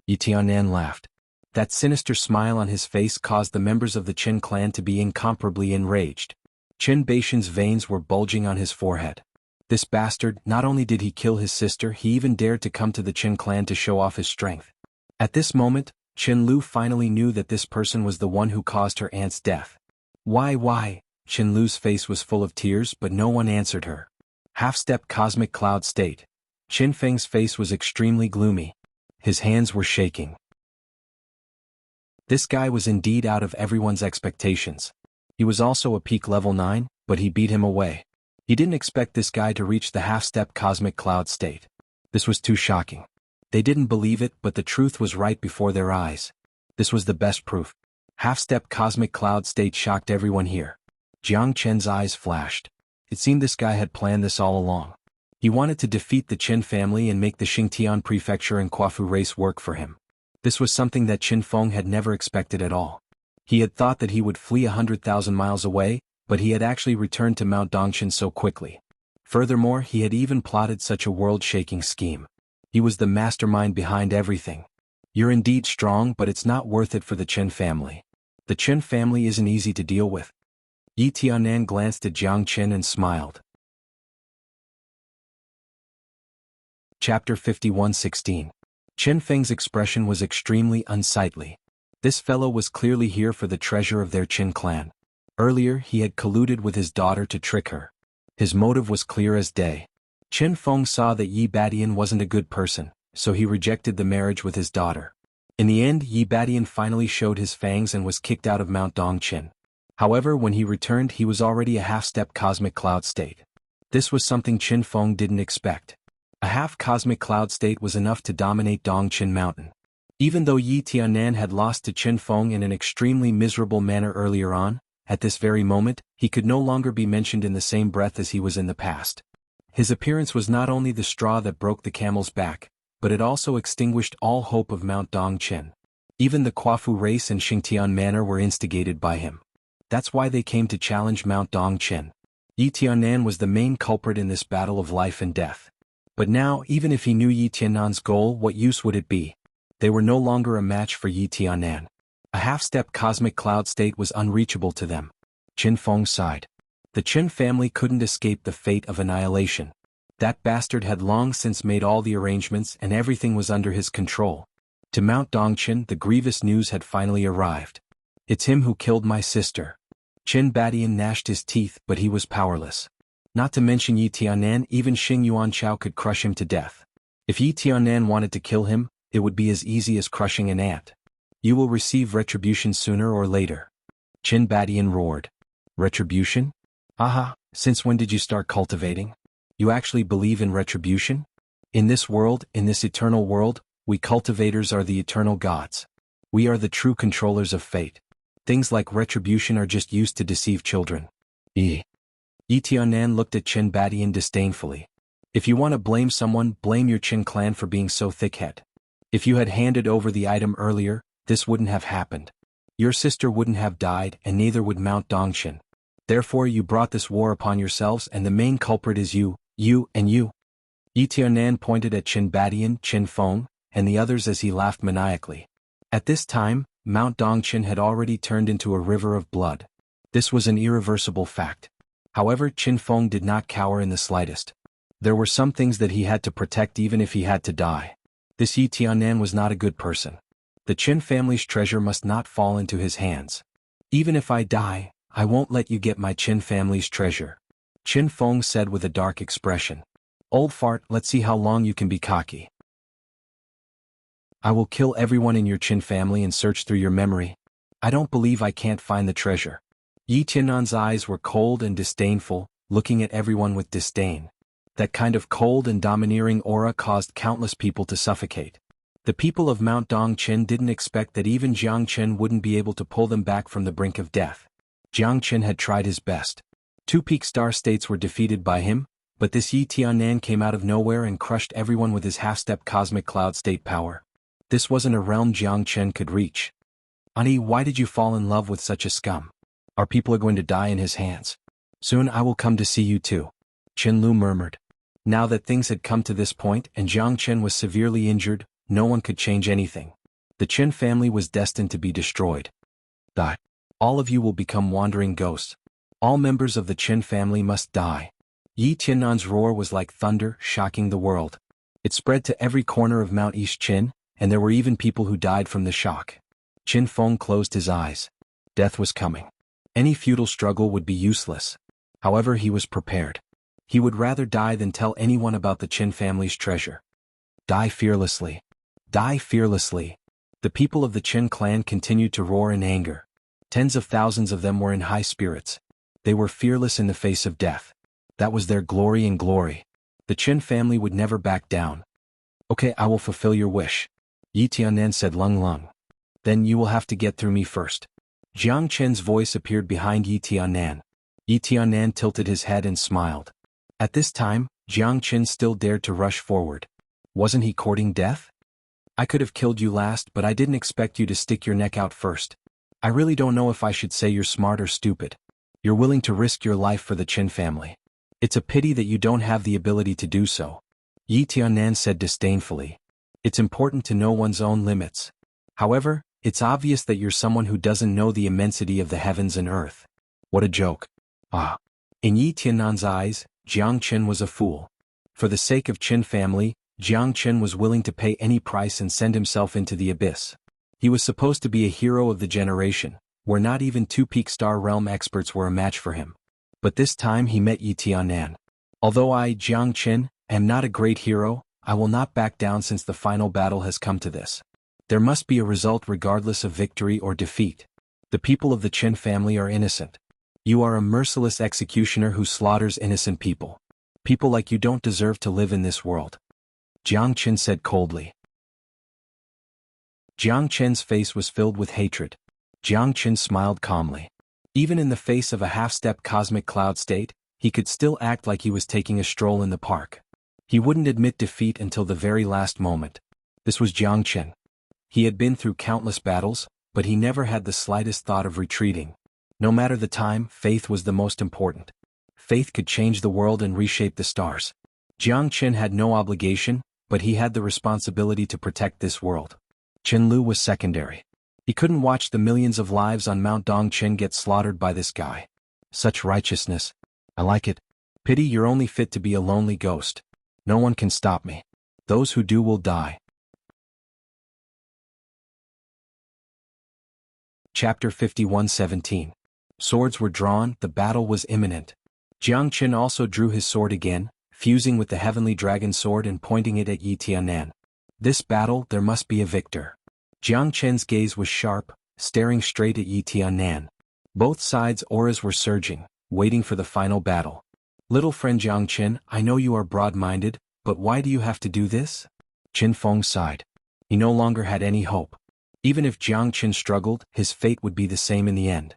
Yi Tianan laughed. That sinister smile on his face caused the members of the Qin clan to be incomparably enraged. Qin Baishan's veins were bulging on his forehead. This bastard, not only did he kill his sister, he even dared to come to the Qin clan to show off his strength. At this moment, Qin Lu finally knew that this person was the one who caused her aunt's death. Why? Qin Lu's face was full of tears, but no one answered her. Half-step cosmic cloud state. Qin Feng's face was extremely gloomy. His hands were shaking. This guy was indeed out of everyone's expectations. He was also a peak level 9, but he beat him away. He didn't expect this guy to reach the half-step cosmic cloud state. This was too shocking. They didn't believe it, but the truth was right before their eyes. This was the best proof. Half-step cosmic cloud state shocked everyone here. Jiang Chen's eyes flashed. It seemed this guy had planned this all along. He wanted to defeat the Qin family and make the Xingtian prefecture and Quafu race work for him. This was something that Qin Feng had never expected at all. He had thought that he would flee 100,000 miles away, but he had actually returned to Mount Dongchen so quickly. Furthermore, he had even plotted such a world-shaking scheme. He was the mastermind behind everything. You're indeed strong, but it's not worth it for the Qin family. The Qin family isn't easy to deal with. Yi Tianan glanced at Jiang Qin and smiled. Chapter 51:16. Qin Feng's expression was extremely unsightly. This fellow was clearly here for the treasure of their Qin clan. Earlier, he had colluded with his daughter to trick her. His motive was clear as day. Qin Feng saw that Yi Badian wasn't a good person, so he rejected the marriage with his daughter. In the end, Yi Badian finally showed his fangs and was kicked out of Mount Dongchen. However, when he returned, he was already a half-step cosmic cloud state. This was something Qin Feng didn't expect. A half-cosmic cloud state was enough to dominate Dongchen Mountain. Even though Yi Tianan had lost to Qin Feng in an extremely miserable manner earlier on, at this very moment, he could no longer be mentioned in the same breath as he was in the past. His appearance was not only the straw that broke the camel's back, but it also extinguished all hope of Mount Dongchen. Even the Quafu race and Xingtian manor were instigated by him. That's why they came to challenge Mount Dongchen. Yi Tianan was the main culprit in this battle of life and death. But now, even if he knew Yi Tianan's goal, what use would it be? They were no longer a match for Yi Tianan. A half-step cosmic cloud state was unreachable to them. Qin Feng sighed. The Qin family couldn't escape the fate of annihilation. That bastard had long since made all the arrangements and everything was under his control. To Mount Dongchen, the grievous news had finally arrived. It's him who killed my sister. Qin Badian gnashed his teeth, but he was powerless. Not to mention Yi Tianan, even Xingyuan Chao could crush him to death. If Yi Tianan wanted to kill him, it would be as easy as crushing an ant. You will receive retribution sooner or later. Qin Badian roared. Retribution? Aha, since when did you start cultivating? You actually believe in retribution? In this world, in this eternal world, we cultivators are the eternal gods. We are the true controllers of fate. Things like retribution are just used to deceive children. Yi Tianan looked at Qin Badian disdainfully. If you want to blame someone, blame your Qin clan for being so thick-headed. If you had handed over the item earlier, this wouldn't have happened. Your sister wouldn't have died, and neither would Mount Dongchen. Therefore you brought this war upon yourselves, and the main culprit is you. Yi Tianan pointed at Qin Badian, Qin Feng, and the others as he laughed maniacally. At this time, Mount Dongchen had already turned into a river of blood. This was an irreversible fact. However, Qin Feng did not cower in the slightest. There were some things that he had to protect even if he had to die. This Yi Tianan was not a good person. The Qin family's treasure must not fall into his hands. Even if I die, I won't let you get my Qin family's treasure. Qin Feng said with a dark expression. Old fart, let's see how long you can be cocky. I will kill everyone in your Qin family and search through your memory. I don't believe I can't find the treasure. Yi Tianan's eyes were cold and disdainful, looking at everyone with disdain. That kind of cold and domineering aura caused countless people to suffocate. The people of Mount Dongchen didn't expect that even Jiang Chen wouldn't be able to pull them back from the brink of death. Jiang Chen had tried his best. 2 peak star states were defeated by him, but this Yi Tianan came out of nowhere and crushed everyone with his half-step cosmic cloud state power. This wasn't a realm Jiang Chen could reach. Ani, why did you fall in love with such a scum? Our people are going to die in his hands. Soon I will come to see you too. Qin Lu murmured. Now that things had come to this point and Jiang Chen was severely injured, no one could change anything. The Qin family was destined to be destroyed. Die. All of you will become wandering ghosts. All members of the Qin family must die. Yi Tianan's roar was like thunder, shocking the world. It spread to every corner of Mount East Qin, and there were even people who died from the shock. Qin Feng closed his eyes. Death was coming. Any futile struggle would be useless. However, he was prepared. He would rather die than tell anyone about the Qin family's treasure. Die fearlessly. Die fearlessly. The people of the Qin clan continued to roar in anger. Tens of thousands of them were in high spirits. They were fearless in the face of death. That was their glory and glory. The Qin family would never back down. Okay, I will fulfill your wish. Yi Tianan said Lung Lung. Then you will have to get through me first. Jiang Chen's voice appeared behind Yi Tianan. Yi Tianan tilted his head and smiled. At this time, Jiang Chen still dared to rush forward. Wasn't he courting death? I could have killed you last, but I didn't expect you to stick your neck out first. I really don't know if I should say you're smart or stupid. You're willing to risk your life for the Chen family. It's a pity that you don't have the ability to do so. Yi Tianan said disdainfully. It's important to know one's own limits. However, it's obvious that you're someone who doesn't know the immensity of the heavens and earth. What a joke. Ah. In Yi Tianan's eyes, Jiang Chen was a fool. For the sake of Chen family, Jiang Chen was willing to pay any price and send himself into the abyss. He was supposed to be a hero of the generation, where not even 2 peak star realm experts were a match for him. But this time he met Yi Tianan. Although I, Jiang Chen, am not a great hero, I will not back down since the final battle has come to this. There must be a result regardless of victory or defeat. The people of the Chen family are innocent. You are a merciless executioner who slaughters innocent people. People like you don't deserve to live in this world. Jiang Chen said coldly. Jiang Chen's face was filled with hatred. Jiang Chen smiled calmly. Even in the face of a half-step cosmic cloud state, he could still act like he was taking a stroll in the park. He wouldn't admit defeat until the very last moment. This was Jiang Chen. He had been through countless battles, but he never had the slightest thought of retreating. No matter the time, faith was the most important. Faith could change the world and reshape the stars. Jiang Chen had no obligation, but he had the responsibility to protect this world. Chen Lu was secondary. He couldn't watch the millions of lives on Mount Dongchen get slaughtered by this guy. Such righteousness. I like it. Pity you're only fit to be a lonely ghost. No one can stop me. Those who do will die. Chapter 51:17. Swords were drawn, the battle was imminent. Jiang Chen also drew his sword again, fusing with the heavenly dragon sword and pointing it at Yi Tianan. This battle, there must be a victor. Jiang Chen's gaze was sharp, staring straight at Yi Tianan. Both sides' auras were surging, waiting for the final battle. Little friend Jiang Chen, I know you are broad-minded, but why do you have to do this? Qin Feng sighed. He no longer had any hope. Even if Jiang Chen struggled, his fate would be the same in the end.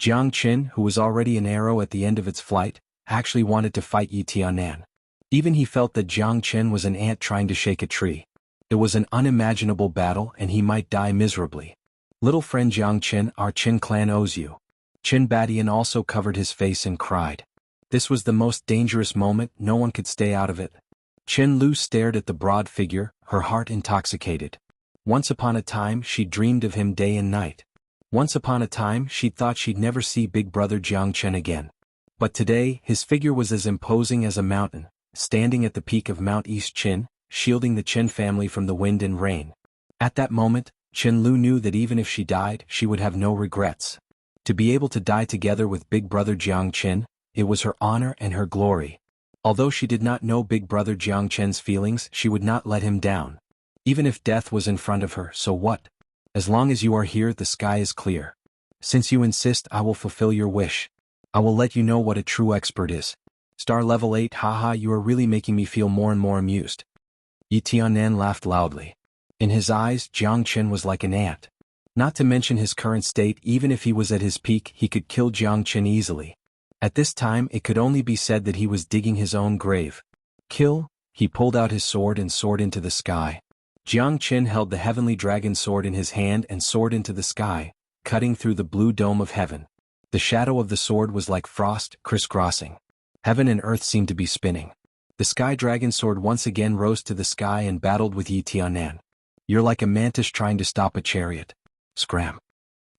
Jiang Chen, who was already an arrow at the end of its flight, actually wanted to fight Yi Tianan. Even he felt that Jiang Chen was an ant trying to shake a tree. It was an unimaginable battle and he might die miserably. Little friend Jiang Chen, our Qin clan owes you. Qin Badian also covered his face and cried. This was the most dangerous moment, no one could stay out of it. Chen Lu stared at the broad figure, her heart intoxicated. Once upon a time she dreamed of him day and night. Once upon a time she thought she'd never see big brother Jiang Chen again. But today his figure was as imposing as a mountain, standing at the peak of Mount East Qin, shielding the Chen family from the wind and rain. At that moment, Chen Lu knew that even if she died, she would have no regrets. To be able to die together with big brother Jiang Chen, it was her honor and her glory. Although she did not know big brother Jiang Chen's feelings, she would not let him down. Even if death was in front of her, so what? As long as you are here, the sky is clear. Since you insist, I will fulfill your wish. I will let you know what a true expert is. Star level 8, haha, you are really making me feel more and more amused. Yi Tianan laughed loudly. In his eyes, Jiang Chen was like an ant. Not to mention his current state, even if he was at his peak, he could kill Jiang Chen easily. At this time, it could only be said that he was digging his own grave. Kill? He pulled out his sword and soared into the sky. Jiang Chen held the heavenly dragon sword in his hand and soared into the sky, cutting through the blue dome of heaven. The shadow of the sword was like frost, crisscrossing. Heaven and earth seemed to be spinning. The sky dragon sword once again rose to the sky and battled with Yi Tianan. You're like a mantis trying to stop a chariot. Scram.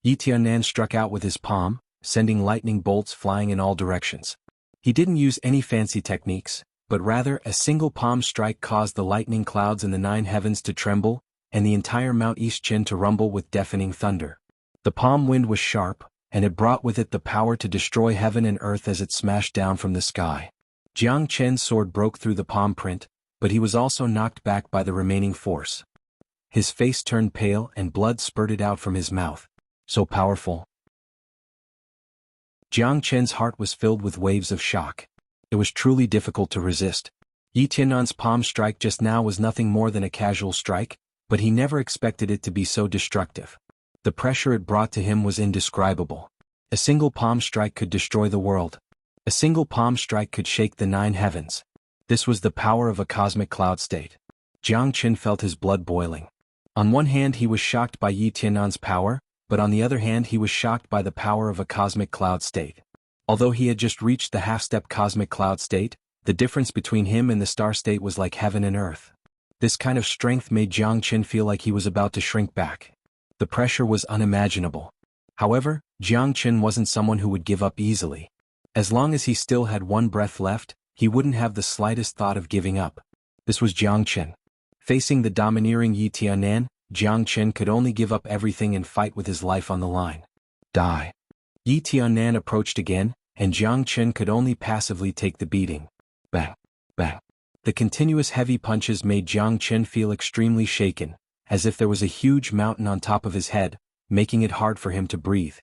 Yi Tianan struck out with his palm, sending lightning bolts flying in all directions. He didn't use any fancy techniques, but rather a single palm strike caused the lightning clouds in the 9 heavens to tremble, and the entire Mount East Qin to rumble with deafening thunder. The palm wind was sharp, and it brought with it the power to destroy heaven and earth as it smashed down from the sky. Jiang Chen's sword broke through the palm print, but he was also knocked back by the remaining force. His face turned pale and blood spurted out from his mouth. So powerful. Jiang Chen's heart was filled with waves of shock. It was truly difficult to resist. Yi Tianan's palm strike just now was nothing more than a casual strike, but he never expected it to be so destructive. The pressure it brought to him was indescribable. A single palm strike could destroy the world. A single palm strike could shake the 9 heavens. This was the power of a cosmic cloud state. Jiang Qin felt his blood boiling. On one hand he was shocked by Yi Tiannan's power, but on the other hand he was shocked by the power of a cosmic cloud state. Although he had just reached the half-step cosmic cloud state, the difference between him and the star state was like heaven and earth. This kind of strength made Jiang Qin feel like he was about to shrink back. The pressure was unimaginable. However, Jiang Qin wasn't someone who would give up easily. As long as he still had one breath left, he wouldn't have the slightest thought of giving up. This was Jiang Qin. Facing the domineering Yi Tiannan, Jiang Qin could only give up everything and fight with his life on the line. Die. Yi Tiannan approached again, and Jiang Qin could only passively take the beating. Bang, bang. The continuous heavy punches made Jiang Qin feel extremely shaken, as if there was a huge mountain on top of his head, making it hard for him to breathe.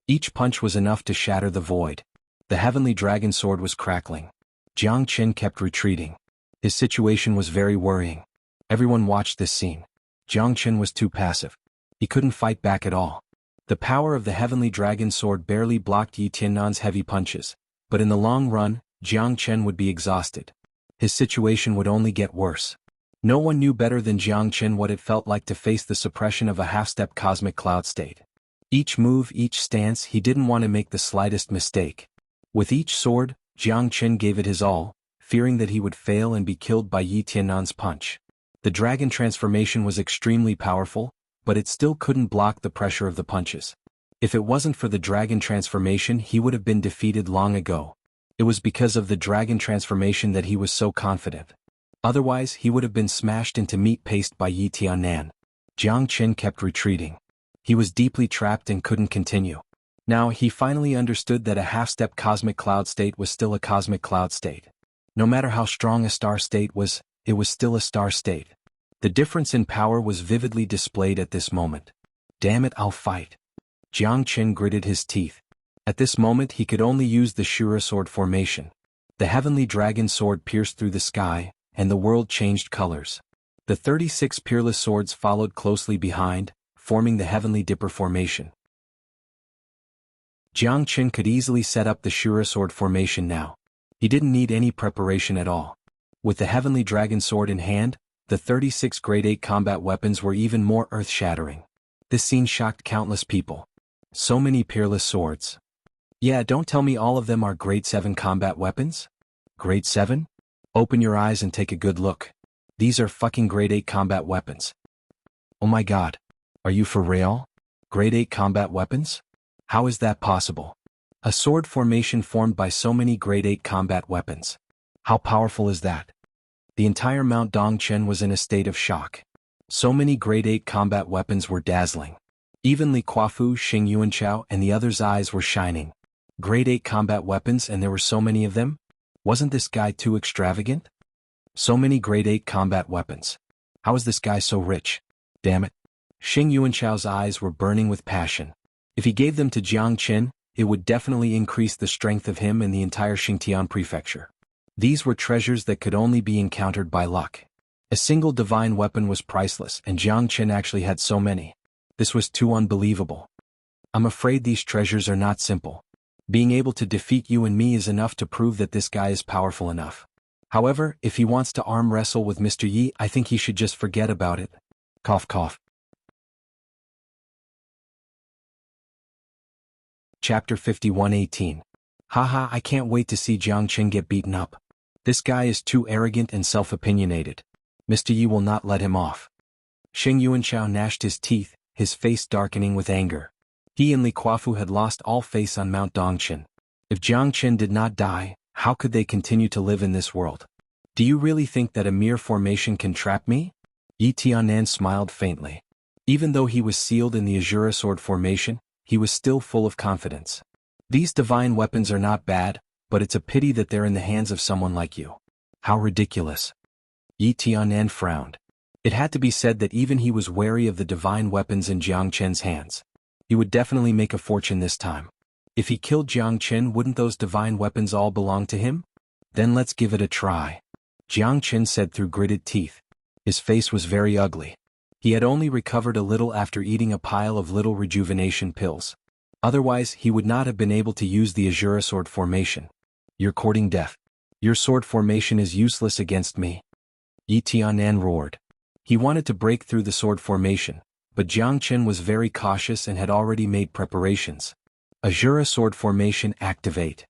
Each punch was enough to shatter the void. The heavenly dragon sword was crackling. Jiang Qin kept retreating. His situation was very worrying. Everyone watched this scene. Jiang Qin was too passive. He couldn't fight back at all. The power of the heavenly dragon sword barely blocked Yi Tiannan's heavy punches, but in the long run, Jiang Qin would be exhausted. His situation would only get worse. No one knew better than Jiang Qin what it felt like to face the suppression of a half-step cosmic cloud state. Each move, each stance, he didn't want to make the slightest mistake. With each sword, Jiang Qin gave it his all, fearing that he would fail and be killed by Yi Tiannan's punch. The dragon transformation was extremely powerful, but it still couldn't block the pressure of the punches. If it wasn't for the dragon transformation, he would have been defeated long ago. It was because of the dragon transformation that he was so confident. Otherwise, he would have been smashed into meat paste by Yi Tiannan. Jiang Qin kept retreating. He was deeply trapped and couldn't continue. Now, he finally understood that a half-step cosmic cloud state was still a cosmic cloud state. No matter how strong a star state was, it was still a star state. The difference in power was vividly displayed at this moment. Damn it, I'll fight. Jiang Qin gritted his teeth. At this moment he could only use the Shura sword formation. The heavenly dragon sword pierced through the sky, and the world changed colors. The 36 peerless swords followed closely behind, forming the heavenly dipper formation. Jiang Qin could easily set up the Shura sword formation now. He didn't need any preparation at all. With the heavenly dragon sword in hand, the 36 Grade 8 combat weapons were even more earth-shattering. This scene shocked countless people. So many peerless swords. Yeah, don't tell me all of them are Grade 7 combat weapons? Grade 7? Open your eyes and take a good look. These are fucking Grade 8 combat weapons. Oh my god. Are you for real? Grade 8 combat weapons? How is that possible? A sword formation formed by so many Grade 8 combat weapons. How powerful is that? The entire Mount Dongchen was in a state of shock. So many Grade 8 combat weapons were dazzling. Even Li Kuafu, Xing Yuanchao, and the others' eyes were shining. Grade 8 combat weapons, and there were so many of them? Wasn't this guy too extravagant? So many Grade 8 combat weapons. How is this guy so rich? Damn it. Xing Yuanchao's eyes were burning with passion. If he gave them to Jiang Qin, it would definitely increase the strength of him and the entire Xingtian prefecture. These were treasures that could only be encountered by luck. A single divine weapon was priceless, and Jiang Qin actually had so many. This was too unbelievable. I'm afraid these treasures are not simple. Being able to defeat you and me is enough to prove that this guy is powerful enough. However, if he wants to arm wrestle with Mr. Yi, I think he should just forget about it. Cough cough. Chapter 51:18. Haha, I can't wait to see Jiang Qin get beaten up. This guy is too arrogant and self-opinionated. Mr. Yi will not let him off. Xing Yuanchao gnashed his teeth, his face darkening with anger. He and Li Kuafu had lost all face on Mount Dongchen. If Jiang Qin did not die, how could they continue to live in this world? Do you really think that a mere formation can trap me? Yi Tiannan smiled faintly. Even though he was sealed in the Azura sword formation, he was still full of confidence. These divine weapons are not bad, but it's a pity that they're in the hands of someone like you. How ridiculous. Yi Tiannan frowned. It had to be said that even he was wary of the divine weapons in Jiang Qin's hands. He would definitely make a fortune this time. If he killed Jiang Qin, wouldn't those divine weapons all belong to him? Then let's give it a try. Jiang Qin said through gritted teeth. His face was very ugly. He had only recovered a little after eating a pile of little rejuvenation pills. Otherwise, he would not have been able to use the Azura sword formation. You're courting death. Your sword formation is useless against me. Yi Tianan roared. He wanted to break through the sword formation, but Jiang Chen was very cautious and had already made preparations. Azura sword formation activate.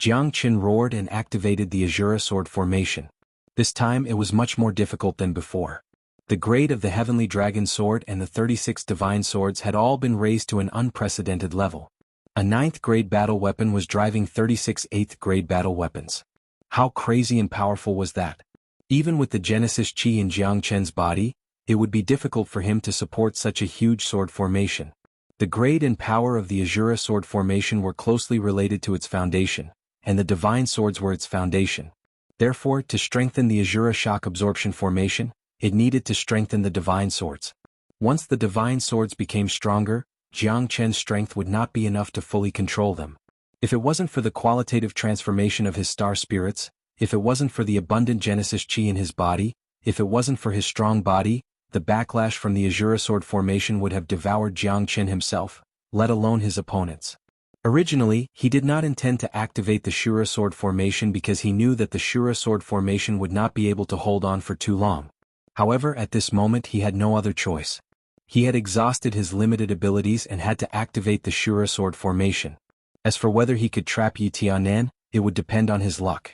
Jiang Chen roared and activated the Azura sword formation. This time it was much more difficult than before. The grade of the Heavenly Dragon Sword and the 36 Divine Swords had all been raised to an unprecedented level. A 9th grade battle weapon was driving 36 8th grade battle weapons. How crazy and powerful was that? Even with the Genesis Chi in Jiang Chen's body, it would be difficult for him to support such a huge sword formation. The grade and power of the Azura sword formation were closely related to its foundation, and the Divine Swords were its foundation. Therefore, to strengthen the Azura shock absorption formation, it needed to strengthen the Divine Swords. Once the Divine Swords became stronger, Jiang Chen's strength would not be enough to fully control them. If it wasn't for the qualitative transformation of his star spirits, if it wasn't for the abundant Genesis Chi in his body, if it wasn't for his strong body, the backlash from the Azura sword formation would have devoured Jiang Chen himself, let alone his opponents. Originally, he did not intend to activate the Shura sword formation because he knew that the Shura sword formation would not be able to hold on for too long. However, at this moment he had no other choice. He had exhausted his limited abilities and had to activate the Shura sword formation. As for whether he could trap Yi Tianan, it would depend on his luck.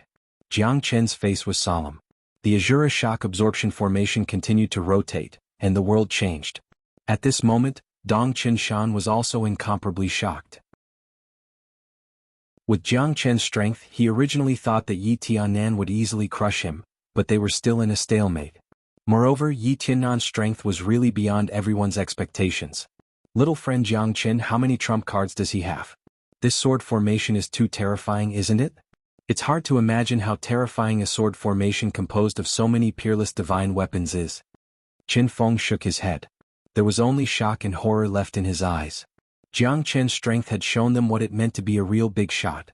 Jiang Chen's face was solemn. The Azura shock absorption formation continued to rotate, and the world changed. At this moment, Dong Qinshan was also incomparably shocked. With Jiang Chen's strength, he originally thought that Yi Tianan would easily crush him, but they were still in a stalemate. Moreover, Yi Tianan's strength was really beyond everyone's expectations. Little friend Jiang Chen, how many trump cards does he have? This sword formation is too terrifying, isn't it? It's hard to imagine how terrifying a sword formation composed of so many peerless divine weapons is. Qin Feng shook his head. There was only shock and horror left in his eyes. Jiang Chen's strength had shown them what it meant to be a real big shot.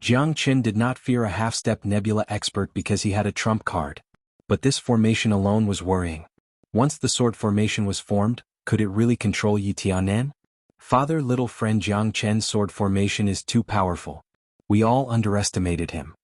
Jiang Chen did not fear a half-step nebula expert because he had a trump card. But this formation alone was worrying. Once the sword formation was formed, could it really control Yi Tianan? Father, little friend Jiang Chen's sword formation is too powerful. We all underestimated him.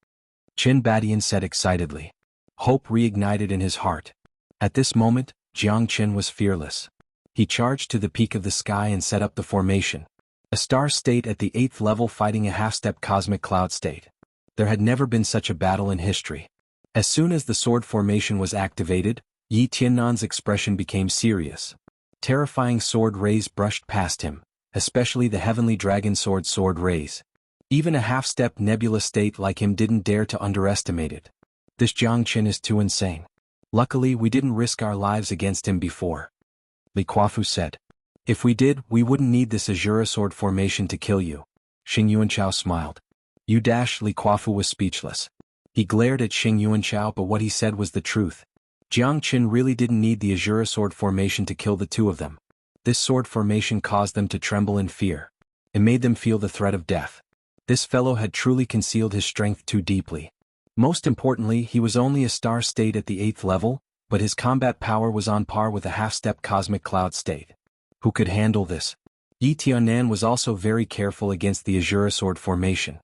Qin Badian said excitedly. Hope reignited in his heart. At this moment, Jiang Chen was fearless. He charged to the peak of the sky and set up the formation. A star state at the 8th level fighting a half-step cosmic cloud state. There had never been such a battle in history. As soon as the sword formation was activated, Yi Tiannan's expression became serious. Terrifying sword rays brushed past him, especially the Heavenly Dragon sword rays. Even a half-step nebula state like him didn't dare to underestimate it. This Jiang Chen is too insane. Luckily we didn't risk our lives against him before. Li Kuafu said. If we did, we wouldn't need this Azura sword formation to kill you. Xing Yuanchao smiled. Li Kuafu was speechless. He glared at Xing Yuanchao, but what he said was the truth. Jiang Chen really didn't need the Azura sword formation to kill the two of them. This sword formation caused them to tremble in fear. It made them feel the threat of death. This fellow had truly concealed his strength too deeply. Most importantly, he was only a star state at the 8th level, but his combat power was on par with a half-step cosmic cloud state. Who could handle this? Yi Tianan was also very careful against the Azura sword formation.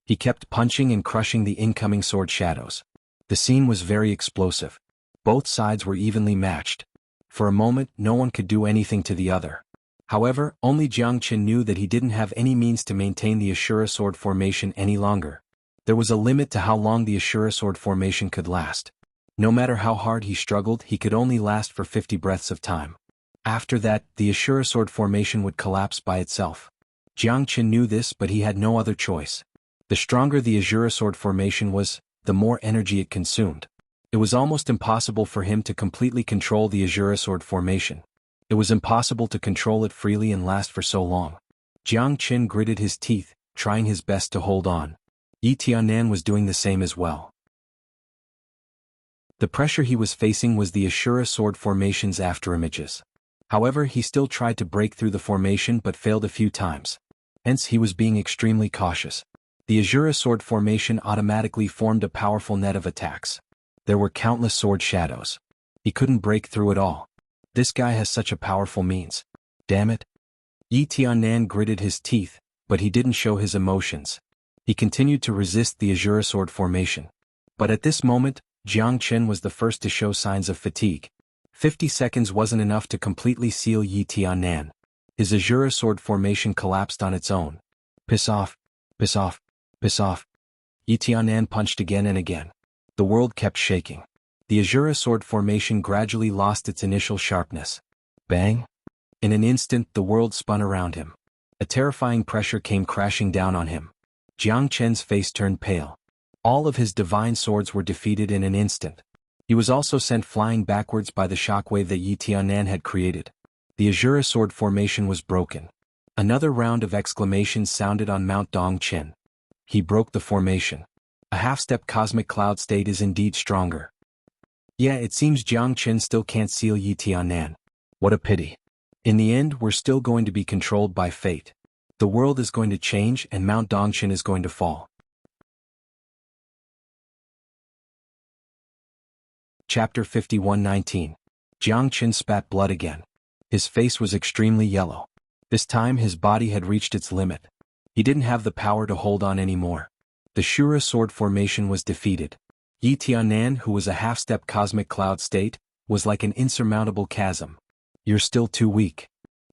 He kept punching and crushing the incoming sword shadows. The scene was very explosive. Both sides were evenly matched. For a moment, no one could do anything to the other. However, only Jiang Chen knew that he didn't have any means to maintain the Ashura sword formation any longer. There was a limit to how long the Ashura sword formation could last. No matter how hard he struggled, he could only last for 50 breaths of time. After that, the Ashura sword formation would collapse by itself. Jiang Chen knew this, but he had no other choice. The stronger the Azura sword formation was, the more energy it consumed. It was almost impossible for him to completely control the Azura sword formation. It was impossible to control it freely and last for so long. Jiang Chen gritted his teeth, trying his best to hold on. Yi Tianan was doing the same as well. The pressure he was facing was the Ashura sword formation's afterimages. However, he still tried to break through the formation but failed a few times. Hence, he was being extremely cautious. The Azura sword formation automatically formed a powerful net of attacks. There were countless sword shadows. He couldn't break through it all. This guy has such a powerful means. Damn it. Xianhuan gritted his teeth, but he didn't show his emotions. He continued to resist the Azure Sword formation. But at this moment, Jiang Qin was the first to show signs of fatigue. 50 seconds wasn't enough to completely seal Xianhuan. His Azure Sword formation collapsed on its own. Piss off, piss off, piss off. Xianhuan punched again and again. The world kept shaking. The Azure Sword formation gradually lost its initial sharpness. Bang! In an instant the world spun around him. A terrifying pressure came crashing down on him. Jiang Chen's face turned pale. All of his divine swords were defeated in an instant. He was also sent flying backwards by the shockwave that Xianhuan had created. The Azure Sword formation was broken. Another round of exclamations sounded on Mount Dongqin. He broke the formation. A half-step cosmic cloud state is indeed stronger. Yeah, it seems Jiang Qin still can't seal Xianhuan. What a pity. In the end, we're still going to be controlled by fate. The world is going to change and Mount Dongqin is going to fall. Chapter 51:19. Jiang Qin spat blood again. His face was extremely yellow. This time his body had reached its limit. He didn't have the power to hold on anymore. The Shura sword formation was defeated. Xianhuan, who was a half-step cosmic cloud state, was like an insurmountable chasm. You're still too weak.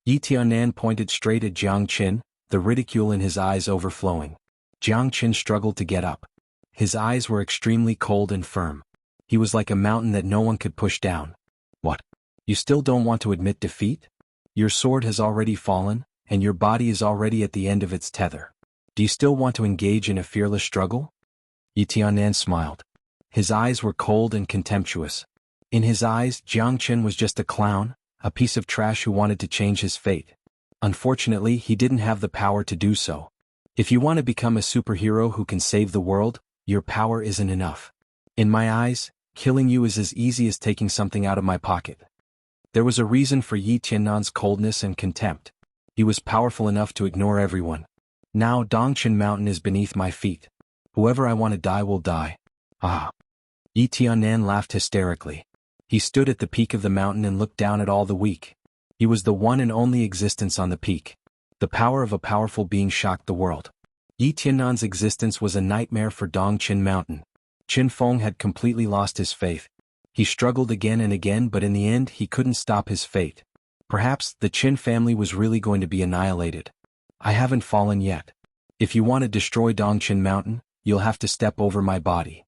Xianhuan pointed straight at Jiang Qin, the ridicule in his eyes overflowing. Jiang Qin struggled to get up. His eyes were extremely cold and firm. He was like a mountain that no one could push down. What? You still don't want to admit defeat? Your sword has already fallen, and your body is already at the end of its tether. Do you still want to engage in a fearless struggle? Xianhuan smiled. His eyes were cold and contemptuous. In his eyes, Jiang Qin was just a clown, a piece of trash who wanted to change his fate. Unfortunately, he didn't have the power to do so. If you want to become a superhero who can save the world, your power isn't enough. In my eyes, killing you is as easy as taking something out of my pocket. There was a reason for Xianhuan's coldness and contempt. He was powerful enough to ignore everyone. Now Dongqin Mountain is beneath my feet. Whoever I want to die will die. Ah. Xianhuan laughed hysterically. He stood at the peak of the mountain and looked down at all the weak. He was the one and only existence on the peak. The power of a powerful being shocked the world. Xianhuan's existence was a nightmare for Dongqin Mountain. Qin Feng had completely lost his faith. He struggled again and again, but in the end he couldn't stop his fate. Perhaps the Qin family was really going to be annihilated. I haven't fallen yet. If you want to destroy Dongqin Mountain, you'll have to step over my body.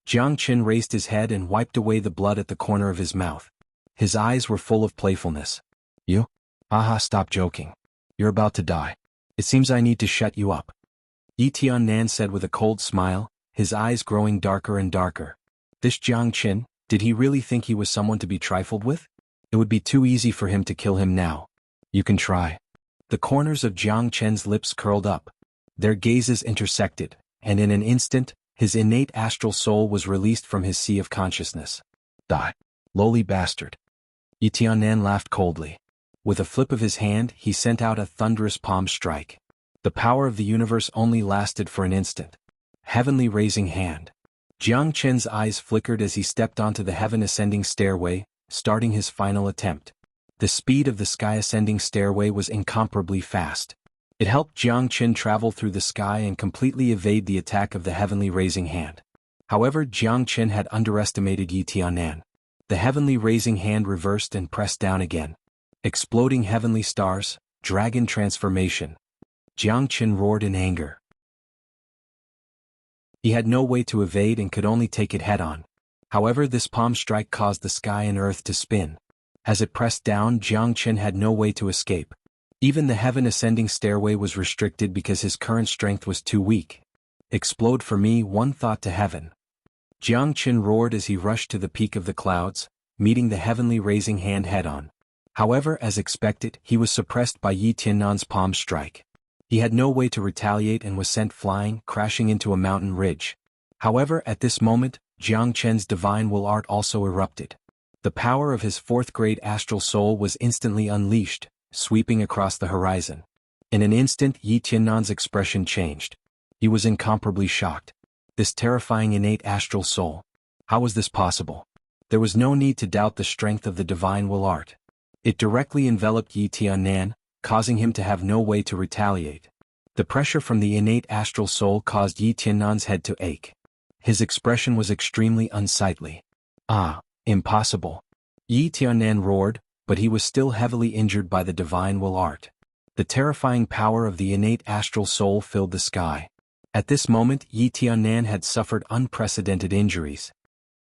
Jiang Qin raised his head and wiped away the blood at the corner of his mouth. His eyes were full of playfulness. You? Aha, stop joking. You're about to die. It seems I need to shut you up. Xianhuan said with a cold smile, his eyes growing darker and darker. This Jiang Qin, did he really think he was someone to be trifled with? It would be too easy for him to kill him now. You can try. The corners of Jiang Qin's lips curled up. Their gazes intersected, and in an instant, his innate astral soul was released from his sea of consciousness. Die. Lowly bastard. Xianhuan laughed coldly. With a flip of his hand, he sent out a thunderous palm strike. The power of the universe only lasted for an instant. Heavenly raising hand. Jiang Qin's eyes flickered as he stepped onto the heaven-ascending stairway, starting his final attempt. The speed of the sky-ascending stairway was incomparably fast. It helped Jiang Qin travel through the sky and completely evade the attack of the heavenly raising hand. However, Jiang Qin had underestimated Xianhuan. The heavenly raising hand reversed and pressed down again. Exploding heavenly stars, dragon transformation. Jiang Qin roared in anger. He had no way to evade and could only take it head-on. However, this palm strike caused the sky and earth to spin. As it pressed down, Jiang Qin had no way to escape. Even the heaven-ascending stairway was restricted because his current strength was too weak. Explode for me, one thought to heaven. Jiang Qin roared as he rushed to the peak of the clouds, meeting the heavenly raising hand head-on. However, as expected, he was suppressed by Xianhuan's palm strike. He had no way to retaliate and was sent flying, crashing into a mountain ridge. However, at this moment, Jiang Qin's divine will art also erupted. The power of his fourth-grade astral soul was instantly unleashed, sweeping across the horizon. In an instant, Xianhuan's expression changed. He was incomparably shocked. This terrifying innate astral soul. How was this possible? There was no need to doubt the strength of the divine will art. It directly enveloped Yi Tiannan, causing him to have no way to retaliate. The pressure from the innate astral soul caused Yi Tiannan's head to ache. His expression was extremely unsightly. Ah, impossible. Yi Tiannan roared, but he was still heavily injured by the divine will art. The terrifying power of the innate astral soul filled the sky. At this moment Yi Tiannan had suffered unprecedented injuries.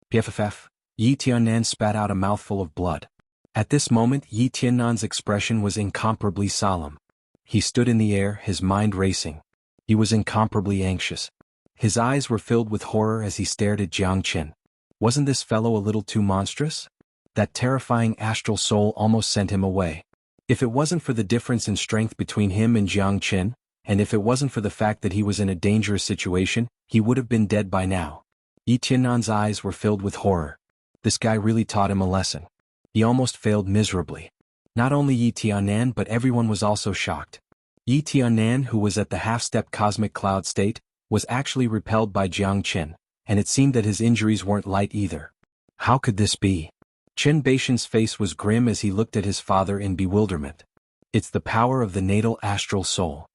Pff. Yi Tiannan spat out a mouthful of blood. At this moment Yi Tiannan's expression was incomparably solemn. He stood in the air, his mind racing. He was incomparably anxious. His eyes were filled with horror as he stared at Jiang Qin. Wasn't this fellow a little too monstrous? That terrifying astral soul almost sent him away. If it wasn't for the difference in strength between him and Jiang Qin, and if it wasn't for the fact that he was in a dangerous situation, he would have been dead by now. Yi Tiannan's eyes were filled with horror. This guy really taught him a lesson. He almost failed miserably. Not only Yi Tiannan but everyone was also shocked. Yi Tiannan, who was at the half-step cosmic cloud state, was actually repelled by Jiang Qin, and it seemed that his injuries weren't light either. How could this be? Qin Baishan's face was grim as he looked at his father in bewilderment. It's the power of the natal astral soul.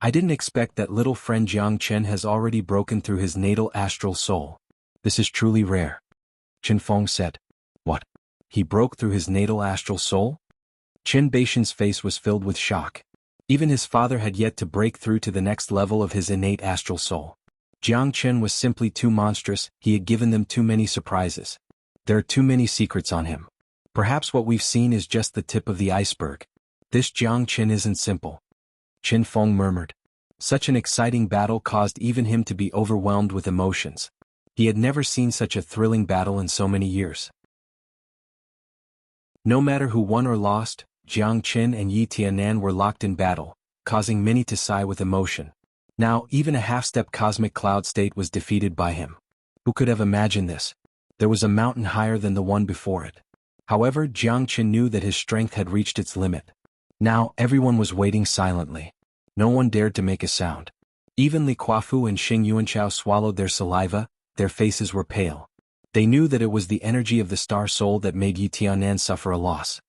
I didn't expect that little friend Jiang Qin has already broken through his natal astral soul. This is truly rare. Qin Feng said. What? He broke through his natal astral soul? Qin Baishan's face was filled with shock. Even his father had yet to break through to the next level of his innate astral soul. Jiang Qin was simply too monstrous, he had given them too many surprises. There are too many secrets on him. Perhaps what we've seen is just the tip of the iceberg. This Jiang Qin isn't simple. Qin Feng murmured. Such an exciting battle caused even him to be overwhelmed with emotions. He had never seen such a thrilling battle in so many years. No matter who won or lost, Jiang Qin and Yi Tiannan were locked in battle, causing many to sigh with emotion. Now even a half-step cosmic cloud state was defeated by him. Who could have imagined this? There was a mountain higher than the one before it. However, Jiang Qin knew that his strength had reached its limit. Now everyone was waiting silently. No one dared to make a sound. Even Li Kuafu and Xing Yuanchao swallowed their saliva, their faces were pale. They knew that it was the energy of the star soul that made Yi Tiannan suffer a loss.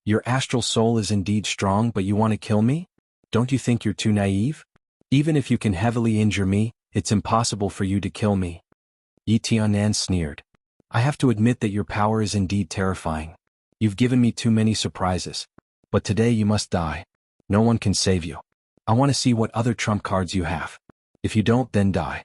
Your astral soul is indeed strong, but you want to kill me? Don't you think you're too naive? Even if you can heavily injure me, it's impossible for you to kill me. Yi Tiannan sneered. I have to admit that your power is indeed terrifying. You've given me too many surprises. But today you must die. No one can save you. I want to see what other trump cards you have. If you don't, then die.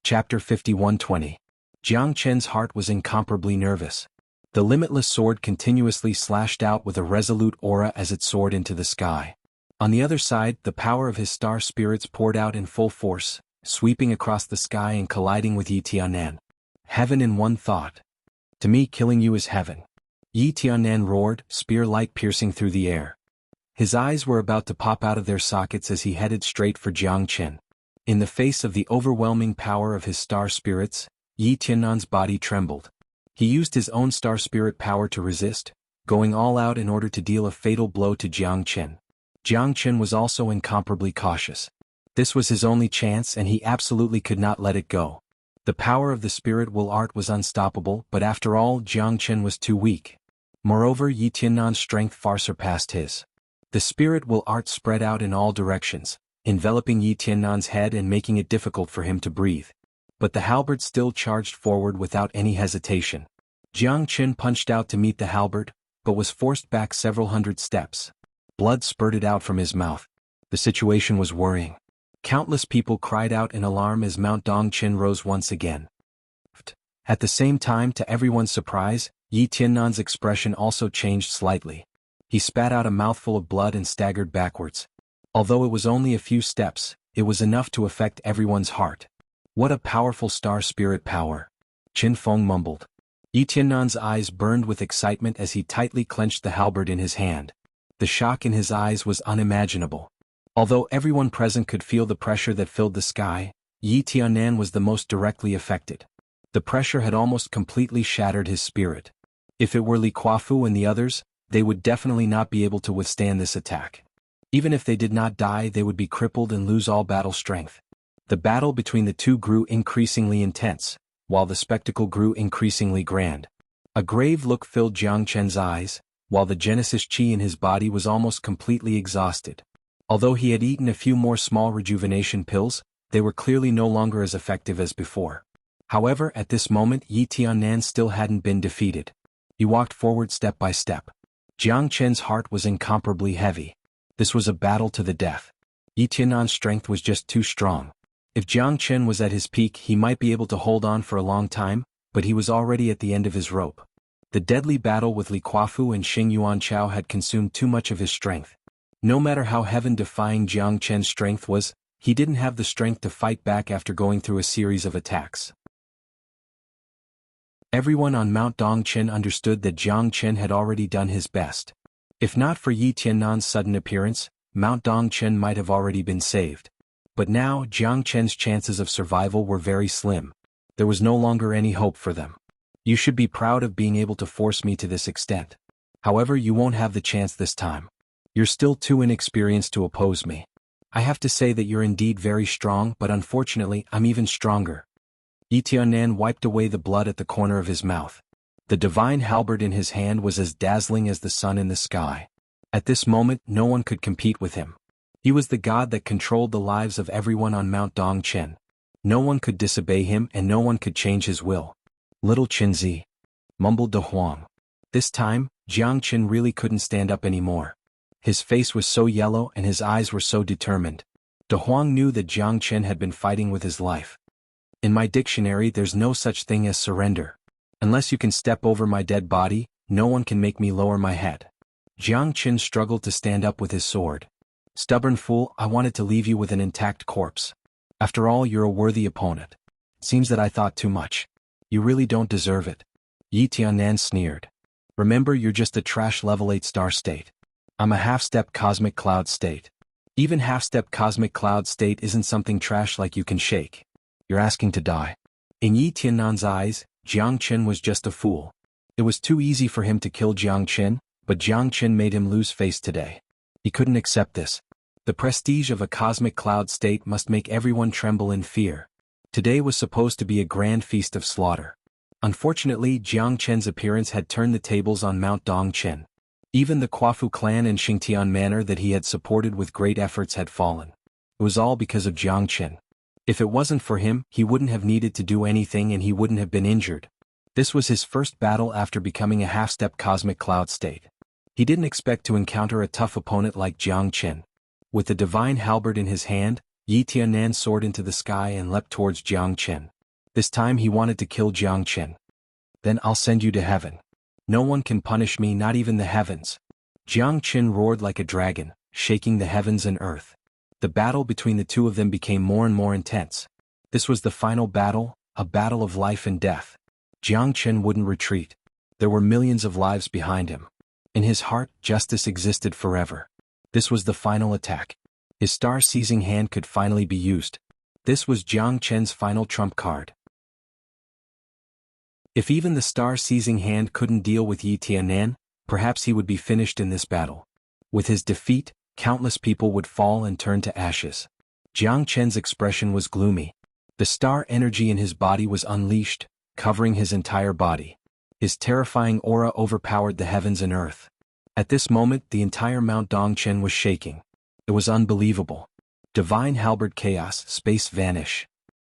Chapter 51:20. Jiang Qin's heart was incomparably nervous. The limitless sword continuously slashed out with a resolute aura as it soared into the sky. On the other side, the power of his star spirits poured out in full force, sweeping across the sky and colliding with Yi Tiannan. Heaven in one thought. To me, killing you is heaven. Yi Tiannan roared, spear-like piercing through the air. His eyes were about to pop out of their sockets as he headed straight for Jiang Qin. In the face of the overwhelming power of his star spirits, Yi Tiannan's body trembled. He used his own star spirit power to resist, going all out in order to deal a fatal blow to Jiang Qin. Jiang Qin was also incomparably cautious. This was his only chance and he absolutely could not let it go. The power of the spirit will art was unstoppable, but after all, Jiang Qin was too weak. Moreover, Yi Tiannan's strength far surpassed his. The spirit will art spread out in all directions, enveloping Yi Tiannan's head and making it difficult for him to breathe. But the halberd still charged forward without any hesitation. Jiang Qin punched out to meet the halberd, but was forced back several hundred steps. Blood spurted out from his mouth. The situation was worrying. Countless people cried out in alarm as Mount Dongqin rose once again. At the same time, to everyone's surprise, Yi Tiannan's expression also changed slightly. He spat out a mouthful of blood and staggered backwards. Although it was only a few steps, it was enough to affect everyone's heart. What a powerful star spirit power! Qin Feng mumbled. Yi Tiannan's eyes burned with excitement as he tightly clenched the halberd in his hand. The shock in his eyes was unimaginable. Although everyone present could feel the pressure that filled the sky, Yi Tiannan was the most directly affected. The pressure had almost completely shattered his spirit. If it were Li Kuafu and the others, they would definitely not be able to withstand this attack. Even if they did not die, they would be crippled and lose all battle strength. The battle between the two grew increasingly intense. while the spectacle grew increasingly grand. A grave look filled Jiang Chen's eyes, while the Genesis chi in his body was almost completely exhausted. Although he had eaten a few more small rejuvenation pills, they were clearly no longer as effective as before. However, at this moment Yi Tiannan still hadn't been defeated. He walked forward step by step. Jiang Chen's heart was incomparably heavy. This was a battle to the death. Yi Tiannan's strength was just too strong. If Jiang Chen was at his peak, he might be able to hold on for a long time, but he was already at the end of his rope. The deadly battle with Li Kuafu and Xing Yuanchao had consumed too much of his strength. No matter how heaven-defying Jiang Chen's strength was, he didn't have the strength to fight back after going through a series of attacks. Everyone on Mount Dongchen understood that Jiang Chen had already done his best. If not for Yi Tiannan's sudden appearance, Mount Dongchen might have already been saved. But now Jiang Chen's chances of survival were very slim. There was no longer any hope for them. You should be proud of being able to force me to this extent. However, you won't have the chance this time. You're still too inexperienced to oppose me. I have to say that you're indeed very strong, but unfortunately I'm even stronger. Yi Tiannan wiped away the blood at the corner of his mouth. The divine halberd in his hand was as dazzling as the sun in the sky. At this moment no one could compete with him. He was the god that controlled the lives of everyone on Mount Dongchen. No one could disobey him and no one could change his will. Little Qinzi, mumbled De Huang. This time, Jiang Chen really couldn't stand up anymore. His face was so yellow and his eyes were so determined. De Huang knew that Jiang Chen had been fighting with his life. In my dictionary there's no such thing as surrender. Unless you can step over my dead body, no one can make me lower my head. Jiang Chen struggled to stand up with his sword. Stubborn fool, I wanted to leave you with an intact corpse. After all, you're a worthy opponent. Seems that I thought too much. You really don't deserve it. Yi Tiannan sneered. Remember, you're just a trash level 8 star state. I'm a half-step cosmic cloud state. Even half-step cosmic cloud state isn't something trash like you can shake. You're asking to die. In Yi Tiannan's eyes, Jiang Chen was just a fool. It was too easy for him to kill Jiang Chen, but Jiang Chen made him lose face today. He couldn't accept this. The prestige of a cosmic cloud state must make everyone tremble in fear. Today was supposed to be a grand feast of slaughter. Unfortunately, Jiang Chen's appearance had turned the tables on Mount Dongchen. Even the Kuafu clan and Xingtian manor that he had supported with great efforts had fallen. It was all because of Jiang Chen. If it wasn't for him, he wouldn't have needed to do anything and he wouldn't have been injured. This was his first battle after becoming a half-step cosmic cloud state. He didn't expect to encounter a tough opponent like Jiang Chen. With the divine halberd in his hand, Yi Tiannan soared into the sky and leapt towards Jiang Chen. This time he wanted to kill Jiang Chen. Then I'll send you to heaven. No one can punish me, not even the heavens. Jiang Chen roared like a dragon, shaking the heavens and earth. The battle between the two of them became more and more intense. This was the final battle, a battle of life and death. Jiang Chen wouldn't retreat. There were millions of lives behind him. In his heart, justice existed forever. This was the final attack. His star-seizing hand could finally be used. This was Jiang Chen's final trump card. If even the star-seizing hand couldn't deal with Yi Tiannan, perhaps he would be finished in this battle. With his defeat, countless people would fall and turn to ashes. Jiang Chen's expression was gloomy. The star energy in his body was unleashed, covering his entire body. His terrifying aura overpowered the heavens and earth. At this moment, the entire Mount Dongchen was shaking. It was unbelievable. Divine halberd chaos, space vanish.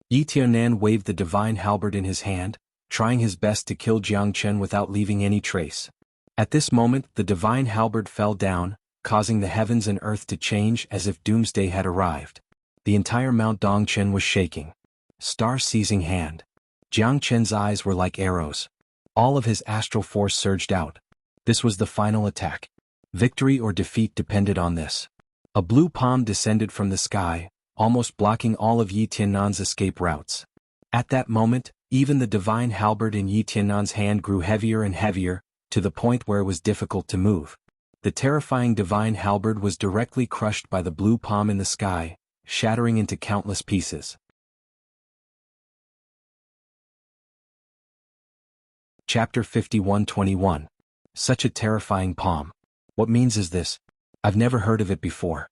Yi Tiannan waved the divine halberd in his hand, trying his best to kill Jiang Chen without leaving any trace. At this moment, the divine halberd fell down, causing the heavens and earth to change as if doomsday had arrived. The entire Mount Dongchen was shaking. Star-seizing hand. Jiang Chen's eyes were like arrows. All of his astral force surged out. This was the final attack. Victory or defeat depended on this. A blue palm descended from the sky, almost blocking all of Yi Tiannan's escape routes. At that moment, even the divine halberd in Yi Tiannan's hand grew heavier and heavier, to the point where it was difficult to move. The terrifying divine halberd was directly crushed by the blue palm in the sky, shattering into countless pieces. Chapter 51-21. Such a terrifying palm. What means is this? I've never heard of it before.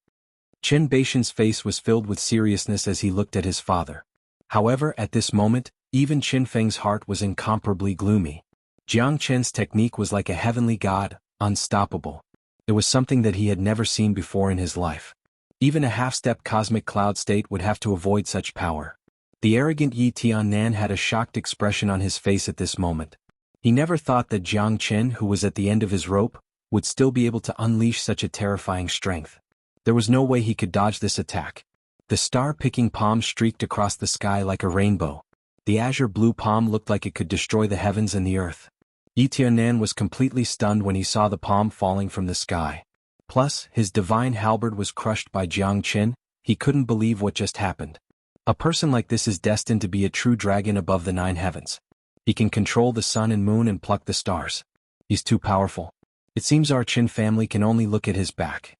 Chen Baishan's face was filled with seriousness as he looked at his father. However, at this moment, Even Qin Feng's heart was incomparably gloomy. Jiang Chen's technique was like a heavenly god, unstoppable. It was something that he had never seen before in his life. Even a half-step cosmic cloud state would have to avoid such power. The arrogant Yi Tiannan had a shocked expression on his face at this moment. He never thought that Jiang Chen, who was at the end of his rope, would still be able to unleash such a terrifying strength. There was no way he could dodge this attack. The star-picking palm streaked across the sky like a rainbow. The azure blue palm looked like it could destroy the heavens and the earth. Yi Tiannan was completely stunned when he saw the palm falling from the sky. Plus, his divine halberd was crushed by Jiang Chen. He couldn't believe what just happened. A person like this is destined to be a true dragon above the 9 heavens. He can control the sun and moon and pluck the stars. He's too powerful. It seems our Qin family can only look at his back.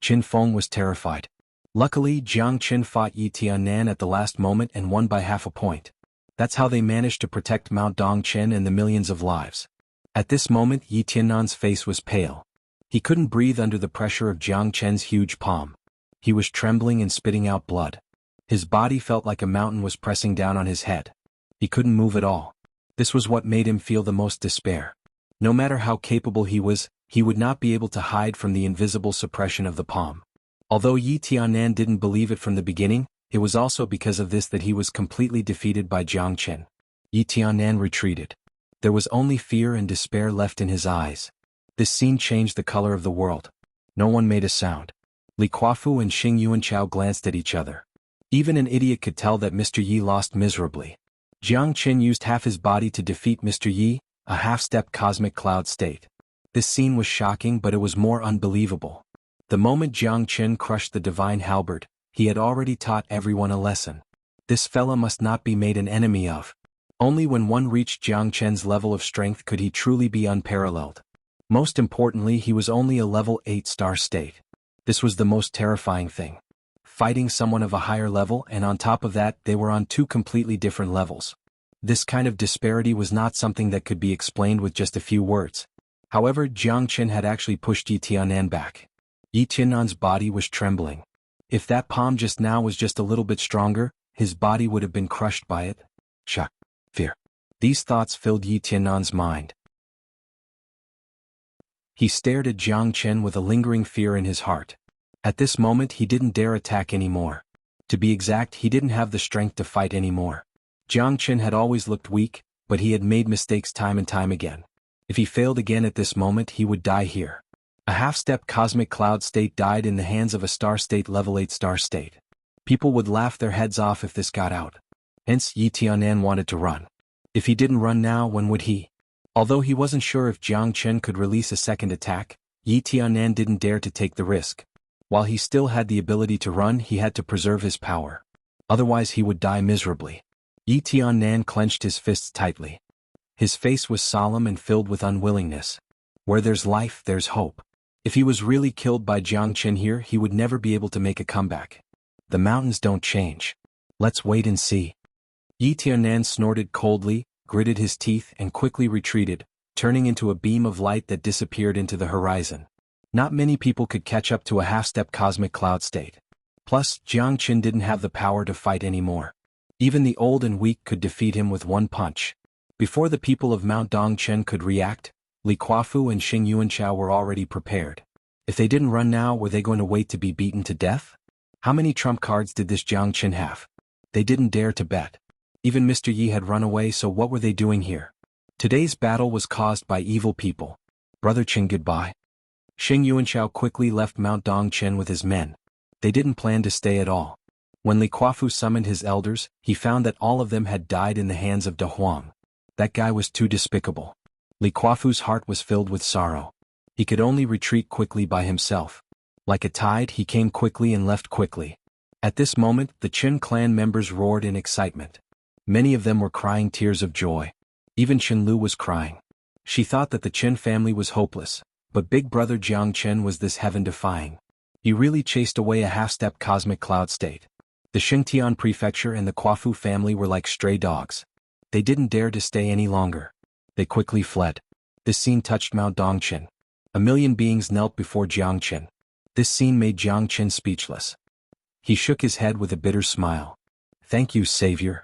Qin Feng was terrified. Luckily, Jiang Chen fought Yi Tiannan at the last moment and won by half a point. That's how they managed to protect Mount Dongchen and the millions of lives. At this moment, Yi Tiannan's face was pale. He couldn't breathe under the pressure of Jiang Chen's huge palm. He was trembling and spitting out blood. His body felt like a mountain was pressing down on his head. He couldn't move at all. This was what made him feel the most despair. No matter how capable he was, he would not be able to hide from the invisible suppression of the palm. Although Yi Tiannan didn't believe it from the beginning, it was also because of this that he was completely defeated by Jiang Chen. Yi Tiannan retreated. There was only fear and despair left in his eyes. This scene changed the color of the world. No one made a sound. Li Kuafu and Xing Yuanchao glanced at each other. Even an idiot could tell that Mr. Yi lost miserably. Jiang Chen used half his body to defeat Mr. Yi, a half-step cosmic cloud state. This scene was shocking, but it was more unbelievable. The moment Jiang Chen crushed the divine halberd, he had already taught everyone a lesson. This fella must not be made an enemy of. Only when one reached Jiang Chen's level of strength could he truly be unparalleled. Most importantly, he was only a level 8 star state. This was the most terrifying thing. Fighting someone of a higher level, and on top of that, they were on 2 completely different levels. This kind of disparity was not something that could be explained with just a few words. However, Jiang Chen had actually pushed Yi Tiannan back. Yi Tiannan's body was trembling. If that palm just now was just a little bit stronger, his body would have been crushed by it. Shock. Fear. These thoughts filled Yi Tiannan's mind. He stared at Jiang Chen with a lingering fear in his heart. At this moment he didn't dare attack anymore. To be exact, he didn't have the strength to fight anymore. Jiang Chen had always looked weak, but he had made mistakes time and time again. If he failed again at this moment, he would die here. A half-step cosmic cloud state died in the hands of a star state level 8 star state. People would laugh their heads off if this got out. Hence, Yi Tiannan wanted to run. If he didn't run now, when would he? Although he wasn't sure if Jiang Chen could release a second attack, Yi Tiannan didn't dare to take the risk. While he still had the ability to run, he had to preserve his power. Otherwise he would die miserably. Yi Tiannan clenched his fists tightly. His face was solemn and filled with unwillingness. Where there's life, there's hope. If he was really killed by Jiang Chen here, he would never be able to make a comeback. The mountains don't change. Let's wait and see. Yi Tiannan snorted coldly, gritted his teeth and quickly retreated, turning into a beam of light that disappeared into the horizon. Not many people could catch up to a half-step cosmic cloud state. Plus, Jiang Chen didn't have the power to fight anymore. Even the old and weak could defeat him with one punch. Before the people of Mount Dongchen could react, Li Kuafu and Xing Yuanchao were already prepared. If they didn't run now, were they going to wait to be beaten to death? How many trump cards did this Jiang Chen have? They didn't dare to bet. Even Mr. Yi had run away, so what were they doing here? Today's battle was caused by evil people. Brother Qin, goodbye. Xing Yuanchao quickly left Mount Dongchen with his men. They didn't plan to stay at all. When Li Kuafu summoned his elders, he found that all of them had died in the hands of De Huang. That guy was too despicable. Li Kuafu's heart was filled with sorrow. He could only retreat quickly by himself. Like a tide, he came quickly and left quickly. At this moment, the Qin clan members roared in excitement. Many of them were crying tears of joy. Even Chen Lu was crying. She thought that the Qin family was hopeless, but big brother Jiang Chen was this heaven-defying. He really chased away a half-step cosmic cloud state. The Xingtian prefecture and the Kuafu family were like stray dogs. They didn't dare to stay any longer. They quickly fled. This scene touched Mount Dongchen. A million beings knelt before Jiang Chen. This scene made Jiang Chen speechless. He shook his head with a bitter smile. Thank you, Savior.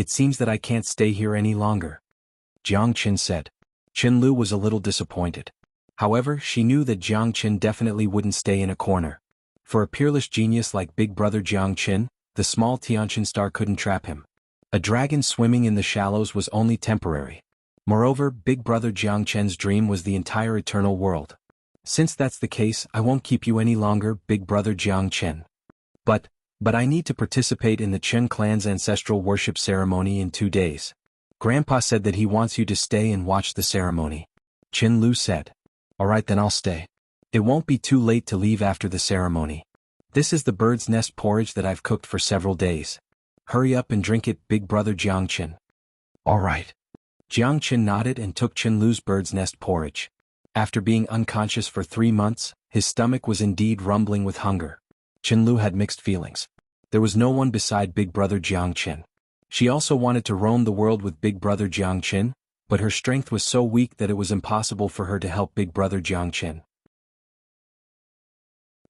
it seems that I can't stay here any longer," Jiang Qin said. Qin Lu was a little disappointed. However, she knew that Jiang Qin definitely wouldn't stay in a corner. For a peerless genius like Big Brother Jiang Qin, the small Tianqian star couldn't trap him. A dragon swimming in the shallows was only temporary. Moreover, Big Brother Jiang Qin's dream was the entire eternal world. "Since that's the case, I won't keep you any longer, Big Brother Jiang Qin. But I need to participate in the Qin clan's ancestral worship ceremony in 2 days. Grandpa said that he wants you to stay and watch the ceremony," Qin Lu said. "Alright, then I'll stay. It won't be too late to leave after the ceremony. This is the bird's nest porridge that I've cooked for several days. Hurry up and drink it, Big Brother Jiang Qin." "Alright." Jiang Qin nodded and took Qin Lu's bird's nest porridge. After being unconscious for 3 months, his stomach was indeed rumbling with hunger. Qin Lu had mixed feelings. There was no one beside Big Brother Jiang Qin. She also wanted to roam the world with Big Brother Jiang Qin, but her strength was so weak that it was impossible for her to help Big Brother Jiang Qin.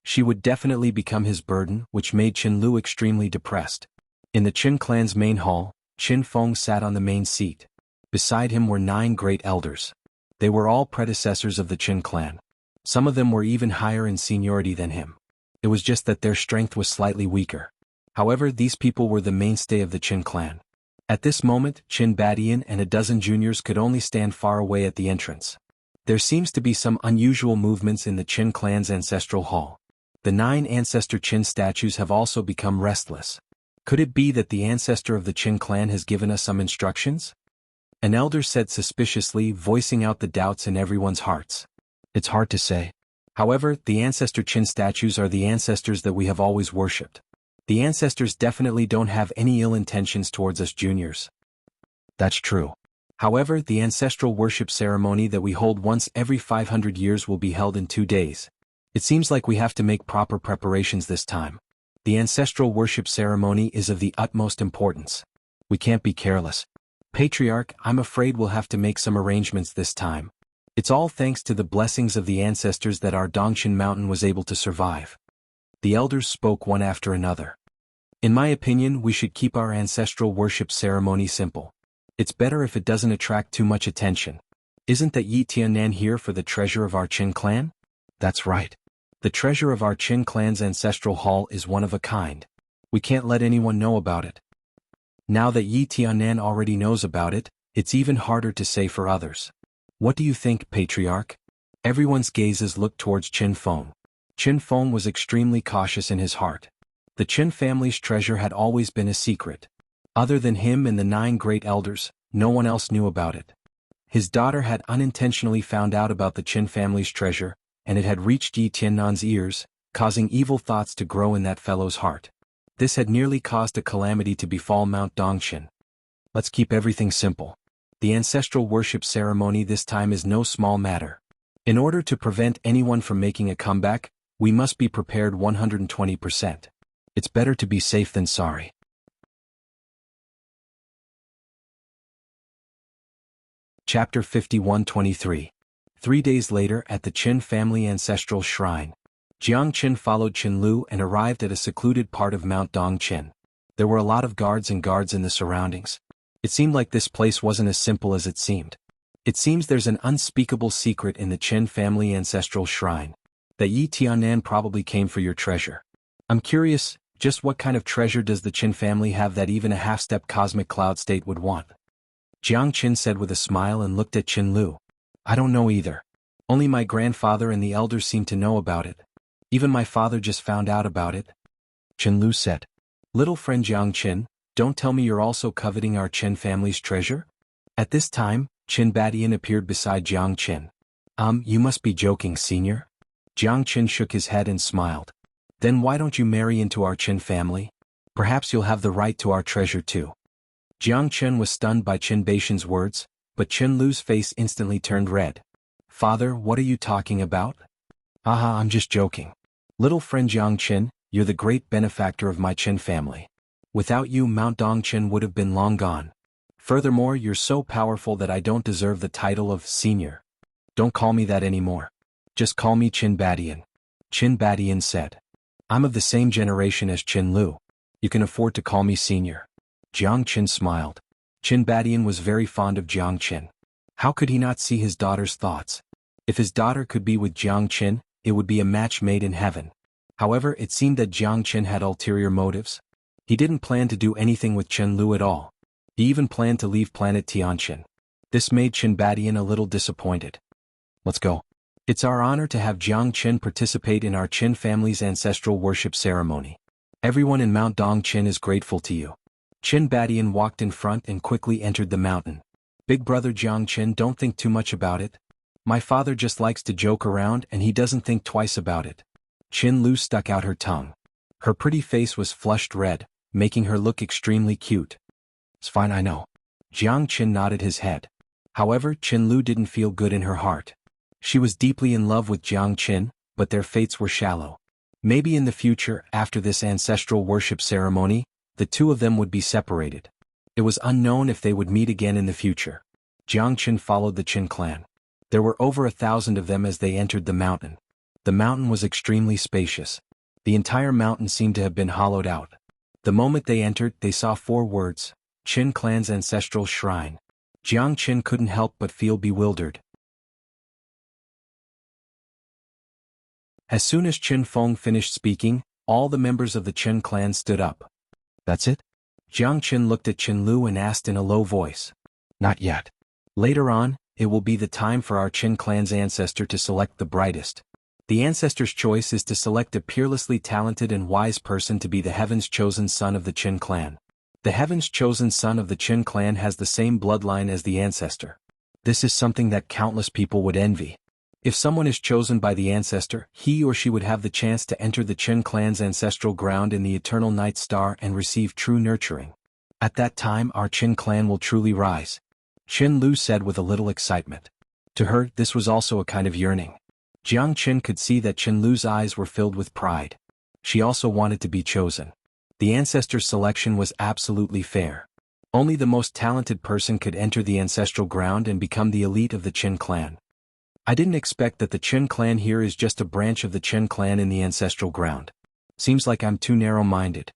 She would definitely become his burden, which made Qin Lu extremely depressed. In the Qin clan's main hall, Qin Feng sat on the main seat. Beside him were 9 great elders. They were all predecessors of the Qin clan. Some of them were even higher in seniority than him. It was just that their strength was slightly weaker. However, these people were the mainstay of the Qin clan. At this moment, Qin Badian and a dozen juniors could only stand far away at the entrance. There seems to be some unusual movements in the Qin clan's ancestral hall. The 9 ancestor Qin statues have also become restless. Could it be that the ancestor of the Qin clan has given us some instructions? An elder said suspiciously, voicing out the doubts in everyone's hearts. It's hard to say. However, the ancestor Qin statues are the ancestors that we have always worshipped. The ancestors definitely don't have any ill intentions towards us juniors. That's true. However, the ancestral worship ceremony that we hold once every 500 years will be held in 2 days. It seems like we have to make proper preparations this time. The ancestral worship ceremony is of the utmost importance. We can't be careless. Patriarch, I'm afraid we'll have to make some arrangements this time. It's all thanks to the blessings of the ancestors that our Dongshan mountain was able to survive. The elders spoke one after another. In my opinion, we should keep our ancestral worship ceremony simple. It's better if it doesn't attract too much attention. Isn't that Yi Tiannan here for the treasure of our Qin clan? That's right. The treasure of our Qin clan's ancestral hall is one of a kind. We can't let anyone know about it. Now that Yi Tiannan already knows about it, it's even harder to say for others. What do you think, Patriarch? Everyone's gazes looked towards Qin Feng. Qin Feng was extremely cautious in his heart. The Qin family's treasure had always been a secret. Other than him and the 9 great elders, no one else knew about it. His daughter had unintentionally found out about the Qin family's treasure, and it had reached Yi Tiannan's ears, causing evil thoughts to grow in that fellow's heart. This had nearly caused a calamity to befall Mount Dongshan. Let's keep everything simple. The ancestral worship ceremony this time is no small matter. In order to prevent anyone from making a comeback, we must be prepared 120%. It's better to be safe than sorry. Chapter 51-23. 3 days later at the Qin family ancestral shrine. Jiang Qin followed Qin Lu and arrived at a secluded part of Mount Dongqin. There were a lot of guards in the surroundings. It seemed like this place wasn't as simple as it seemed. It seems there's an unspeakable secret in the Qin family ancestral shrine. That Yi Tiannan probably came for your treasure. I'm curious, just what kind of treasure does the Qin family have that even a half-step cosmic cloud state would want? Jiang Qin said with a smile and looked at Qin Lu. I don't know either. Only my grandfather and the elders seem to know about it. Even my father just found out about it. Qin Lu said. Little friend Jiang Qin, don't tell me you're also coveting our Qin family's treasure? At this time, Qin Badian appeared beside Jiang Qin. You must be joking, senior. Jiang Qin shook his head and smiled. Then why don't you marry into our Qin family? Perhaps you'll have the right to our treasure too. Jiang Qin was stunned by Qin Baishan's words, but Qin Lu's face instantly turned red. Father, what are you talking about? Aha, I'm just joking. Little friend Jiang Qin, you're the great benefactor of my Qin family. Without you, Mount Dongqin would have been long gone. Furthermore, you're so powerful that I don't deserve the title of senior. Don't call me that anymore. Just call me Qin Badian. Qin Badian said. I'm of the same generation as Qin Lu. You can afford to call me senior. Jiang Qin smiled. Qin Badian was very fond of Jiang Qin. How could he not see his daughter's thoughts? If his daughter could be with Jiang Qin, it would be a match made in heaven. However, it seemed that Jiang Qin had ulterior motives. He didn't plan to do anything with Chen Lu at all. He even planned to leave planet Tianqin. This made Qin Badian a little disappointed. Let's go. It's our honor to have Jiang Qin participate in our Qin family's ancestral worship ceremony. Everyone in Mount Dongqin is grateful to you. Qin Badian walked in front and quickly entered the mountain. Big brother Jiang Qin, don't think too much about it. My father just likes to joke around and he doesn't think twice about it. Qin Lu stuck out her tongue. Her pretty face was flushed red, making her look extremely cute. It's fine, I know. Jiang Qin nodded his head. However, Qin Lu didn't feel good in her heart. She was deeply in love with Jiang Qin, but their fates were shallow. Maybe in the future, after this ancestral worship ceremony, the two of them would be separated. It was unknown if they would meet again in the future. Jiang Qin followed the Qin clan. There were over 1,000 of them as they entered the mountain. The mountain was extremely spacious. The entire mountain seemed to have been hollowed out. The moment they entered, they saw 4 words: Qin clan's ancestral shrine. Jiang Qin couldn't help but feel bewildered. As soon as Qin Feng finished speaking, all the members of the Qin clan stood up. That's it? Jiang Qin looked at Qin Lu and asked in a low voice. Not yet. Later on, it will be the time for our Qin clan's ancestor to select the brightest. The ancestor's choice is to select a peerlessly talented and wise person to be the heaven's chosen son of the Qin clan. The heaven's chosen son of the Qin clan has the same bloodline as the ancestor. This is something that countless people would envy. If someone is chosen by the ancestor, he or she would have the chance to enter the Qin clan's ancestral ground in the eternal night star and receive true nurturing. At that time, our Qin clan will truly rise. Qin Lu said with a little excitement. To her, this was also a kind of yearning. Jiang Qin could see that Qin Lu's eyes were filled with pride. She also wanted to be chosen. The ancestor's selection was absolutely fair. Only the most talented person could enter the ancestral ground and become the elite of the Qin clan. I didn't expect that the Qin clan here is just a branch of the Qin clan in the ancestral ground. Seems like I'm too narrow-minded.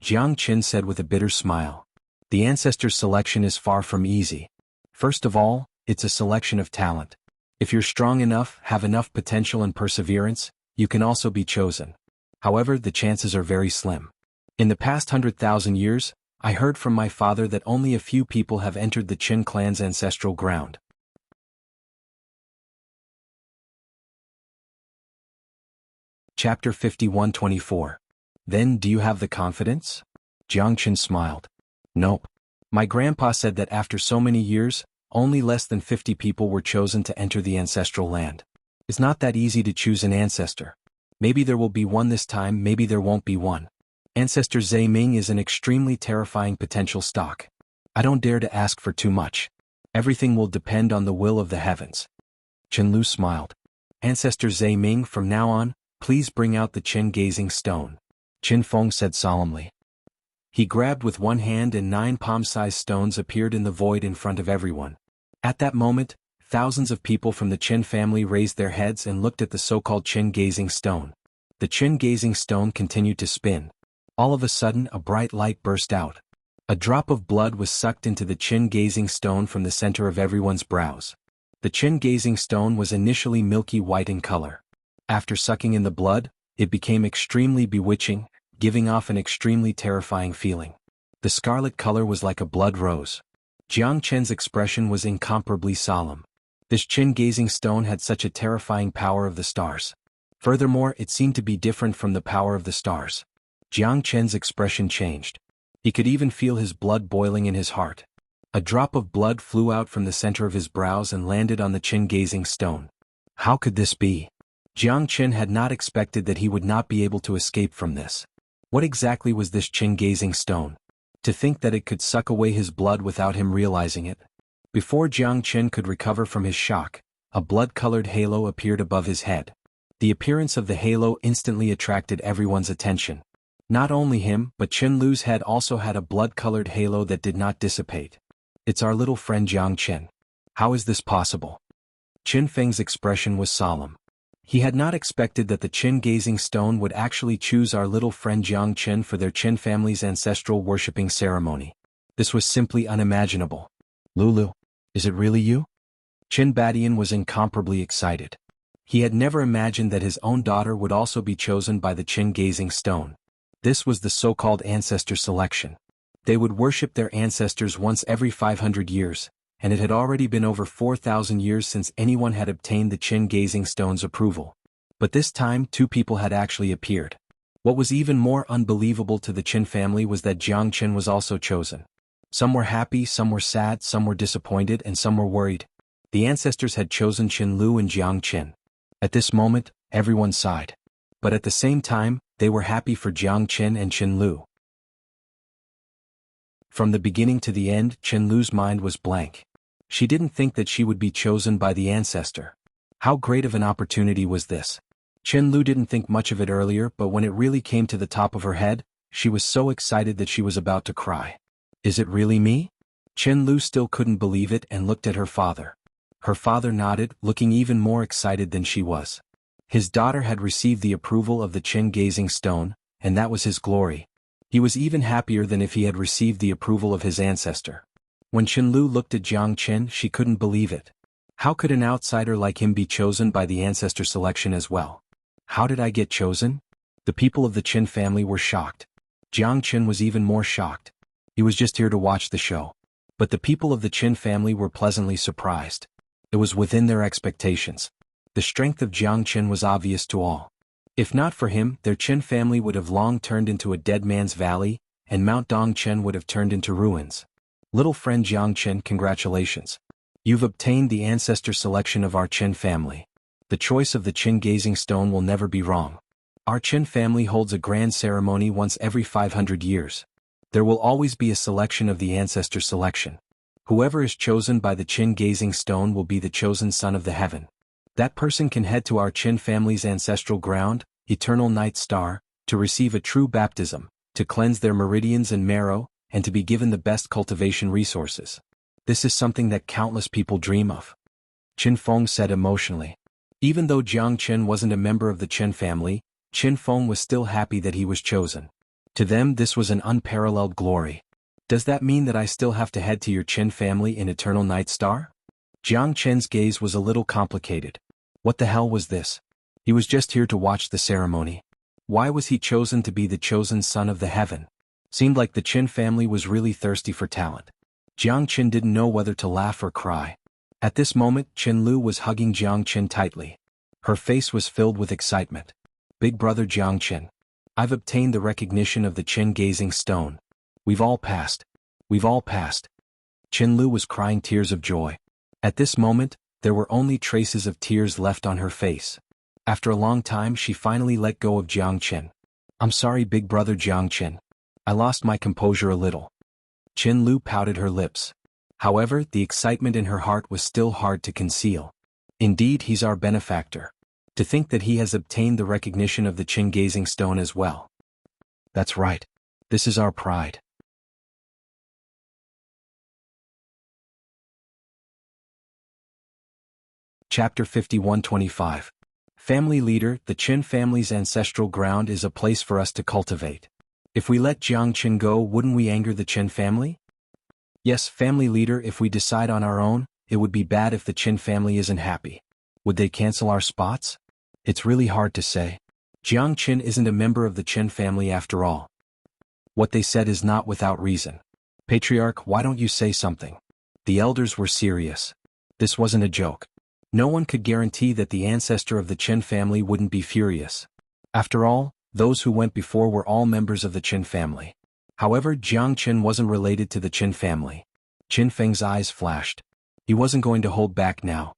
Jiang Qin said with a bitter smile. The ancestor's selection is far from easy. First of all, it's a selection of talent. If you're strong enough, have enough potential and perseverance, you can also be chosen. However, the chances are very slim. In the past 100,000 years, I heard from my father that only a few people have entered the Qin clan's ancestral ground. Chapter 51-24. Then do you have the confidence? Jiang Qin smiled. Nope. My grandpa said that after so many years, only less than 50 people were chosen to enter the ancestral land. It's not that easy to choose an ancestor. Maybe there will be one this time, maybe there won't be one. Ancestor Zhe Ming is an extremely terrifying potential stock. I don't dare to ask for too much. Everything will depend on the will of the heavens. Qin Lu smiled. Ancestor Zhe Ming, from now on, please bring out the Qin gazing stone. Qin Feng said solemnly. He grabbed with one hand and 9 palm-sized stones appeared in the void in front of everyone. At that moment, thousands of people from the Qin family raised their heads and looked at the so-called Qin gazing stone. The Qin gazing stone continued to spin. All of a sudden, a bright light burst out. A drop of blood was sucked into the Qin gazing stone from the center of everyone's brows. The Qin gazing stone was initially milky white in color. After sucking in the blood, it became extremely bewitching, giving off an extremely terrifying feeling. The scarlet color was like a blood rose. Jiang Qin's expression was incomparably solemn. This Qin gazing stone had such a terrifying power of the stars. Furthermore, it seemed to be different from the power of the stars. Jiang Qin's expression changed. He could even feel his blood boiling in his heart. A drop of blood flew out from the center of his brows and landed on the Qin gazing stone. How could this be? Jiang Qin had not expected that he would not be able to escape from this. What exactly was this Qin gazing stone? To think that it could suck away his blood without him realizing it. Before Jiang Qin could recover from his shock, a blood-colored halo appeared above his head. The appearance of the halo instantly attracted everyone's attention. Not only him, but Qin Lu's head also had a blood-colored halo that did not dissipate. It's our little friend Jiang Qin. How is this possible? Qin Feng's expression was solemn. He had not expected that the Qin gazing stone would actually choose our little friend Jiang Qin for their Qin family's ancestral worshipping ceremony. This was simply unimaginable. Lulu, is it really you? Qin Badian was incomparably excited. He had never imagined that his own daughter would also be chosen by the Qin gazing stone. This was the so-called ancestor selection. They would worship their ancestors once every 500 years, and it had already been over 4,000 years since anyone had obtained the Qin gazing stone's approval. But this time 2 people had actually appeared. What was even more unbelievable to the Qin family was that Jiang Qin was also chosen. Some were happy, some were sad, some were disappointed, and some were worried. The ancestors had chosen Qin Lu and Jiang Qin. At this moment, everyone sighed. But at the same time, they were happy for Jiang Qin and Qin Lu. From the beginning to the end, Qin Lu's mind was blank. She didn't think that she would be chosen by the ancestor. How great of an opportunity was this? Qin Lu didn't think much of it earlier, but when it really came to the top of her head, she was so excited that she was about to cry. Is it really me? Qin Lu still couldn't believe it and looked at her father. Her father nodded, looking even more excited than she was. His daughter had received the approval of the Qin gazing stone, and that was his glory. He was even happier than if he had received the approval of his ancestor. When Qin Lu looked at Jiang Qin, she couldn't believe it. How could an outsider like him be chosen by the ancestor selection as well? How did I get chosen? The people of the Qin family were shocked. Jiang Qin was even more shocked. He was just here to watch the show. But the people of the Qin family were pleasantly surprised. It was within their expectations. The strength of Jiang Qin was obvious to all. If not for him, their Qin family would have long turned into a dead man's valley, and Mount Dongchen would have turned into ruins. Little friend Jiang Qin, congratulations. You've obtained the ancestor selection of our Qin family. The choice of the Qin gazing stone will never be wrong. Our Qin family holds a grand ceremony once every 500 years. There will always be a selection of the ancestor selection. Whoever is chosen by the Qin gazing stone will be the chosen son of the heaven. That person can head to our Qin family's ancestral ground, Eternal Night Star, to receive a true baptism, to cleanse their meridians and marrow, and to be given the best cultivation resources. This is something that countless people dream of. Qin Feng said emotionally. Even though Jiang Qin wasn't a member of the Qin family, Qin Feng was still happy that he was chosen. To them this was an unparalleled glory. Does that mean that I still have to head to your Qin family in Eternal Night Star? Jiang Qin's gaze was a little complicated. What the hell was this? He was just here to watch the ceremony. Why was he chosen to be the chosen son of the heaven? Seemed like the Qin family was really thirsty for talent. Jiang Qin didn't know whether to laugh or cry. At this moment, Qin Lu was hugging Jiang Qin tightly. Her face was filled with excitement. Big brother Jiang Qin. I've obtained the recognition of the Qin gazing stone. We've all passed. We've all passed. Qin Lu was crying tears of joy. At this moment, there were only traces of tears left on her face. After a long time, she finally let go of Jiang Qin. I'm sorry, big brother Jiang Qin. I lost my composure a little. Qin Lu pouted her lips. However, the excitement in her heart was still hard to conceal. Indeed, he's our benefactor. To think that he has obtained the recognition of the Qin gazing stone as well. That's right. This is our pride. Chapter 51-25. Family leader, the Qin family's ancestral ground is a place for us to cultivate. If we let Jiang Qin go, wouldn't we anger the Qin family? Yes, family leader, if we decide on our own, it would be bad if the Qin family isn't happy. Would they cancel our spots? It's really hard to say. Jiang Qin isn't a member of the Qin family after all. What they said is not without reason. Patriarch, why don't you say something? The elders were serious. This wasn't a joke. No one could guarantee that the ancestor of the Qin family wouldn't be furious. After all, those who went before were all members of the Qin family. However, Jiang Qin wasn't related to the Qin family. Qin Feng's eyes flashed. He wasn't going to hold back now.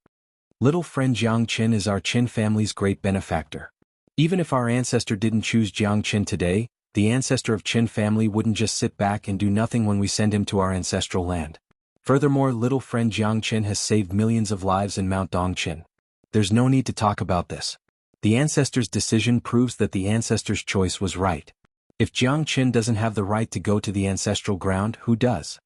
Little friend Jiang Qin is our Qin family's great benefactor. Even if our ancestor didn't choose Jiang Qin today, the ancestor of Qin family wouldn't just sit back and do nothing when we send him to our ancestral land. Furthermore, little friend Jiang Qin has saved millions of lives in Mount Dongchen. There's no need to talk about this. The ancestor's decision proves that the ancestor's choice was right. If Jiang Qin doesn't have the right to go to the ancestral ground, who does?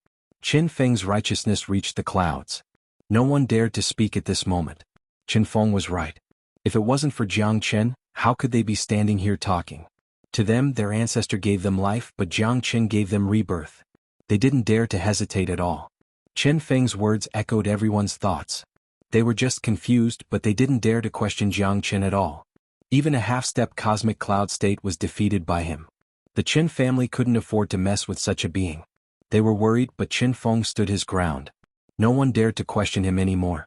Qin Feng's righteousness reached the clouds. No one dared to speak at this moment. Qin Feng was right. If it wasn't for Jiang Qin, how could they be standing here talking? To them, their ancestor gave them life, but Jiang Qin gave them rebirth. They didn't dare to hesitate at all. Chen Feng's words echoed everyone's thoughts. They were just confused, but they didn't dare to question Jiang Chen at all. Even a half-step cosmic cloud state was defeated by him. The Chen family couldn't afford to mess with such a being. They were worried, but Chen Feng stood his ground. No one dared to question him anymore.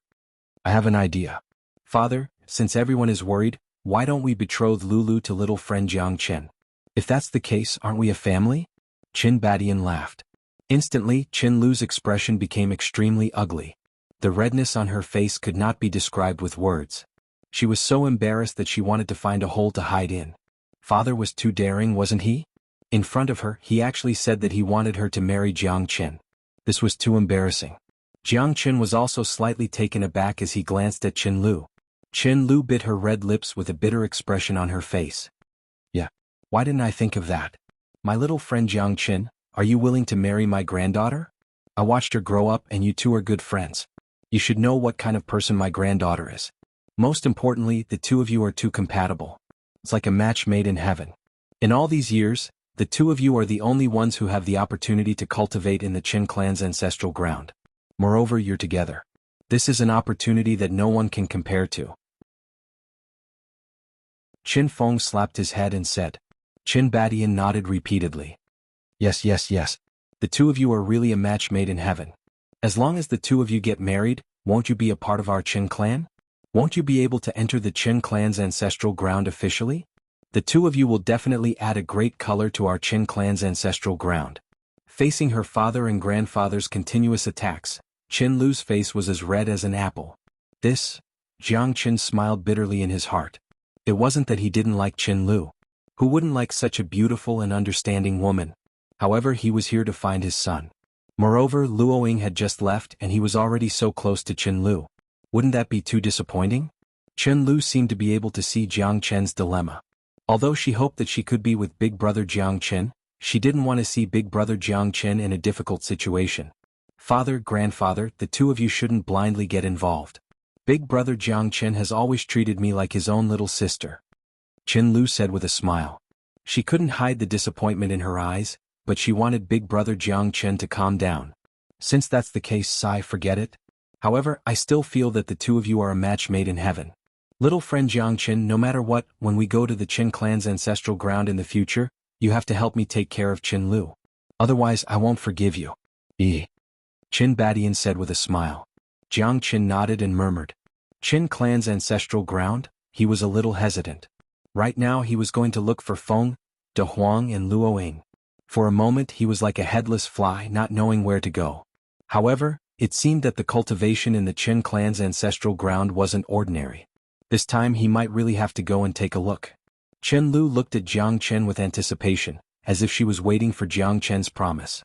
I have an idea. Father, since everyone is worried, why don't we betroth Lulu to little friend Jiang Chen? If that's the case, aren't we a family? Qin Badian laughed. Instantly, Qin Lu's expression became extremely ugly. The redness on her face could not be described with words. She was so embarrassed that she wanted to find a hole to hide in. Father was too daring, wasn't he? In front of her, he actually said that he wanted her to marry Jiang Chen. This was too embarrassing. Jiang Chen was also slightly taken aback as he glanced at Qin Lu. Qin Lu bit her red lips with a bitter expression on her face. Yeah. Why didn't I think of that? My little friend Jiang Chen, are you willing to marry my granddaughter? I watched her grow up and you two are good friends. You should know what kind of person my granddaughter is. Most importantly, the two of you are too compatible. It's like a match made in heaven. In all these years, the two of you are the only ones who have the opportunity to cultivate in the Qin clan's ancestral ground. Moreover, you're together. This is an opportunity that no one can compare to. Qin Feng slapped his head and said. Qin Badian nodded repeatedly. Yes, yes, yes. The two of you are really a match made in heaven. As long as the two of you get married, won't you be a part of our Qin clan? Won't you be able to enter the Qin clan's ancestral ground officially? The two of you will definitely add a great color to our Qin clan's ancestral ground. Facing her father and grandfather's continuous attacks, Qin Lu's face was as red as an apple. Jiang Chen smiled bitterly in his heart. It wasn't that he didn't like Qin Lu. Who wouldn't like such a beautiful and understanding woman? However, he was here to find his son. Moreover, Luoying had just left and he was already so close to Qin Lu. Wouldn't that be too disappointing? Qin Lu seemed to be able to see Jiang Chen's dilemma. Although she hoped that she could be with Big Brother Jiang Chen, she didn't want to see Big Brother Jiang Chen in a difficult situation. Father, grandfather, the two of you shouldn't blindly get involved. Big Brother Jiang Chen has always treated me like his own little sister. Qin Lu said with a smile. She couldn't hide the disappointment in her eyes, but she wanted Big Brother Jiang Chen to calm down. Since that's the case, forget it. However, I still feel that the two of you are a match made in heaven. Little friend Jiang Chen, no matter what, when we go to the Qin clan's ancestral ground in the future, you have to help me take care of Qin Lu. Otherwise, I won't forgive you. Qin Badian said with a smile. Jiang Chen nodded and murmured. Qin clan's ancestral ground? He was a little hesitant. Right now he was going to look for Feng, De Huang and Luoying. For a moment he was like a headless fly not knowing where to go. However, it seemed that the cultivation in the Qin clan's ancestral ground wasn't ordinary. This time he might really have to go and take a look. Qin Lu looked at Jiang Chen with anticipation, as if she was waiting for Jiang Chen's promise.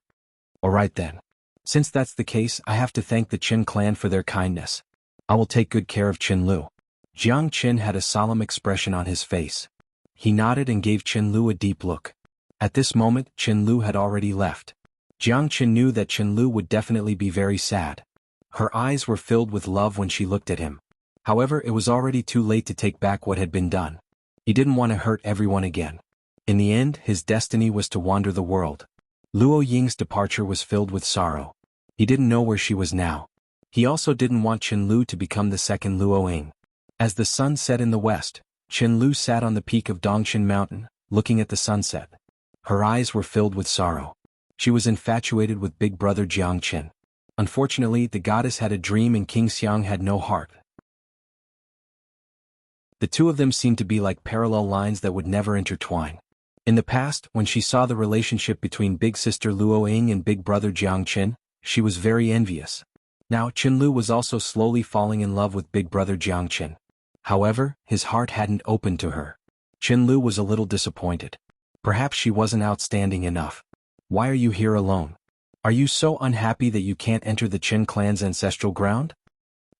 Alright then. Since that's the case, I have to thank the Qin clan for their kindness. I will take good care of Qin Lu. Jiang Chen had a solemn expression on his face. He nodded and gave Qin Lu a deep look. At this moment, Qin Lu had already left. Jiang Chen knew that Qin Lu would definitely be very sad. Her eyes were filled with love when she looked at him. However, it was already too late to take back what had been done. He didn't want to hurt everyone again. In the end, his destiny was to wander the world. Luo Ying's departure was filled with sorrow. He didn't know where she was now. He also didn't want Qin Lu to become the second Luo Ying. As the sun set in the west, Qin Lu sat on the peak of Dongxin Mountain, looking at the sunset. Her eyes were filled with sorrow. She was infatuated with Big Brother Jiang Chen. Unfortunately, the goddess had a dream and King Xiang had no heart. The two of them seemed to be like parallel lines that would never intertwine. In the past, when she saw the relationship between Big Sister Luo Ying and Big Brother Jiang Chen, she was very envious. Now Qin Lu was also slowly falling in love with Big Brother Jiang Chen. However, his heart hadn't opened to her. Qin Lu was a little disappointed. Perhaps she wasn't outstanding enough. Why are you here alone? Are you so unhappy that you can't enter the Qin clan's ancestral ground?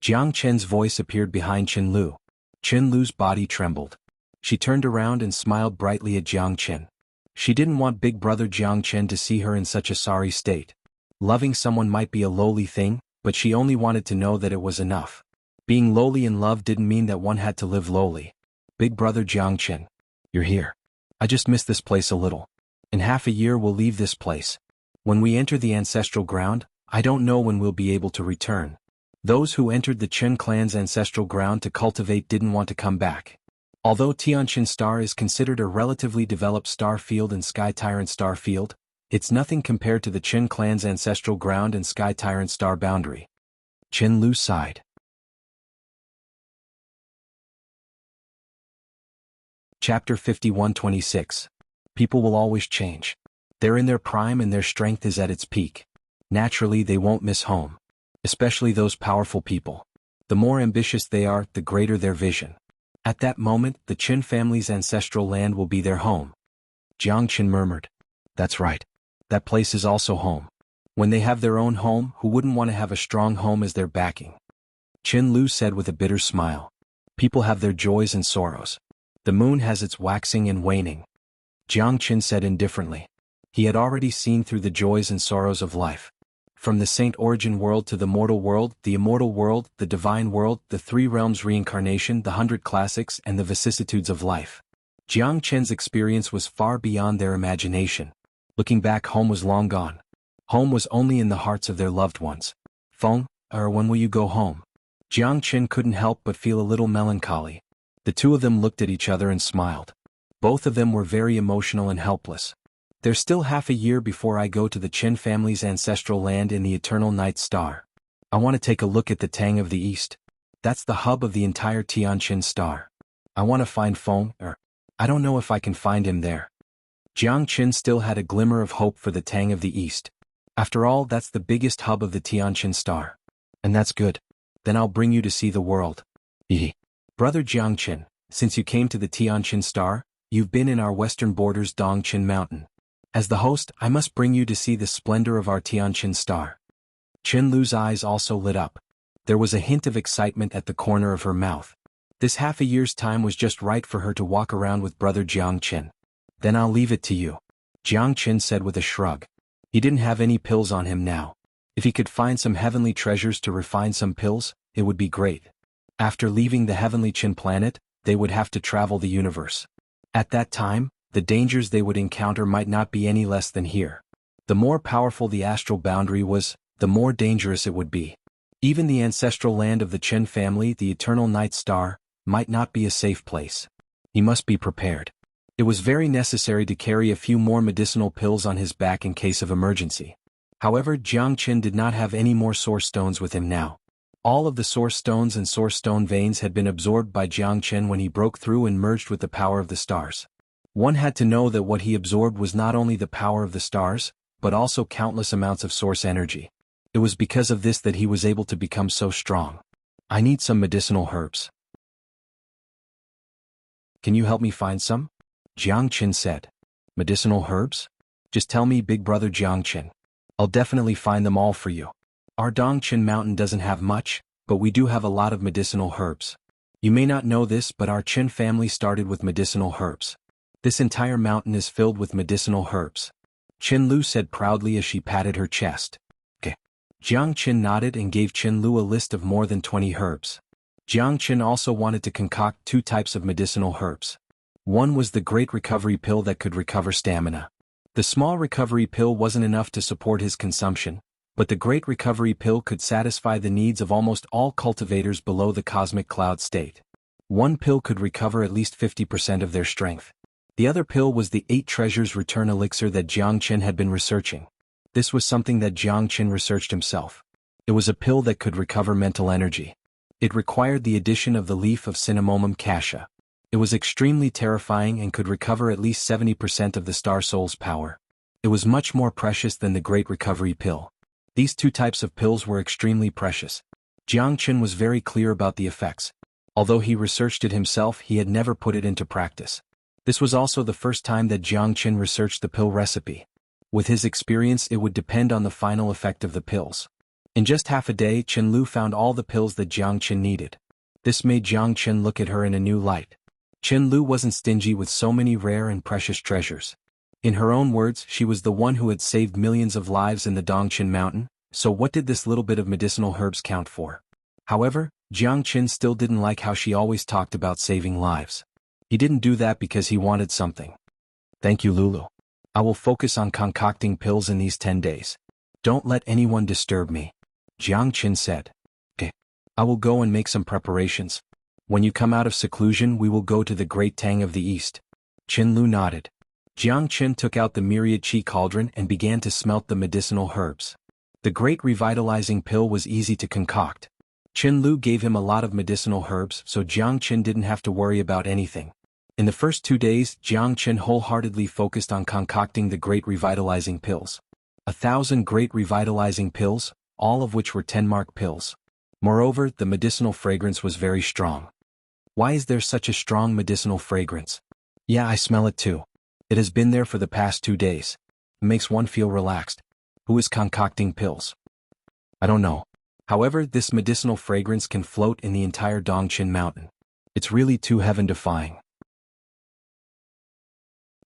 Jiang Chen's voice appeared behind Qin Lu. Qin Lu's body trembled. She turned around and smiled brightly at Jiang Chen. She didn't want Big Brother Jiang Chen to see her in such a sorry state. Loving someone might be a lowly thing, but she only wanted to know that it was enough. Being lowly in love didn't mean that one had to live lowly. Big Brother Jiang Chen. You're here. I just miss this place a little. In half a year we'll leave this place. When we enter the ancestral ground, I don't know when we'll be able to return. Those who entered the Qin clan's ancestral ground to cultivate didn't want to come back. Although Tianqin Star is considered a relatively developed star field and Sky Tyrant star field, it's nothing compared to the Qin clan's ancestral ground and Sky Tyrant star boundary. Qin Lu sighed. Chapter 51-26. People will always change. They're in their prime and their strength is at its peak. Naturally, they won't miss home. Especially those powerful people. The more ambitious they are, the greater their vision. At that moment, the Qin family's ancestral land will be their home. Jiang Qin murmured. That's right. That place is also home. When they have their own home, who wouldn't want to have a strong home as their backing? Qin Lu said with a bitter smile. People have their joys and sorrows. The moon has its waxing and waning. Jiang Qin said indifferently. He had already seen through the joys and sorrows of life. From the saint origin world to the mortal world, the immortal world, the divine world, the three realms reincarnation, the 100 classics, and the vicissitudes of life. Jiang Qin's experience was far beyond their imagination. Looking back, home was long gone. Home was only in the hearts of their loved ones. Feng, when will you go home? Jiang Qin couldn't help but feel a little melancholy. The two of them looked at each other and smiled. Both of them were very emotional and helpless. There's still half a year before I go to the Qin family's ancestral land in the Eternal Night Star. I want to take a look at the Tang of the East. That's the hub of the entire Tianqin Star. I want to find Feng, I don't know if I can find him there. Jiang Qin still had a glimmer of hope for the Tang of the East. After all, that's the biggest hub of the Tianqin Star. And that's good. Then I'll bring you to see the world. Brother Jiang Qin, since you came to the Tianqin Star, you've been in our western borders Dongqin Mountain. As the host, I must bring you to see the splendor of our Tianqin Star. Qin Lu's eyes also lit up. There was a hint of excitement at the corner of her mouth. This half a year's time was just right for her to walk around with brother Jiang Qin. Then I'll leave it to you. Jiang Qin said with a shrug. He didn't have any pills on him now. If he could find some heavenly treasures to refine some pills, it would be great. After leaving the heavenly Qin planet, they would have to travel the universe. At that time, the dangers they would encounter might not be any less than here. The more powerful the astral boundary was, the more dangerous it would be. Even the ancestral land of the Qin family, the Eternal Night Star, might not be a safe place. He must be prepared. It was very necessary to carry a few more medicinal pills on his back in case of emergency. However, Jiang Qin did not have any more source stones with him now. All of the source stones and source stone veins had been absorbed by Jiang Qin when he broke through and merged with the power of the stars. One had to know that what he absorbed was not only the power of the stars, but also countless amounts of source energy. It was because of this that he was able to become so strong. I need some medicinal herbs. Can you help me find some? Jiang Qin said. Medicinal herbs? Just tell me, big brother Jiang Qin. I'll definitely find them all for you. Our Dongqin Mountain doesn't have much, but we do have a lot of medicinal herbs. You may not know this, but our Qin family started with medicinal herbs. This entire mountain is filled with medicinal herbs. Qin Lu said proudly as she patted her chest. Okay. Jiang Qin nodded and gave Qin Lu a list of more than 20 herbs. Jiang Qin also wanted to concoct 2 types of medicinal herbs. One was the Great Recovery Pill that could recover stamina. The small recovery pill wasn't enough to support his consumption, but the Great Recovery Pill could satisfy the needs of almost all cultivators below the cosmic cloud state. One pill could recover at least 50% of their strength. The other pill was the 8 Treasures Return Elixir that Jiang Qin had been researching. This was something that Jiang Qin researched himself. It was a pill that could recover mental energy. It required the addition of the leaf of Cinnamomum cassia. It was extremely terrifying and could recover at least 70% of the Star Soul's power. It was much more precious than the Great Recovery Pill. These 2 types of pills were extremely precious. Jiang Qin was very clear about the effects. Although he researched it himself, he had never put it into practice. This was also the first time that Jiang Qin researched the pill recipe. With his experience, it would depend on the final effect of the pills. In just half a day, Qin Lu found all the pills that Jiang Qin needed. This made Jiang Qin look at her in a new light. Qin Lu wasn't stingy with so many rare and precious treasures. In her own words, she was the one who had saved millions of lives in the Dongqin Mountain, so what did this little bit of medicinal herbs count for? However, Jiang Qin still didn't like how she always talked about saving lives. He didn't do that because he wanted something. Thank you, Lulu. I will focus on concocting pills in these 10 days. Don't let anyone disturb me. Jiang Qin said. Okay. I will go and make some preparations. When you come out of seclusion we will go to the Great Tang of the East. Qin Lu nodded. Jiang Qin took out the myriad qi cauldron and began to smelt the medicinal herbs. The great revitalizing pill was easy to concoct. Qin Lu gave him a lot of medicinal herbs so Jiang Qin didn't have to worry about anything. In the first 2 days, Jiang Qin wholeheartedly focused on concocting the great revitalizing pills. 1,000 great revitalizing pills, all of which were 10-mark pills. Moreover, the medicinal fragrance was very strong. Why is there such a strong medicinal fragrance? Yeah, I smell it too. It has been there for the past 2 days. It makes one feel relaxed. Who is concocting pills? I don't know. However, this medicinal fragrance can float in the entire Dongqin mountain. It's really too heaven-defying.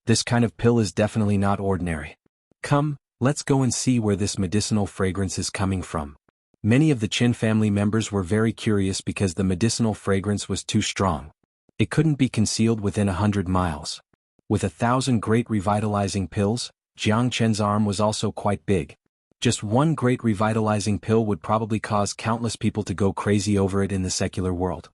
This kind of pill is definitely not ordinary. Come, let's go and see where this medicinal fragrance is coming from. Many of the Qin family members were very curious because the medicinal fragrance was too strong. It couldn't be concealed within 100 miles. With 1,000 great revitalizing pills, Jiang Qin's arm was also quite big. Just one great revitalizing pill would probably cause countless people to go crazy over it in the secular world.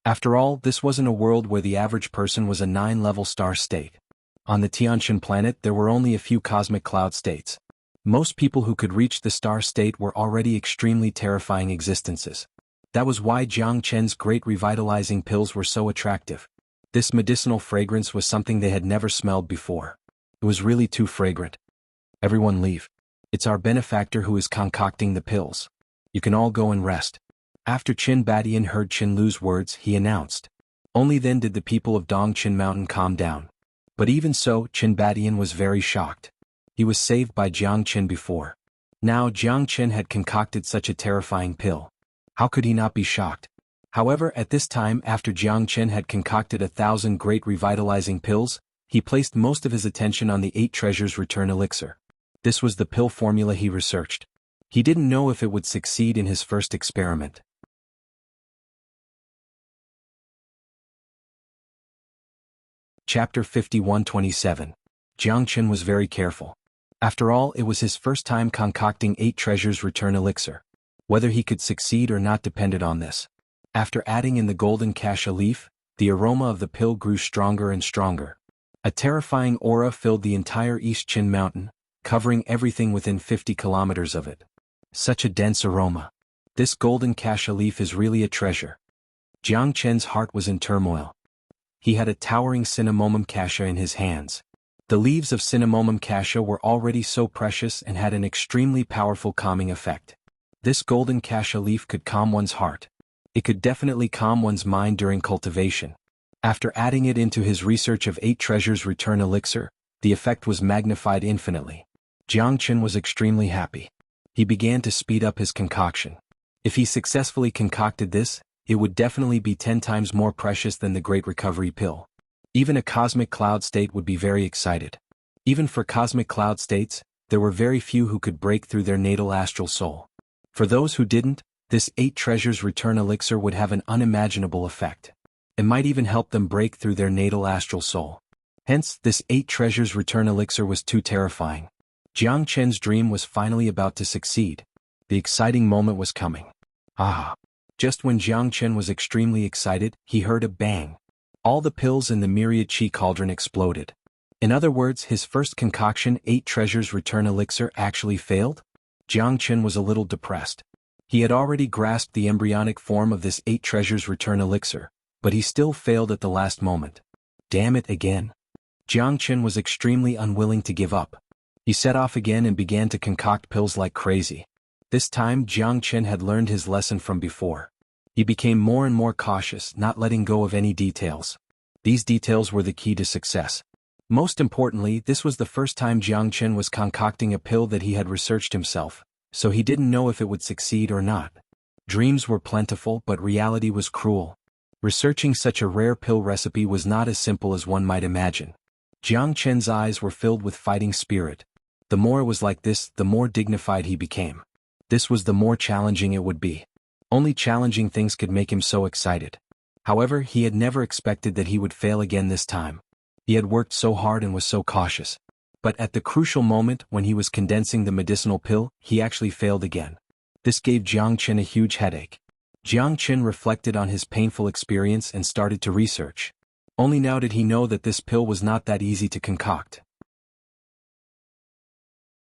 After all, this wasn't a world where the average person was a 9-level star state. On the Tiantian planet there were only a few cosmic cloud states. Most people who could reach the star state were already extremely terrifying existences. That was why Jiang Qin's great revitalizing pills were so attractive. This medicinal fragrance was something they had never smelled before. It was really too fragrant. Everyone leave. It's our benefactor who is concocting the pills. You can all go and rest. After Qin Badian heard Qin Lu's words, he announced. Only then did the people of Dongqin Mountain calm down. But even so, Qin Badian was very shocked. He was saved by Jiang Qin before. Now Jiang Qin had concocted such a terrifying pill. How could he not be shocked? However, at this time after Jiang Qin had concocted 1,000 great revitalizing pills, he placed most of his attention on the 8 treasures return elixir. This was the pill formula he researched. He didn't know if it would succeed in his first experiment. Chapter 51-27. Jiang Qin was very careful. After all, it was his first time concocting 8 treasures return elixir. Whether he could succeed or not depended on this. After adding in the golden cassia leaf, the aroma of the pill grew stronger and stronger. A terrifying aura filled the entire East Qin mountain, covering everything within 50 kilometers of it. Such a dense aroma. This golden cassia leaf is really a treasure. Jiang Qin's heart was in turmoil. He had a towering cinnamomum cassia in his hands. The leaves of cinnamomum cassia were already so precious and had an extremely powerful calming effect. This golden cassia leaf could calm one's heart. It could definitely calm one's mind during cultivation. After adding it into his research of 8 treasures return elixir, the effect was magnified infinitely. Jiang Qin was extremely happy. He began to speed up his concoction. If he successfully concocted this, it would definitely be 10 times more precious than the Great Recovery Pill. Even a cosmic cloud state would be very excited. Even for cosmic cloud states, there were very few who could break through their natal astral soul. For those who didn't, this 8 treasures return elixir would have an unimaginable effect. It might even help them break through their natal astral soul. Hence, this 8 treasures return elixir was too terrifying. Jiang Qin's dream was finally about to succeed. The exciting moment was coming. Ah! Just when Jiang Qin was extremely excited, he heard a bang. All the pills in the myriad qi cauldron exploded. In other words, his first concoction, 8 treasures return elixir, actually failed? Jiang Qin was a little depressed. He had already grasped the embryonic form of this 8 treasures return elixir, but he still failed at the last moment. Damn it again. Jiang Qin was extremely unwilling to give up. He set off again and began to concoct pills like crazy. This time Jiang Qin had learned his lesson from before. He became more and more cautious, not letting go of any details. These details were the key to success. Most importantly, this was the first time Jiang Qin was concocting a pill that he had researched himself, so he didn't know if it would succeed or not. Dreams were plentiful, but reality was cruel. Researching such a rare pill recipe was not as simple as one might imagine. Jiang Qin's eyes were filled with fighting spirit. The more it was like this, the more dignified he became. This was the more challenging it would be. Only challenging things could make him so excited. However, he had never expected that he would fail again this time. He had worked so hard and was so cautious. But at the crucial moment when he was condensing the medicinal pill, he actually failed again. This gave Jiang Qin a huge headache. Jiang Qin reflected on his painful experience and started to research. Only now did he know that this pill was not that easy to concoct.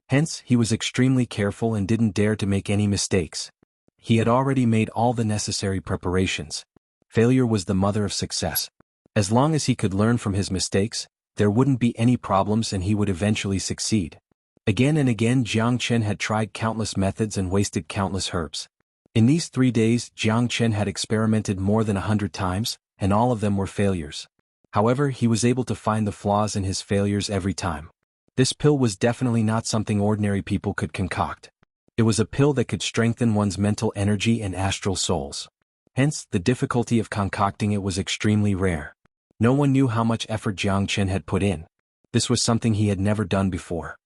Hence, he was extremely careful and didn't dare to make any mistakes. He had already made all the necessary preparations. Failure was the mother of success. As long as he could learn from his mistakes, there wouldn't be any problems and he would eventually succeed. Again and again Jiang Qin had tried countless methods and wasted countless herbs. In these 3 days Jiang Qin had experimented more than 100 times, and all of them were failures. However, he was able to find the flaws in his failures every time. This pill was definitely not something ordinary people could concoct. It was a pill that could strengthen one's mental energy and astral souls. Hence, the difficulty of concocting it was extremely rare. No one knew how much effort Jiang Qin had put in. This was something he had never done before.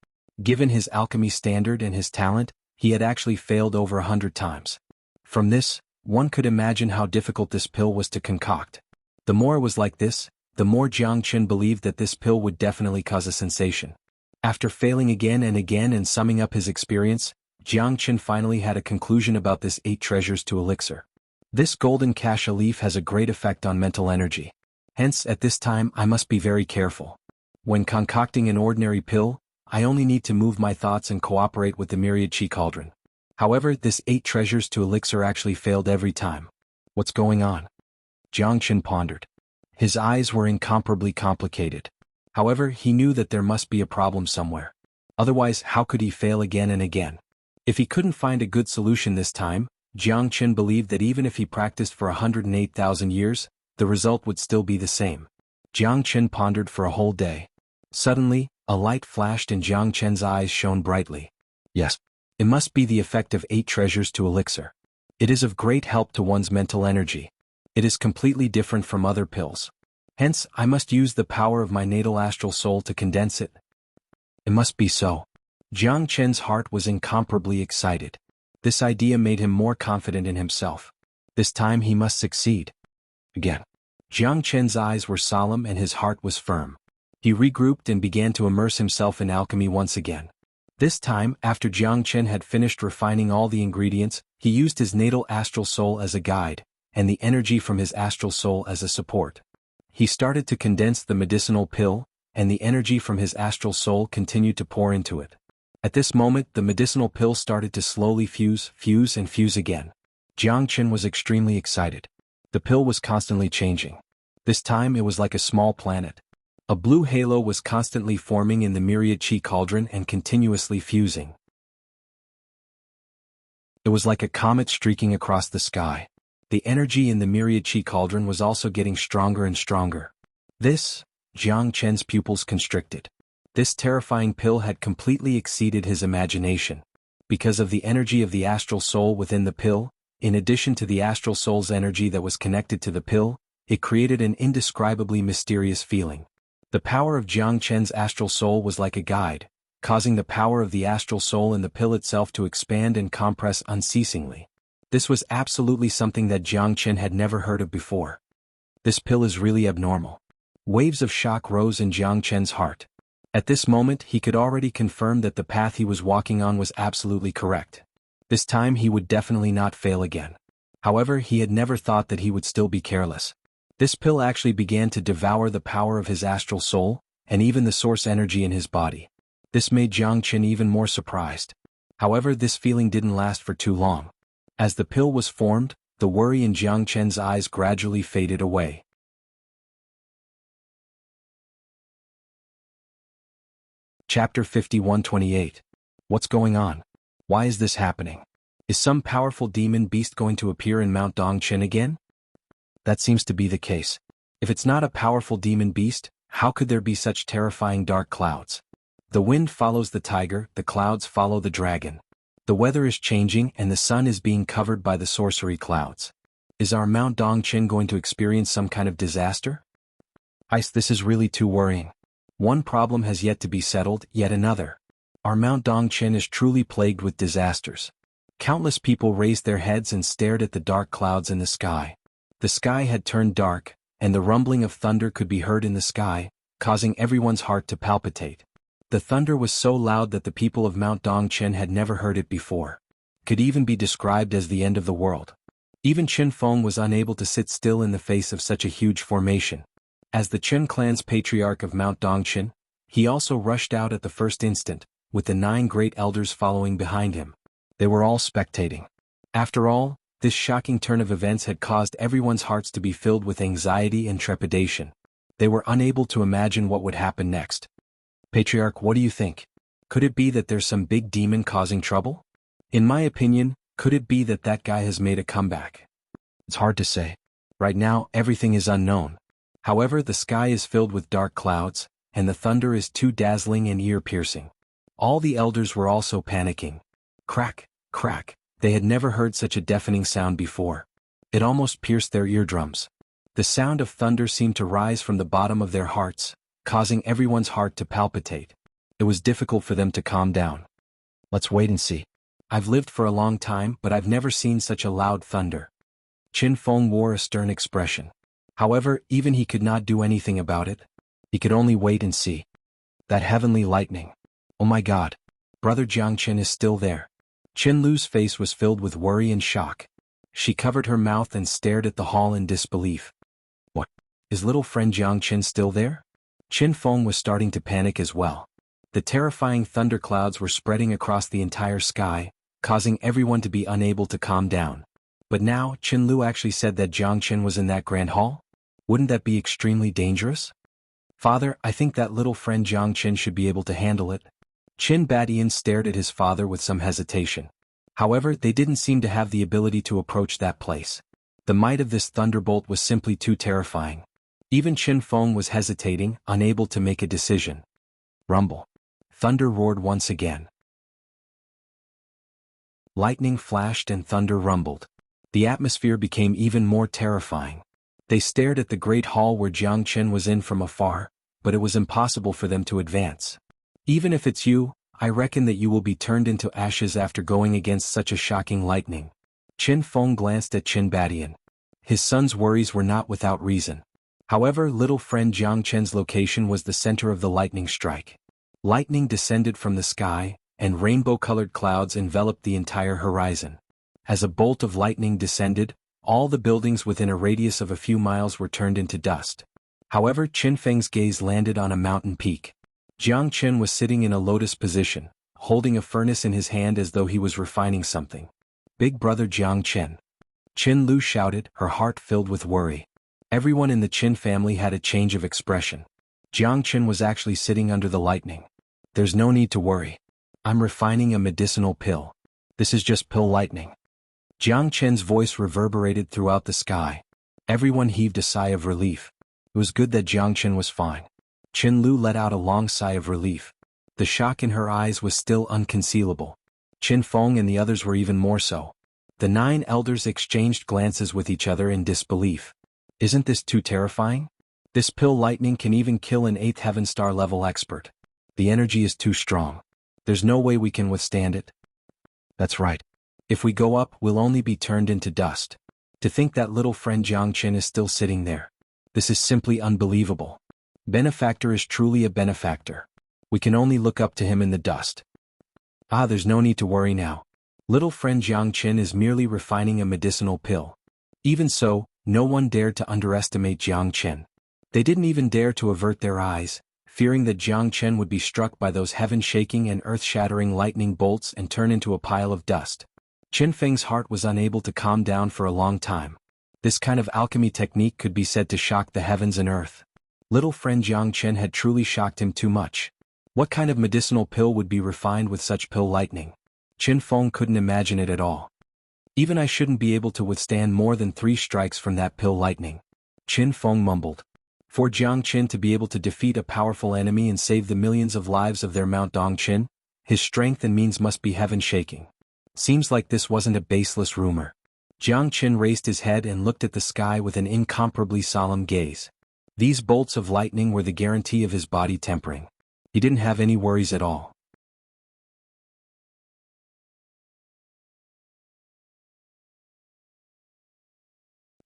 Given his alchemy standard and his talent, he had actually failed over 100 times. From this, one could imagine how difficult this pill was to concoct. The more it was like this, the more Jiang Qin believed that this pill would definitely cause a sensation. After failing again and again and summing up his experience, Jiang Qin finally had a conclusion about this 8 treasures to elixir. This golden cassia leaf has a great effect on mental energy. Hence, at this time I must be very careful. When concocting an ordinary pill, I only need to move my thoughts and cooperate with the myriad chi cauldron. However, this 8 treasures to elixir actually failed every time. What's going on? Jiang Qin pondered. His eyes were incomparably complicated. However, he knew that there must be a problem somewhere. Otherwise, how could he fail again and again? If he couldn't find a good solution this time, Jiang Qin believed that even if he practiced for 108,000 years, the result would still be the same. Jiang Qin pondered for a whole day. Suddenly, a light flashed and Jiang Qin's eyes shone brightly. Yes, it must be the effect of 8 treasures to elixir. It is of great help to one's mental energy. It is completely different from other pills. Hence, I must use the power of my natal astral soul to condense it. It must be so. Jiang Qin's heart was incomparably excited. This idea made him more confident in himself. This time he must succeed. Again. Jiang Qin's eyes were solemn and his heart was firm. He regrouped and began to immerse himself in alchemy once again. This time, after Jiang Qin had finished refining all the ingredients, he used his natal astral soul as a guide, and the energy from his astral soul as a support. He started to condense the medicinal pill, and the energy from his astral soul continued to pour into it. At this moment, the medicinal pill started to slowly fuse again. Jiang Qin was extremely excited. The pill was constantly changing. This time it was like a small planet. A blue halo was constantly forming in the myriad chi cauldron and continuously fusing. It was like a comet streaking across the sky. The energy in the myriad chi cauldron was also getting stronger and stronger. Jiang Qin's pupils constricted. This terrifying pill had completely exceeded his imagination. Because of the energy of the astral soul within the pill, in addition to the astral soul's energy that was connected to the pill, it created an indescribably mysterious feeling. The power of Jiang Qin's astral soul was like a guide, causing the power of the astral soul in the pill itself to expand and compress unceasingly. This was absolutely something that Jiang Qin had never heard of before. This pill is really abnormal. Waves of shock rose in Jiang Qin's heart. At this moment he could already confirm that the path he was walking on was absolutely correct. This time he would definitely not fail again. However, he had never thought that he would still be careless. This pill actually began to devour the power of his astral soul, and even the source energy in his body. This made Jiang Qin even more surprised. However, this feeling didn't last for too long. As the pill was formed, the worry in Jiang Qin's eyes gradually faded away. Chapter 51-28. What's going on? Why is this happening? Is some powerful demon beast going to appear in Mount Dongqin again? That seems to be the case. If it's not a powerful demon beast, how could there be such terrifying dark clouds? The wind follows the tiger, the clouds follow the dragon. The weather is changing and the sun is being covered by the sorcery clouds. Is our Mount Dongqin going to experience some kind of disaster? This is really too worrying. One problem has yet to be settled, yet another. Our Mount Dongqin is truly plagued with disasters. Countless people raised their heads and stared at the dark clouds in the sky. The sky had turned dark, and the rumbling of thunder could be heard in the sky, causing everyone's heart to palpitate. The thunder was so loud that the people of Mount Dongchen had never heard it before. Could even be described as the end of the world. Even Qin Feng was unable to sit still in the face of such a huge formation. As the Qin clan's patriarch of Mount Dongchen, he also rushed out at the first instant, with the 9 great elders following behind him. They were all spectating. After all, this shocking turn of events had caused everyone's hearts to be filled with anxiety and trepidation. They were unable to imagine what would happen next. Patriarch, what do you think? Could it be that there's some big demon causing trouble? In my opinion, could it be that that guy has made a comeback? It's hard to say. Right now, everything is unknown. However, the sky is filled with dark clouds, and the thunder is too dazzling and ear-piercing. All the elders were also panicking. Crack, crack, they had never heard such a deafening sound before. It almost pierced their eardrums. The sound of thunder seemed to rise from the bottom of their hearts, causing everyone's heart to palpitate. It was difficult for them to calm down. Let's wait and see. I've lived for a long time, but I've never seen such a loud thunder. Qin Feng wore a stern expression. However, even he could not do anything about it. He could only wait and see. That heavenly lightning. Oh my God. Brother Jiangchen is still there. Qin Lu's face was filled with worry and shock. She covered her mouth and stared at the hall in disbelief. What? Is little friend Jiangchen still there? Qin Feng was starting to panic as well. The terrifying thunderclouds were spreading across the entire sky, causing everyone to be unable to calm down. But now, Qin Lu actually said that Jiangchen was in that grand hall? Wouldn't that be extremely dangerous? Father, I think that little friend Jiangchen should be able to handle it. Qin Badian stared at his father with some hesitation. However, they didn't seem to have the ability to approach that place. The might of this thunderbolt was simply too terrifying. Even Qin Feng was hesitating, unable to make a decision. Rumble. Thunder roared once again. Lightning flashed and thunder rumbled. The atmosphere became even more terrifying. They stared at the great hall where Jiangchen was in from afar, but it was impossible for them to advance. Even if it's you, I reckon that you will be turned into ashes after going against such a shocking lightning. Qin Feng glanced at Qin Badian. His son's worries were not without reason. However, little friend Jiangchen's location was the center of the lightning strike. Lightning descended from the sky, and rainbow-colored clouds enveloped the entire horizon. As a bolt of lightning descended, all the buildings within a radius of a few miles were turned into dust. However, Qin Feng's gaze landed on a mountain peak. Jiangchen was sitting in a lotus position, holding a furnace in his hand as though he was refining something. Big brother Jiangchen. Qin Lu shouted, her heart filled with worry. Everyone in the Qin family had a change of expression. Jiangchen was actually sitting under the lightning. There's no need to worry. I'm refining a medicinal pill. This is just pill lightning. Jiangchen's voice reverberated throughout the sky. Everyone heaved a sigh of relief. It was good that Jiangchen was fine. Qin Lu let out a long sigh of relief. The shock in her eyes was still unconcealable. Qin Feng and the others were even more so. The 9 elders exchanged glances with each other in disbelief. Isn't this too terrifying? This pill lightning can even kill an 8th heaven star level expert. The energy is too strong. There's no way we can withstand it. That's right. If we go up, we'll only be turned into dust. To think that little friend Jiangchen is still sitting there. This is simply unbelievable. Benefactor is truly a benefactor. We can only look up to him in the dust. There's no need to worry now. Little friend Jiangchen is merely refining a medicinal pill. Even so, no one dared to underestimate Jiangchen. They didn't even dare to avert their eyes, fearing that Jiangchen would be struck by those heaven-shaking and earth-shattering lightning bolts and turn into a pile of dust. Qin Feng's heart was unable to calm down for a long time. This kind of alchemy technique could be said to shock the heavens and earth. Little friend Jiangchen had truly shocked him too much. What kind of medicinal pill would be refined with such pill lightning? Qin Feng couldn't imagine it at all. Even I shouldn't be able to withstand more than 3 strikes from that pill lightning. Qin Feng mumbled. For Jiangchen to be able to defeat a powerful enemy and save the millions of lives of their Mount Dongchen, his strength and means must be heaven-shaking. Seems like this wasn't a baseless rumor. Jiangchen raised his head and looked at the sky with an incomparably solemn gaze. These bolts of lightning were the guarantee of his body tempering. He didn't have any worries at all.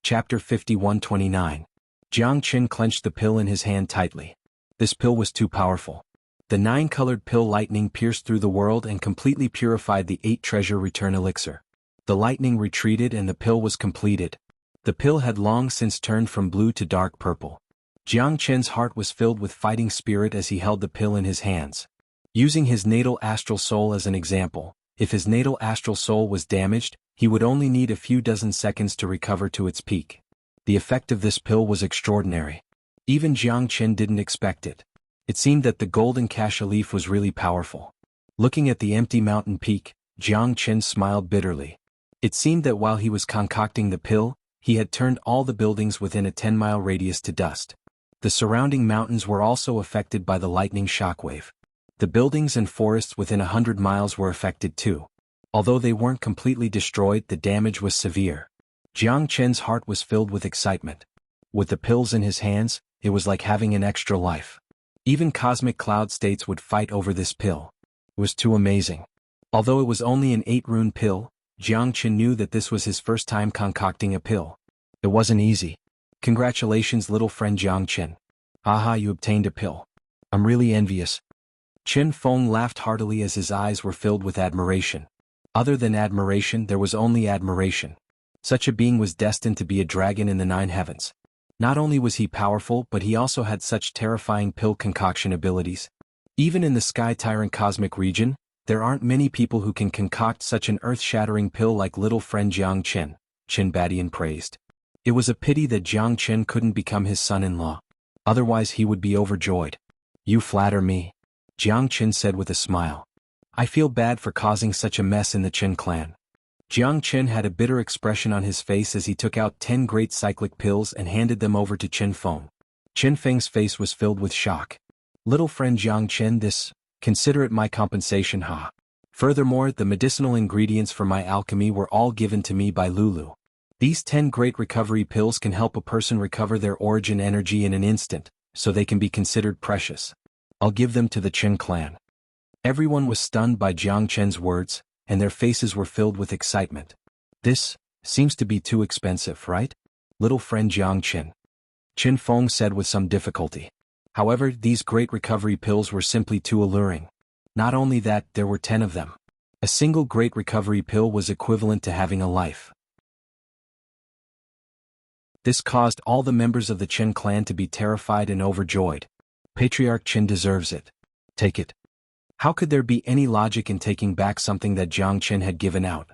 Chapter 51-29. Jiangchen clenched the pill in his hand tightly. This pill was too powerful. The 9-colored pill lightning pierced through the world and completely purified the 8 treasure return elixir. The lightning retreated and the pill was completed. The pill had long since turned from blue to dark purple. Jiang Chen's heart was filled with fighting spirit as he held the pill in his hands. Using his natal astral soul as an example, if his natal astral soul was damaged, he would only need a few dozen seconds to recover to its peak. The effect of this pill was extraordinary. Even Jiang Chen didn't expect it. It seemed that the golden cassia leaf was really powerful. Looking at the empty mountain peak, Jiang Chen smiled bitterly. It seemed that while he was concocting the pill, he had turned all the buildings within a 10-mile radius to dust. The surrounding mountains were also affected by the lightning shockwave. The buildings and forests within 100 miles were affected too. Although they weren't completely destroyed, the damage was severe. Jiang Chen's heart was filled with excitement. With the pills in his hands, it was like having an extra life. Even cosmic cloud states would fight over this pill. It was too amazing. Although it was only an 8-rune pill, Jiang Chen knew that this was his first time concocting a pill. It wasn't easy. Congratulations, little friend Jiang Chen. Aha, you obtained a pill. I'm really envious. Chen Feng laughed heartily as his eyes were filled with admiration. Other than admiration, there was only admiration. Such a being was destined to be a dragon in the 9 heavens. Not only was he powerful, but he also had such terrifying pill concoction abilities. Even in the sky-tyrant cosmic region, there aren't many people who can concoct such an earth-shattering pill like little friend Jiang Chen, Chen Badian praised. It was a pity that Jiang Chen couldn't become his son-in-law. Otherwise he would be overjoyed. You flatter me, Jiang Chen said with a smile. I feel bad for causing such a mess in the Chen clan. Jiang Chen had a bitter expression on his face as he took out 10 great cyclic pills and handed them over to Chen Feng. Chen Feng's face was filled with shock. Little friend Jiang Chen, consider it my compensation, ha. Furthermore, the medicinal ingredients for my alchemy were all given to me by Lulu. These 10 great recovery pills can help a person recover their origin energy in an instant, so they can be considered precious. I'll give them to the Chen clan. Everyone was stunned by Jiang Chen's words, and their faces were filled with excitement. This seems to be too expensive, right? Little friend Jiang Chen. Chen Feng said with some difficulty. However, these great recovery pills were simply too alluring. Not only that, there were 10 of them. A single great recovery pill was equivalent to having a life. This caused all the members of the Chen clan to be terrified and overjoyed. Patriarch Chen deserves it. Take it. How could there be any logic in taking back something that Jiang Chen had given out?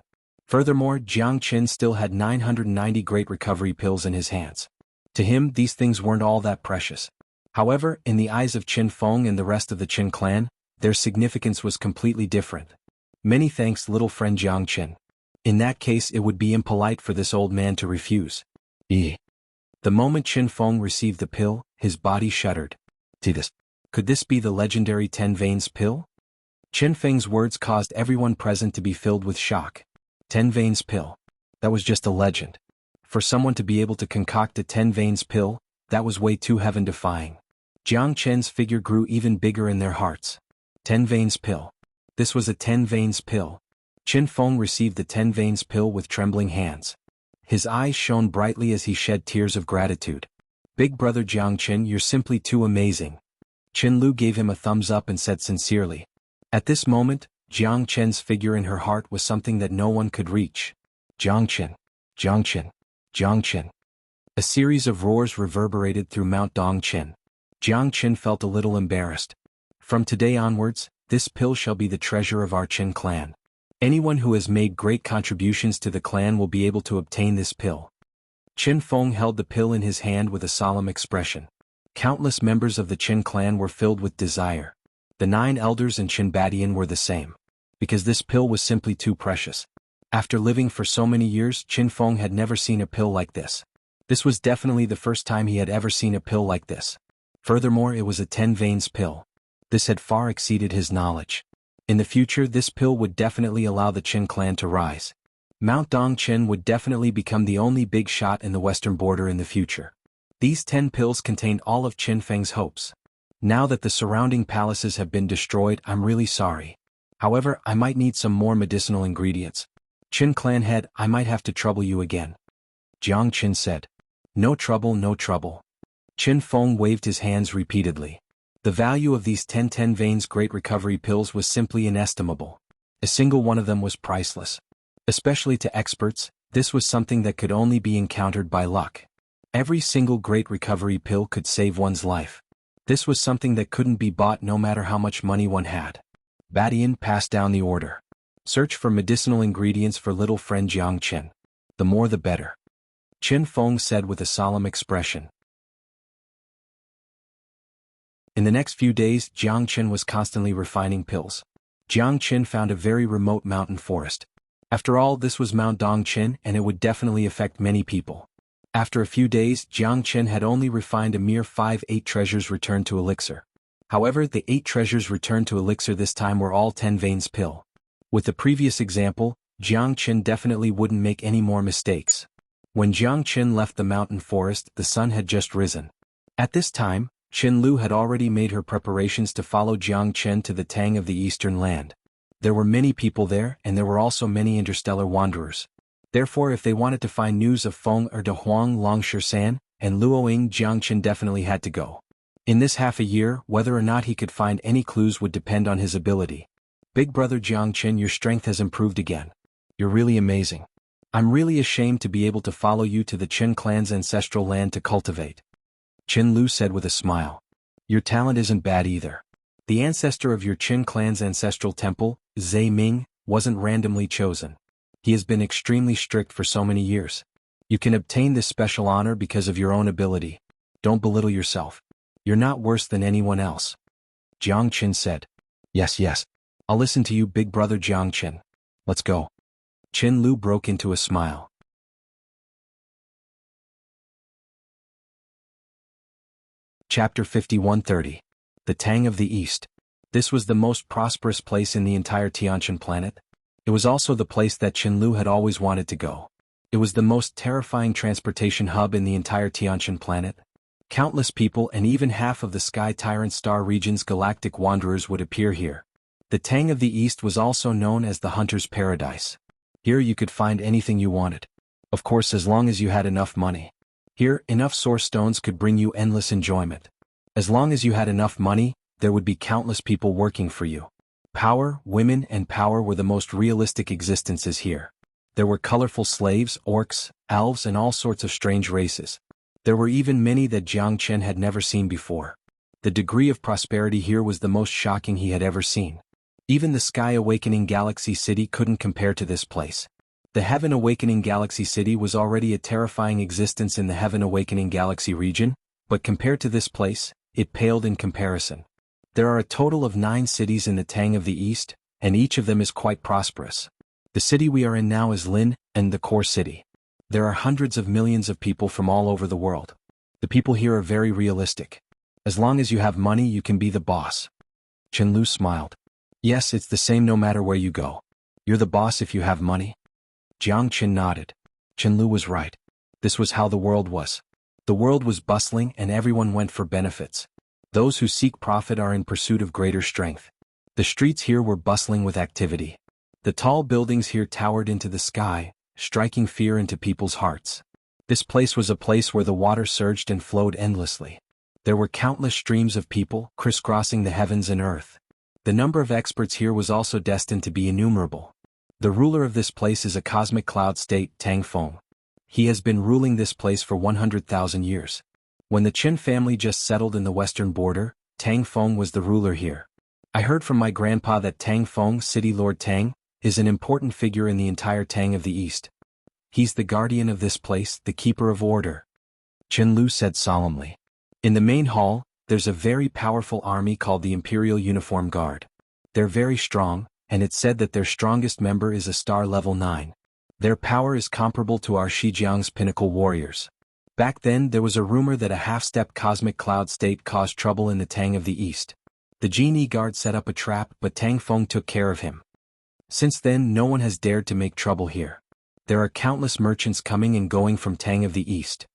Furthermore, Jiang Chen still had 990 great recovery pills in his hands. To him, these things weren't all that precious. However, in the eyes of Chen Feng and the rest of the Chen clan, their significance was completely different. Many thanks, little friend Jiang Chen. In that case, it would be impolite for this old man to refuse. The moment Chen Feng received the pill, his body shuddered. Could this be the legendary 10 veins pill? Chen Feng's words caused everyone present to be filled with shock. 10 veins pill. That was just a legend. For someone to be able to concoct a 10 veins pill, that was way too heaven-defying. Jiang Chen's figure grew even bigger in their hearts. 10 veins pill. This was a 10 veins pill. Chen Feng received the 10 veins pill with trembling hands. His eyes shone brightly as he shed tears of gratitude. Big brother Jiang Chen, you're simply too amazing. Chen Lu gave him a thumbs up and said sincerely. At this moment, Jiang Chen's figure in her heart was something that no one could reach. Jiang Chen, Jiang Chen, Jiang Chen. A series of roars reverberated through Mount Dongchen. Jiang Chen felt a little embarrassed. From today onwards, this pill shall be the treasure of our Chen clan. Anyone who has made great contributions to the clan will be able to obtain this pill. Chen Feng held the pill in his hand with a solemn expression. Countless members of the Chen clan were filled with desire. The 9 elders and Chen Badian were the same. Because this pill was simply too precious. After living for so many years, Chen Feng had never seen a pill like this. This was definitely the first time he had ever seen a pill like this. Furthermore, it was a 10 veins pill. This had far exceeded his knowledge. In the future, this pill would definitely allow the Chen clan to rise. Mount Dongchen would definitely become the only big shot in the western border in the future. These 10 pills contained all of Chen Feng's hopes. Now that the surrounding palaces have been destroyed, I'm really sorry. However, I might need some more medicinal ingredients. Chen clan head, I might have to trouble you again. Jiang Chen said. No trouble, no trouble. Chen Feng waved his hands repeatedly. The value of these 10 veins Great Recovery pills was simply inestimable. A single one of them was priceless. Especially to experts, this was something that could only be encountered by luck. Every single Great Recovery pill could save one's life. This was something that couldn't be bought no matter how much money one had. Badian passed down the order. Search for medicinal ingredients for little friend Jiang Chen. The more the better. Chen Feng said with a solemn expression. In the next few days, Jiang Chen was constantly refining pills. Jiang Chen found a very remote mountain forest. After all, this was Mount Dongchen and it would definitely affect many people. After a few days, Jiang Chen had only refined a mere 8 treasures returned to elixir. However, the 8 treasures returned to elixir this time were all 10 veins pill. With the previous example, Jiang Chen definitely wouldn't make any more mistakes. When Jiang Chen left the mountain forest, the sun had just risen. At this time, Chen Lu had already made her preparations to follow Jiang Chen to the Tang of the Eastern Land. There were many people there and there were also many interstellar wanderers. Therefore, if they wanted to find news of Feng or De Huang Longshisan and Luoying, Jiang Chen definitely had to go. In this half a year, whether or not he could find any clues would depend on his ability. Big brother Jiang Chen, your strength has improved again. You're really amazing. I'm really ashamed to be able to follow you to the Chen clan's ancestral land to cultivate. Chen Lu said with a smile. Your talent isn't bad either. The ancestor of your Qin clan's ancestral temple, Zhe Ming, wasn't randomly chosen. He has been extremely strict for so many years. You can obtain this special honor because of your own ability. Don't belittle yourself. You're not worse than anyone else. Jiang Qin said. Yes. I'll listen to you, big brother Jiang Qin. Let's go. Chen Lu broke into a smile. Chapter 5130. The Tang of the East. This was the most prosperous place in the entire Tianqian planet. It was also the place that Chen Lu had always wanted to go. It was the most terrifying transportation hub in the entire Tianqian planet. Countless people and even half of the Sky Tyrant Star region's galactic wanderers would appear here. The Tang of the East was also known as the Hunter's Paradise. Here you could find anything you wanted. Of course, as long as you had enough money. Here, enough source stones could bring you endless enjoyment. As long as you had enough money, there would be countless people working for you. Power, women, and power were the most realistic existences here. There were colorful slaves, orcs, elves, and all sorts of strange races. There were even many that Jiang Chen had never seen before. The degree of prosperity here was the most shocking he had ever seen. Even the Sky Awakening Galaxy City couldn't compare to this place. The Heaven Awakening Galaxy City was already a terrifying existence in the Heaven Awakening Galaxy region, but compared to this place, it paled in comparison. There are a total of 9 cities in the Tang of the East, and each of them is quite prosperous. The city we are in now is Lin, and the core city. There are hundreds of millions of people from all over the world. The people here are very realistic. As long as you have money, you can be the boss. Chen Lu smiled. Yes, it's the same no matter where you go. You're the boss if you have money. Jiang Chen nodded. Chen Lu was right. This was how the world was. The world was bustling and everyone went for benefits. Those who seek profit are in pursuit of greater strength. The streets here were bustling with activity. The tall buildings here towered into the sky, striking fear into people's hearts. This place was a place where the water surged and flowed endlessly. There were countless streams of people crisscrossing the heavens and earth. The number of experts here was also destined to be innumerable. The ruler of this place is a cosmic cloud state, Tang Feng. He has been ruling this place for 100,000 years. When the Qin family just settled in the western border, Tang Feng was the ruler here. I heard from my grandpa that Tang Feng, City Lord Tang, is an important figure in the entire Tang of the East. He's the guardian of this place, the keeper of order. Chen Lu said solemnly. In the main hall, there's a very powerful army called the Imperial Uniform Guard. They're very strong, and it's said that their strongest member is a star level 9. Their power is comparable to our Shijiang's pinnacle warriors. Back then there was a rumor that a half-step cosmic cloud state caused trouble in the Tang of the East. The Genie Guard set up a trap, but Tang Feng took care of him. Since then no one has dared to make trouble here. There are countless merchants coming and going from Tang of the East.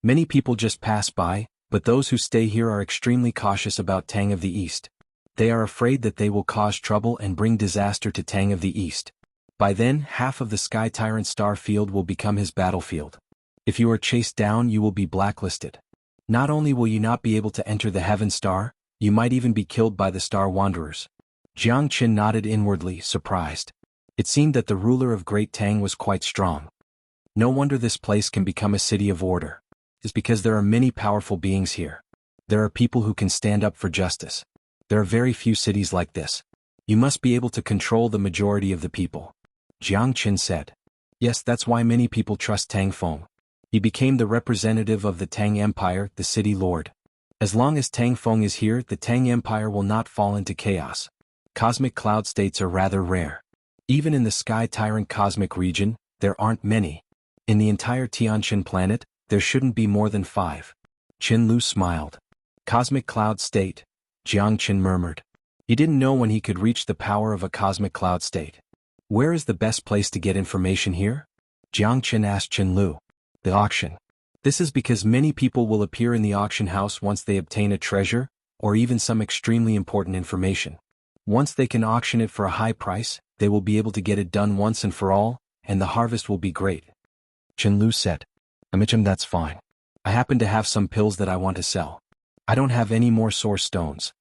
Many people just pass by, but those who stay here are extremely cautious about Tang of the East. They are afraid that they will cause trouble and bring disaster to Tang of the East. By then, half of the Sky Tyrant star field will become his battlefield. If you are chased down, you will be blacklisted. Not only will you not be able to enter the Heaven Star, you might even be killed by the Star Wanderers. Jiang Qin nodded inwardly, surprised. It seemed that the ruler of Great Tang was quite strong. No wonder this place can become a city of order. It's because there are many powerful beings here. There are people who can stand up for justice. There are very few cities like this. You must be able to control the majority of the people. Jiang Qin said. Yes, that's why many people trust Tang Feng. He became the representative of the Tang Empire, the city lord. As long as Tang Feng is here, the Tang Empire will not fall into chaos. Cosmic cloud states are rather rare. Even in the Sky Tyrant cosmic region, there aren't many. In the entire Tianqin planet, there shouldn't be more than 5. Qin Lu smiled. Cosmic cloud state, Jiang Qin murmured. He didn't know when he could reach the power of a cosmic cloud state. Where is the best place to get information here? Jiang Qin asked Qin Lu. The auction. This is because many people will appear in the auction house once they obtain a treasure, or even some extremely important information. Once they can auction it for a high price, they will be able to get it done once and for all, and the harvest will be great. Qin Lu said. That's fine. I happen to have some pills that I want to sell. I don't have any more source stones.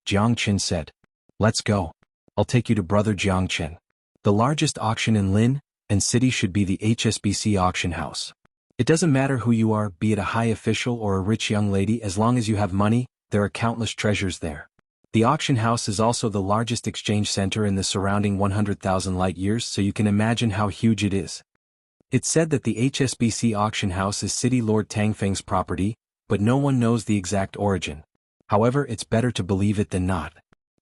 Jiang Qin said. Let's go. I'll take you to Brother Jiang Qin. The largest auction in Lin and city should be the HSBC auction house. It doesn't matter who you are, be it a high official or a rich young lady, as long as you have money, there are countless treasures there. The auction house is also the largest exchange center in the surrounding 100,000 light years, so you can imagine how huge it is. It's said that the HSBC auction house is City Lord Tang Feng's property, but no one knows the exact origin. However, it's better to believe it than not.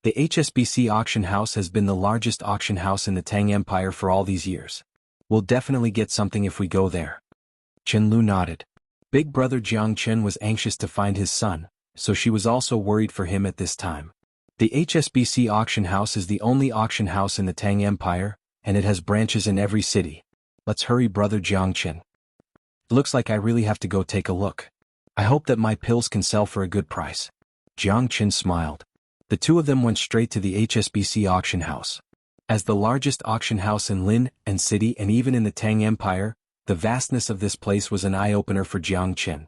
The HSBC auction house has been the largest auction house in the Tang Empire for all these years. We'll definitely get something if we go there. Qin Lu nodded. Big brother Jiang Qin was anxious to find his son, so she was also worried for him at this time. The HSBC auction house is the only auction house in the Tang Empire, and it has branches in every city. Let's hurry, brother Jiang Qin. Looks like I really have to go take a look. I hope that my pills can sell for a good price. Jiang Qin smiled. The two of them went straight to the HSBC auction house. As the largest auction house in Lin and city and even in the Tang Empire, the vastness of this place was an eye-opener for Jiang Qin.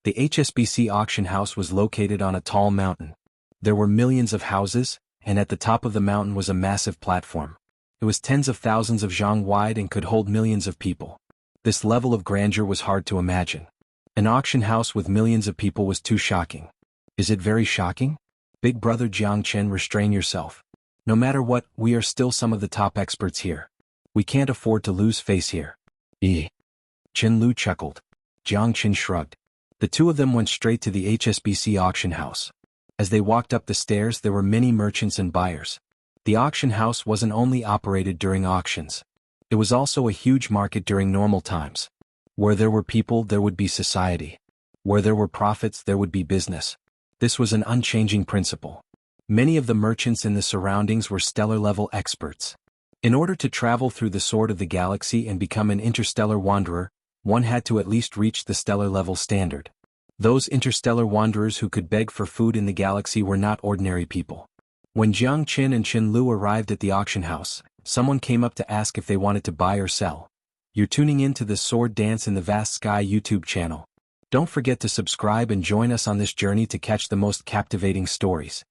The HSBC auction house was located on a tall mountain. There were millions of houses, and at the top of the mountain was a massive platform. It was tens of thousands of zhang wide and could hold millions of people. This level of grandeur was hard to imagine. An auction house with millions of people was too shocking. Is it very shocking? Big brother Jiang Qin, restrain yourself. No matter what, we are still some of the top experts here. We can't afford to lose face here. Qin Lu chuckled. Jiang Qin shrugged. The two of them went straight to the HSBC auction house. As they walked up the stairs, there were many merchants and buyers. The auction house wasn't only operated during auctions. It was also a huge market during normal times. Where there were people, there would be society. Where there were profits, there would be business. This was an unchanging principle. Many of the merchants in the surroundings were stellar-level experts. In order to travel through the sword of the galaxy and become an interstellar wanderer, one had to at least reach the stellar-level standard. Those interstellar wanderers who could beg for food in the galaxy were not ordinary people. When Jiang Qin and Qin Lu arrived at the auction house, someone came up to ask if they wanted to buy or sell. You're tuning in to the Sworddance in the Vast Sky YouTube channel. Don't forget to subscribe and join us on this journey to catch the most captivating stories.